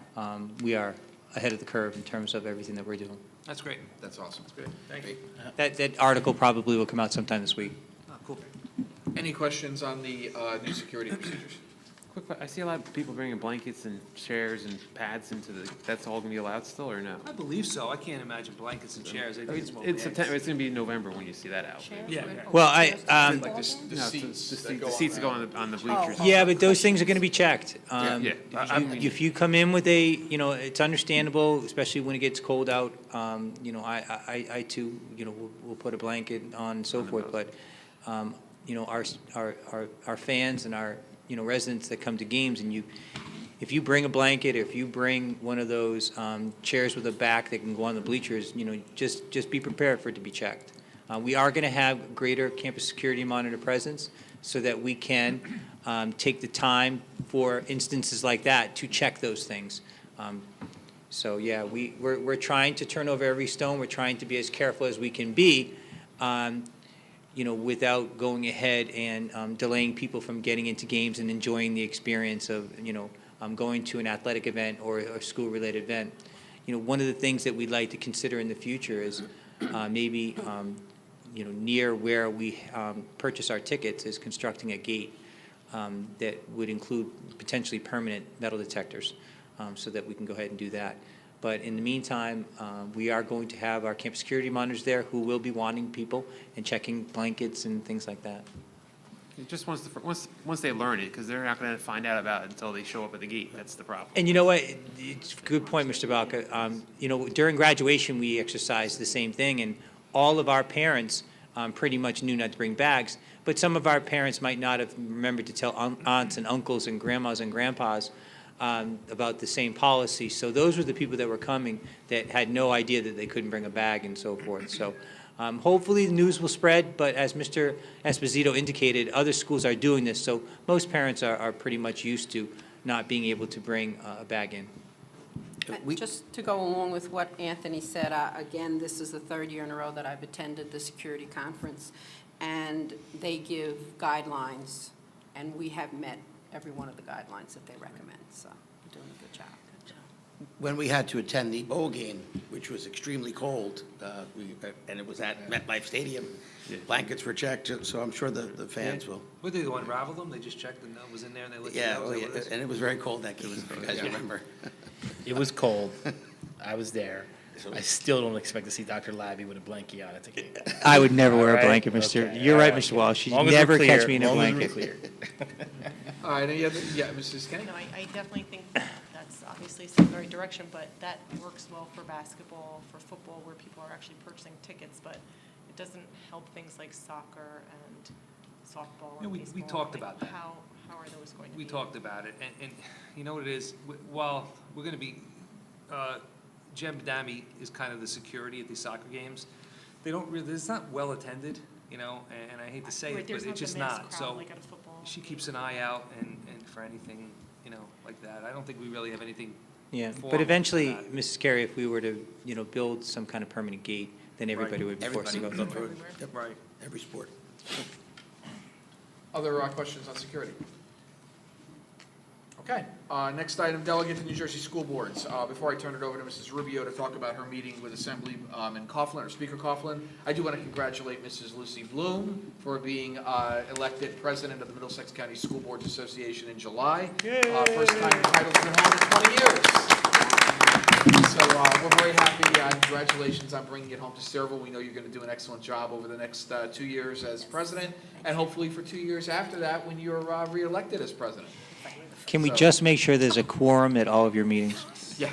Speaker 8: we are ahead of the curve in terms of everything that we're doing.
Speaker 7: That's great.
Speaker 1: That's awesome.
Speaker 7: That's great. Thank you.
Speaker 8: That article probably will come out sometime this week.
Speaker 7: Oh, cool.
Speaker 1: Any questions on the new security procedures?
Speaker 17: I see a lot of people bringing blankets and chairs and pads into that's all gonna be allowed still, or no?
Speaker 7: I believe so. I can't imagine blankets and chairs. I think it's more
Speaker 17: It's
Speaker 7: bags.
Speaker 17: September, it's gonna be November when you see that out.
Speaker 7: Yeah.
Speaker 8: Well,
Speaker 1: Like the
Speaker 17: No, it's
Speaker 1: seats.
Speaker 17: the
Speaker 1: that
Speaker 17: seats that go on the bleachers.
Speaker 8: yeah, but those things are going to be checked.
Speaker 17: Yeah.
Speaker 8: If you come in with a, you know, it's understandable, especially when it gets cold out. You know, I too, you know, will put a blanket on and so forth. But, you know, our fans and our, you know, residents that come to games, and if you bring a blanket, if you bring one of those chairs with a back that can go on the bleachers, you know, just be prepared for it to be checked. We are going to have greater campus security monitor presence so that we can take the time for instances like that to check those things. So yeah, we're trying to turn over every stone. We're trying to be as careful as we can be, you know, without going ahead and delaying people from getting into games and enjoying the experience of, you know, going to an athletic event or a school-related event. You know, one of the things that we'd like to consider in the future is maybe, you know, near where we purchase our tickets is constructing a gate that would include potentially permanent metal detectors so that we can go ahead and do that. But in the meantime, we are going to have our campus security monitors there who will be wanting people and checking blankets and things like that.
Speaker 17: Just once they learn it, because they're not gonna find out about it until they show up at the gate. That's the problem.
Speaker 8: And you know what? It's a good point, Mr. Balka. You know, during graduation, we exercised the same thing, and all of our parents pretty much knew not to bring bags. But some of our parents might not have remembered to tell aunts and uncles and grandmas and grandpas about the same policy. So those were the people that were coming that had no idea that they couldn't bring a bag and so forth. So hopefully the news will spread, but as Mr. Esposito indicated, other schools are doing this, so most parents are pretty much used to not being able to bring a bag in.
Speaker 5: Just to go along with what Anthony said, again, this is the third year in a row that I've attended the security conference, and they give guidelines, and we have met every one of the guidelines that they recommend, so we're doing a good job.
Speaker 13: When we had to attend the bowl game, which was extremely cold, and it was at MetLife Stadium, blankets were checked, so I'm sure the fans will.
Speaker 7: What did they go unravel them? They just checked and that was in there and they let you
Speaker 13: Yeah,
Speaker 7: know?
Speaker 13: oh,
Speaker 7: Is
Speaker 13: yeah,
Speaker 7: that what it is?
Speaker 13: and it was very cold that game, if you guys remember.
Speaker 11: It was cold. I was there. I still don't expect to see Dr. Labby with a blankie on at the game.
Speaker 8: I would never wear a
Speaker 11: All right?
Speaker 8: blanket, Mr.
Speaker 11: Okay.
Speaker 8: You're right,
Speaker 11: All
Speaker 8: Mr. Walsh. You
Speaker 11: Long as we're
Speaker 8: never
Speaker 11: clear,
Speaker 8: catch me in a
Speaker 11: long as we're
Speaker 8: blanket.
Speaker 11: clear.
Speaker 1: All right, any other, yeah, Mrs. Kenny?
Speaker 15: No, I definitely think that's obviously some very direction, but that works well for basketball, for football, where people are actually purchasing tickets, but it doesn't help things like soccer and softball
Speaker 7: Yeah,
Speaker 15: and
Speaker 7: we
Speaker 15: baseball.
Speaker 7: talked
Speaker 15: Like,
Speaker 7: about that.
Speaker 15: How are those going to be?
Speaker 7: We talked about it, and you know what it is? While we're going to be, Jem Badami is kind of the security at these soccer games. They don't really, it's not well attended, you know, and I hate to say
Speaker 15: Right,
Speaker 7: it, but
Speaker 15: there's
Speaker 7: it's
Speaker 15: not the
Speaker 7: just
Speaker 15: mass
Speaker 7: not.
Speaker 15: crowd
Speaker 7: So
Speaker 15: like at a football
Speaker 7: she keeps an eye out and for anything, you know, like that. I don't think we really have anything.
Speaker 8: Yeah,
Speaker 7: formal
Speaker 8: but
Speaker 7: for
Speaker 8: eventually,
Speaker 7: that.
Speaker 8: Mrs. Carey, if we were to, build some kind of permanent gate, then everybody would be forced to go
Speaker 13: Everybody
Speaker 8: through.
Speaker 13: would go through it. Yep.
Speaker 7: Right.
Speaker 13: Every sport.
Speaker 1: Other questions on security? Okay, next item, delegate to New Jersey School Boards. Before I turn it over to Mrs. Rubio to talk about her meeting with Assembly in Coughlin, or Speaker Coughlin, I do want to congratulate Mrs. Lucy Bloom for being elected president of the Middlesex County School Boards Association in July. First time the title's been held in 20 years. So we're very happy. Congratulations on bringing it home to Sayreville. We know you're going to do an excellent job over the next 2 years as president, and hopefully for 2 years after that when you're reelected as president.
Speaker 8: Can we just make sure there's a quorum at all of your meetings?
Speaker 1: Yeah.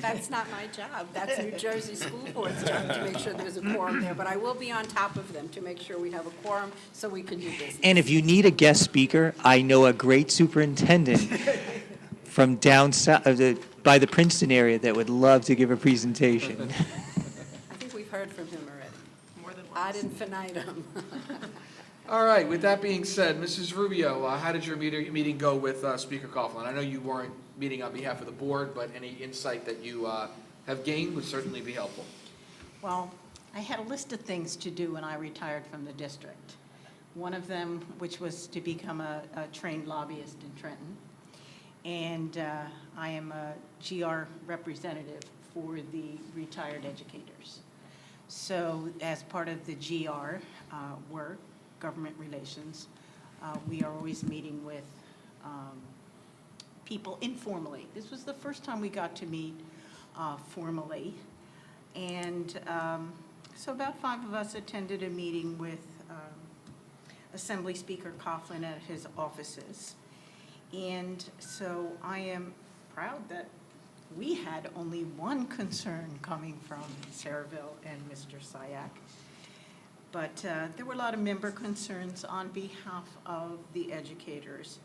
Speaker 5: That's not my job. That's New Jersey School Board's job to make sure there's a quorum there, but I will be on top of them to make sure we have a quorum so we can do business.
Speaker 8: And if you need a guest speaker, I know a great superintendent from down south, by the Princeton area that would love to give a presentation.
Speaker 5: I think we've heard from him already.
Speaker 15: More than once.
Speaker 5: Ad infinitum.
Speaker 1: All right, with that being said, Mrs. Rubio, how did your meeting go with Speaker Coughlin? I know you weren't meeting on behalf of the board, but any insight that you have gained would certainly be helpful.
Speaker 4: Well, I had a list of things to do when I retired from the district. One of them, which was to become a trained lobbyist in Trenton. And I am a GR representative for the retired educators. So as part of the GR work, government relations, we are always meeting with people informally. This was the first time we got to meet formally. And so about 5 of us attended a meeting with Assembly Speaker Coughlin at his offices. And so I am proud that we had only one concern coming from Sayreville and Mr. Sayak. But there were a lot of member concerns on behalf of the educators.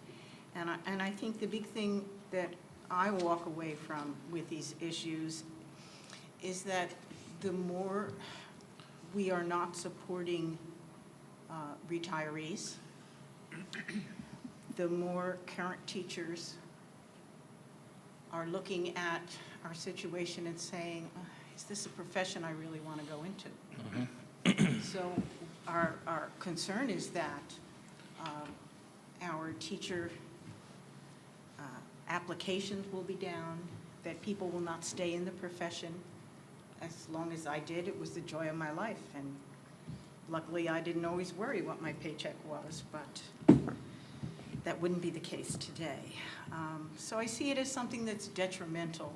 Speaker 4: And I think the big thing that I walk away from with these issues is that the more we are not supporting retirees, the more current teachers are looking at our situation and saying, is this a profession I really want to go into? So our concern is that our teacher applications will be down, that people will not stay in the profession. As long as I did, it was the joy of my life. And luckily, I didn't always worry what my paycheck was, but that wouldn't be the case today. So I see it as something that's detrimental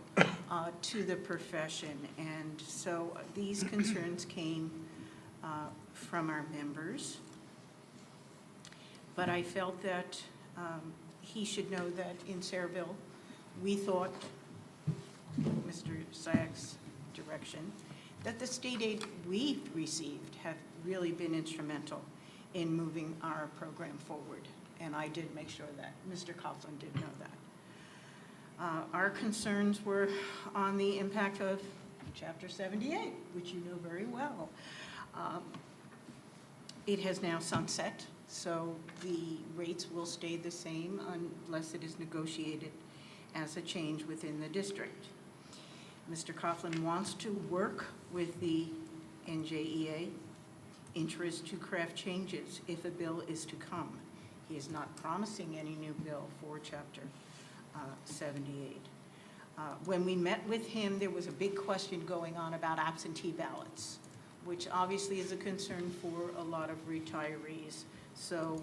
Speaker 4: to the profession. And so these concerns came from our members. But I felt that he should know that in Sayreville, we thought, Mr. Sayak's direction, that the state aid we've received have really been instrumental in moving our program forward. And I did make sure that Mr. Coughlin did know that. Our concerns were on the impact of Chapter 78, which you know very well. It has now sunset, so the rates will stay the same unless it is negotiated as a change within the district. Mr. Coughlin wants to work with the NJEA interest to craft changes if a bill is to come. He is not promising any new bill for Chapter 78. When we met with him, there was a big question going on about absentee ballots, which obviously is a concern for a lot of retirees. So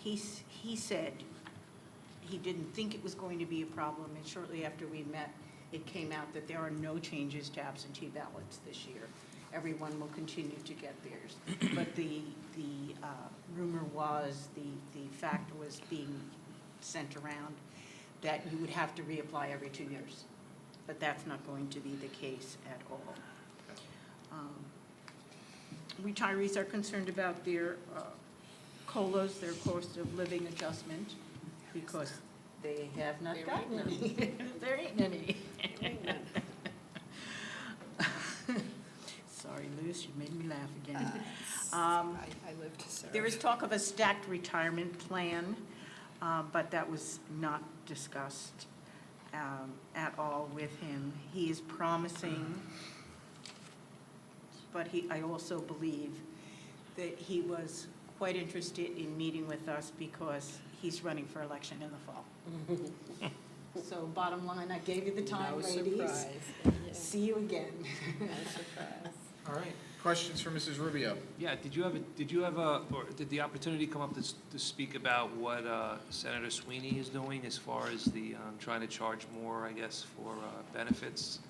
Speaker 4: he said he didn't think it was going to be a problem, and shortly after we met, it came out that there are no changes to absentee ballots this year. Everyone will continue to get theirs. But the rumor was, the fact was being sent around that you would have to reapply every 2 years. But that's not going to be the case at all. Retirees are concerned about their COLAs, their cost of living adjustment, because they have not gotten any. There ain't any. Sorry, Luce, you made me laugh again.
Speaker 5: I live to serve.
Speaker 4: There is talk of a stacked retirement plan, but that was not discussed at all with him. He is promising, but I also believe that he was quite interested in meeting with us because he's running for election in the fall. So bottom line, I gave you the time,
Speaker 5: No
Speaker 4: ladies.
Speaker 5: surprise.
Speaker 4: See you again.
Speaker 5: No surprise.
Speaker 16: All right, questions for Mrs. Rubio?
Speaker 7: Yeah, did you have or did the opportunity come up to speak about what Senator Sweeney is doing as far as the, trying to charge more, I guess, for benefits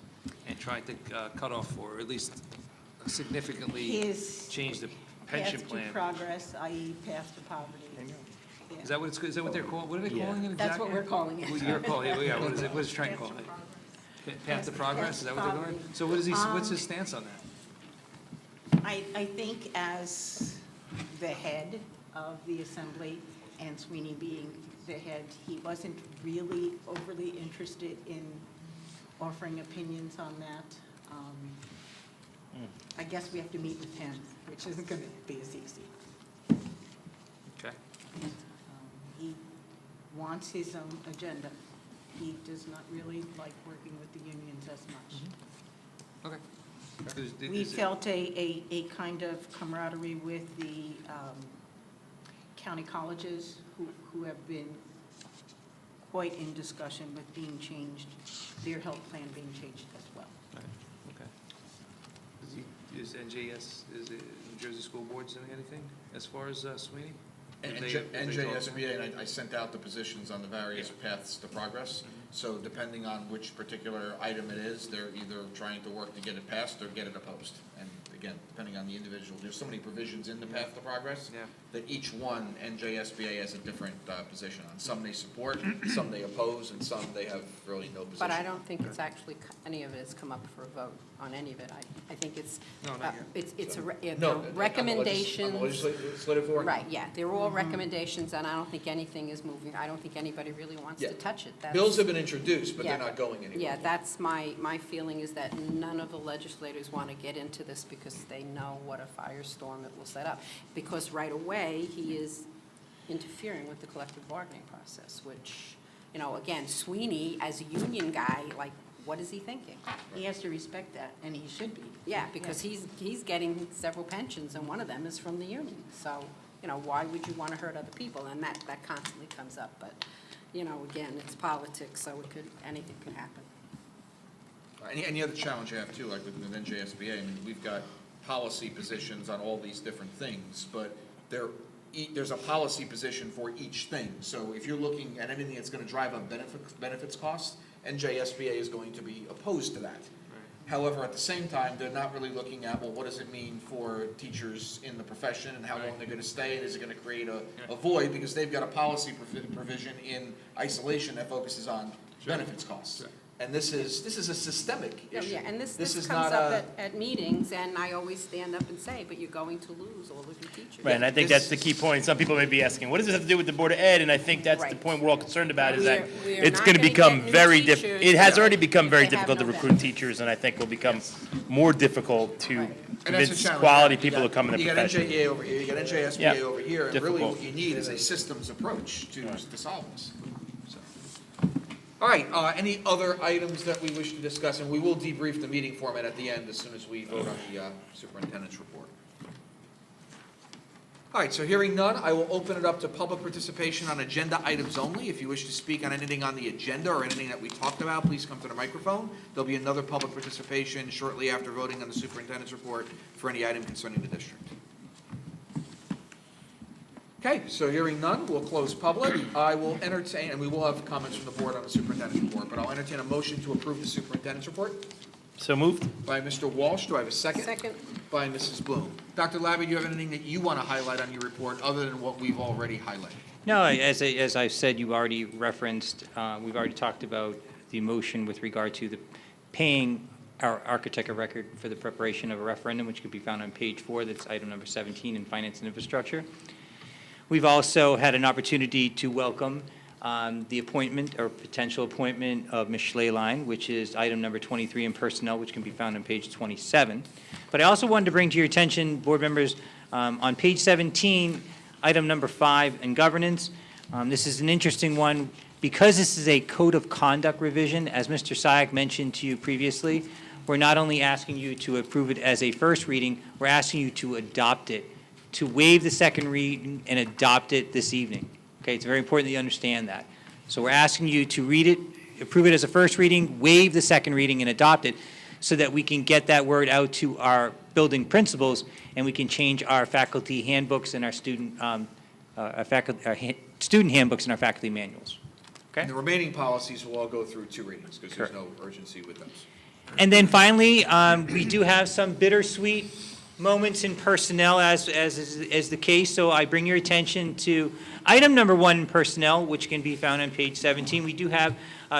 Speaker 7: and trying to cut off or at least significantly
Speaker 4: His
Speaker 7: change the pension
Speaker 4: Path
Speaker 7: plan?
Speaker 4: to progress, i.e. path to poverty. Yeah.
Speaker 7: Is that what is that what they're calling, what are they calling it exactly?
Speaker 4: That's what we're calling it.
Speaker 7: Well, you're calling it, yeah, what is Trent calling it? Path to progress, is that what they're doing? So what is what's his stance on that?
Speaker 4: I think as the head of the assembly, and Sweeney being the head, he wasn't really overly interested in offering opinions on that. I guess we have to meet with him, which isn't going to be as easy.
Speaker 7: Okay.
Speaker 4: He wants his own agenda. He does not really like working with the unions as much.
Speaker 7: Okay.
Speaker 4: We felt a kind of camaraderie with the county colleges who have been quite in discussion with being changed, their health plan being changed as well.
Speaker 7: Okay. Is NJS, is it New Jersey School Boards doing anything as far as Sweeney?
Speaker 16: NJSBA, and I sent out the positions on the various paths to progress. So depending on which particular item it is, they're either trying to work to get it passed or get it opposed. And again, depending on the individual, there's so many provisions in the path to progress that each one, NJSBA has a different position on. Some they support, some they oppose, and some they have really no position.
Speaker 5: But I don't think it's actually, any of it has come up for a vote on any of it. I think it's, it's a recommendation.
Speaker 16: Legislative organ.
Speaker 5: Right, yeah, they're all recommendations, and I don't think anything is moving. I don't think anybody really wants to touch it.
Speaker 16: Bills have been introduced, but
Speaker 5: Yeah.
Speaker 16: they're not going anywhere.
Speaker 5: Yeah, that's my feeling, is that none of the legislators want to get into this because they know what a firestorm it will set up. Because right away, he is interfering with the collective bargaining process, which, you know, again, Sweeney, as a union guy, like, what is he thinking?
Speaker 4: He has to respect that, and he should be.
Speaker 5: Yeah, because he's getting several pensions, and one of them is from the union. So, you know, why would you want to hurt other people? And that constantly comes up. But, you know, again, it's politics, so anything could happen.
Speaker 16: Any other challenge I have too, like with NJSBA, I mean, we've got policy positions on all these different things, but there's a policy position for each thing. So if you're looking at anything that's going to drive up benefits costs, NJSBA is going to be opposed to that. However, at the same time, they're not really looking at, well, what does it mean for teachers in the profession and how long they're going to stay, and is it going to create a void, because they've got a policy provision in isolation that focuses on benefits costs.
Speaker 1: And this is a systemic
Speaker 5: No,
Speaker 1: issue.
Speaker 5: yeah, and this
Speaker 1: is
Speaker 5: comes
Speaker 1: not
Speaker 5: up
Speaker 1: a-
Speaker 5: at meetings, and I always stand up and say, but you're going to lose all of your teachers.
Speaker 11: Right, and I think that's the key point. Some people may be asking, what does this have to do with the Board of Ed? And I think that's the
Speaker 5: Right.
Speaker 11: point we're all concerned about, is that
Speaker 5: We're
Speaker 11: it's
Speaker 5: not
Speaker 11: going to
Speaker 5: gonna
Speaker 11: become
Speaker 5: get new
Speaker 11: very
Speaker 5: teachers
Speaker 11: difficult. It has already become
Speaker 5: if
Speaker 11: very
Speaker 5: they have
Speaker 11: difficult to
Speaker 5: no
Speaker 11: recruit
Speaker 5: benefits.
Speaker 11: teachers, and I think will become more difficult to
Speaker 1: And that's a
Speaker 11: convince
Speaker 1: challenge.
Speaker 11: quality
Speaker 1: You
Speaker 11: people
Speaker 1: got-
Speaker 11: to come in the
Speaker 1: You got
Speaker 11: profession.
Speaker 1: NJEA over here, you got NJSBA
Speaker 11: Yeah,
Speaker 1: over here, and really
Speaker 11: difficult.
Speaker 1: what you need is a systems approach to solve this. So. All right, any other items that we wish to discuss? And we will debrief the meeting format at the end as soon as we vote on the superintendent's report. All right, so hearing none, I will open it up to public participation on agenda items only. If you wish to speak on anything on the agenda or anything that we talked about, please come to the microphone. There'll be another public participation shortly after voting on the superintendent's report for any item concerning the district. Okay, so hearing none, we'll close public. I will entertain, and we will have comments from the board on the superintendent's report, but I'll entertain a motion to approve the superintendent's report.
Speaker 11: So moved.
Speaker 1: By Mr. Walsh, do I have a second?
Speaker 5: Second.
Speaker 1: By Mrs. Bloom. Dr. Labby, do you have anything that you want to highlight on your report other than what we've already highlighted?
Speaker 8: No, as I've said, you already referenced, we've already talked about the motion with regard to the paying our architect of record for the preparation of a referendum, which can be found on page 4. That's item number 17 in Finance and Infrastructure. We've also had an opportunity to welcome the appointment or potential appointment of Ms. Schleyline, which is item number 23 in Personnel, which can be found on page 27. But I also wanted to bring to your attention, board members, on page 17, item number 5 in Governance. This is an interesting one. Because this is a code of conduct revision, as Mr. Sayak mentioned to you previously, we're not only asking you to approve it as a first reading, we're asking you to adopt it, to waive the second reading and adopt it this evening. Okay, it's very important that you understand that. So we're asking you to read it, approve it as a first reading, waive the second reading, and adopt it so that we can get that word out to our building principals and we can change our faculty handbooks and our student, student handbooks and our faculty manuals. Okay?
Speaker 1: And the remaining policies will all go through 2 readings because there's no urgency with those.
Speaker 8: And then finally, we do have some bittersweet moments in personnel as is the case, so I bring your attention to item number 1 in personnel, which can be found on page 17. We do have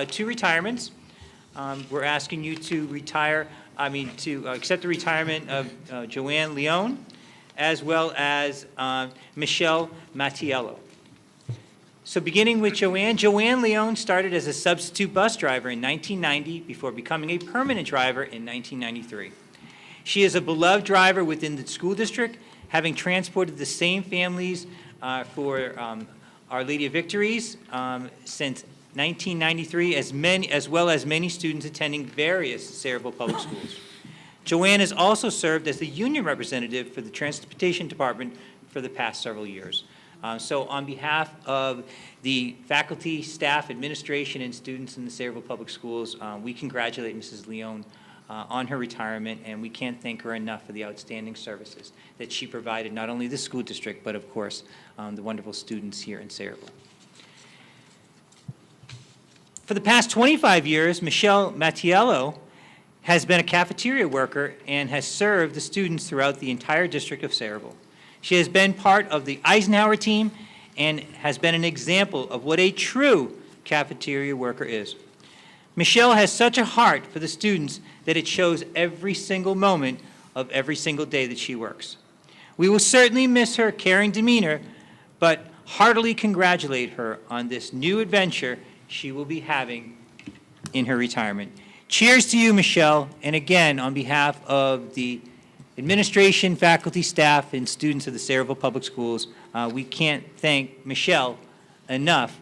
Speaker 8: 2 retirements. We're asking you to accept the retirement of Joanne Leone, as well as Michelle Mattiello. So beginning with Joanne, Joanne Leone started as a substitute bus driver in 1990 before becoming a permanent driver in 1993. She is a beloved driver within the school district, having transported the same families for Our Lady of Victories since 1993, as well as many students attending various Sayreville public schools. Joanne has also served as the union representative for the Transportation Department for the past several years. So on behalf of the faculty, staff, administration, and students in the Sayreville Public Schools, we congratulate Mrs. Leone on her retirement, and we can't thank her enough for the outstanding services that she provided, not only the school district, but of course, the wonderful students here in Sayreville. For the past 25 years, Michelle Mattiello has been a cafeteria worker and has served the students throughout the entire district of Sayreville. She has been part of the Eisenhower team and has been an example of what a true cafeteria worker is. Michelle has such a heart for the students that it shows every single moment of every single day that she works. We will certainly miss her caring demeanor, but heartily congratulate her on this new adventure she will be having in her retirement. Cheers to you, Michelle, and again, on behalf of the administration, faculty, staff, and students of the Sayreville Public Schools, we can't thank Michelle enough,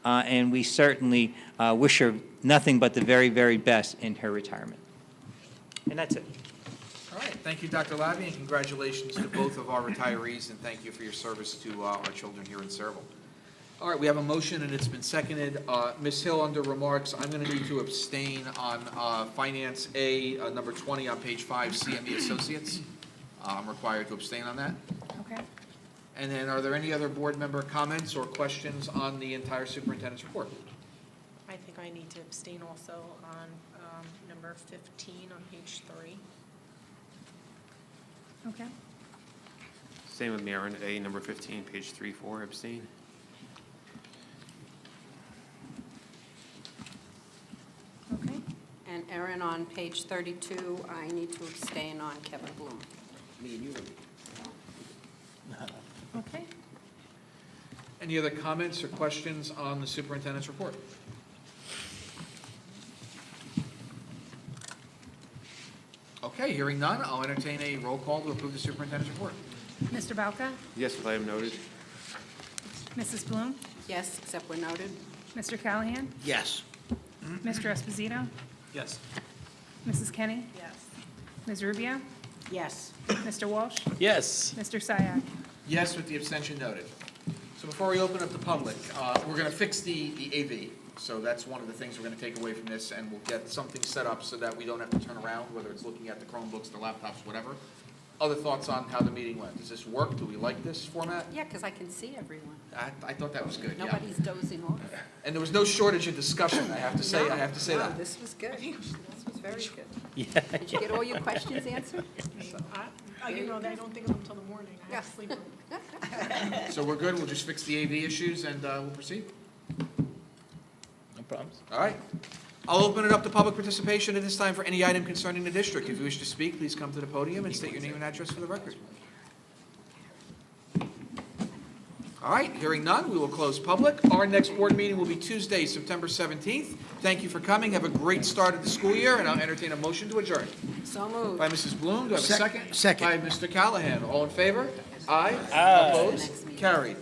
Speaker 8: and we certainly wish her nothing but the very, very best in her retirement. And that's it.
Speaker 1: All right, thank you, Dr. Labby, and congratulations to both of our retirees, and thank you for your service to our children here in Sayreville. All right, we have a motion, and it's been seconded. Ms. Hill, under remarks, I'm going to need to abstain on Finance A, number 20 on page 5, CME Associates. I'm required to abstain on that.
Speaker 3: Okay.
Speaker 1: And then, are there any other board member comments or questions on the entire superintendent's report?
Speaker 15: I think I need to abstain also on number 15 on page 3.
Speaker 3: Okay.
Speaker 17: Same with me, Aaron. A, number 15, page 3, 4, abstain.
Speaker 3: Okay.
Speaker 5: And Erin, on page 32, I need to abstain on Kevin Bloom.
Speaker 15: Okay.
Speaker 1: Any other comments or questions on the superintendent's report? Okay, hearing none, I'll entertain a roll call to approve the superintendent's report.
Speaker 3: Mr. Balka?
Speaker 17: Yes, with item noted.
Speaker 3: Mrs. Bloom?
Speaker 5: Yes, except where noted.
Speaker 3: Mr. Callahan?
Speaker 13: Yes.
Speaker 3: Mr. Esposito?
Speaker 7: Yes.
Speaker 3: Mrs. Kenny?
Speaker 15: Yes.
Speaker 3: Ms. Rubio?
Speaker 4: Yes.
Speaker 3: Mr. Walsh?
Speaker 11: Yes.
Speaker 3: Mr. Syak?
Speaker 1: Yes, with the abstention noted. So before we open up the public, we're going to fix the AV. So that's one of the things we're going to take away from this, and we'll get something set up so that we don't have to turn around, whether it's looking at the Chromebooks, the laptops, whatever. Other thoughts on how the meeting went? Does this work? Do we like this format?
Speaker 5: Yeah, because I can see everyone.
Speaker 1: I thought that was good, yeah.
Speaker 5: Nobody's dozing off.
Speaker 1: And there was no shortage of discussion, I have to say,
Speaker 5: No,
Speaker 1: that.
Speaker 5: no, this was good. This was very good.
Speaker 11: Yeah.
Speaker 5: Did you get all your questions answered?
Speaker 15: I don't think of them until the morning. I have to sleep.
Speaker 1: So we're good, we'll just fix the AV issues and we'll proceed?
Speaker 11: No problems.
Speaker 1: All right. I'll open it up to public participation at this time for any item concerning the district. If you wish to speak, please come to the podium and state your name and address for the record. All right, hearing none, we will close public. Our next board meeting will be Tuesday, September 17th. Thank you for coming. Have a great start of the school year, and I'll entertain a motion to adjourn.
Speaker 5: So moved.
Speaker 1: By Mrs. Bloom, do I have a second?
Speaker 13: Second.
Speaker 1: By Mr. Callahan. All in favor? Aye.
Speaker 11: Aye.
Speaker 1: Opposed? Carried.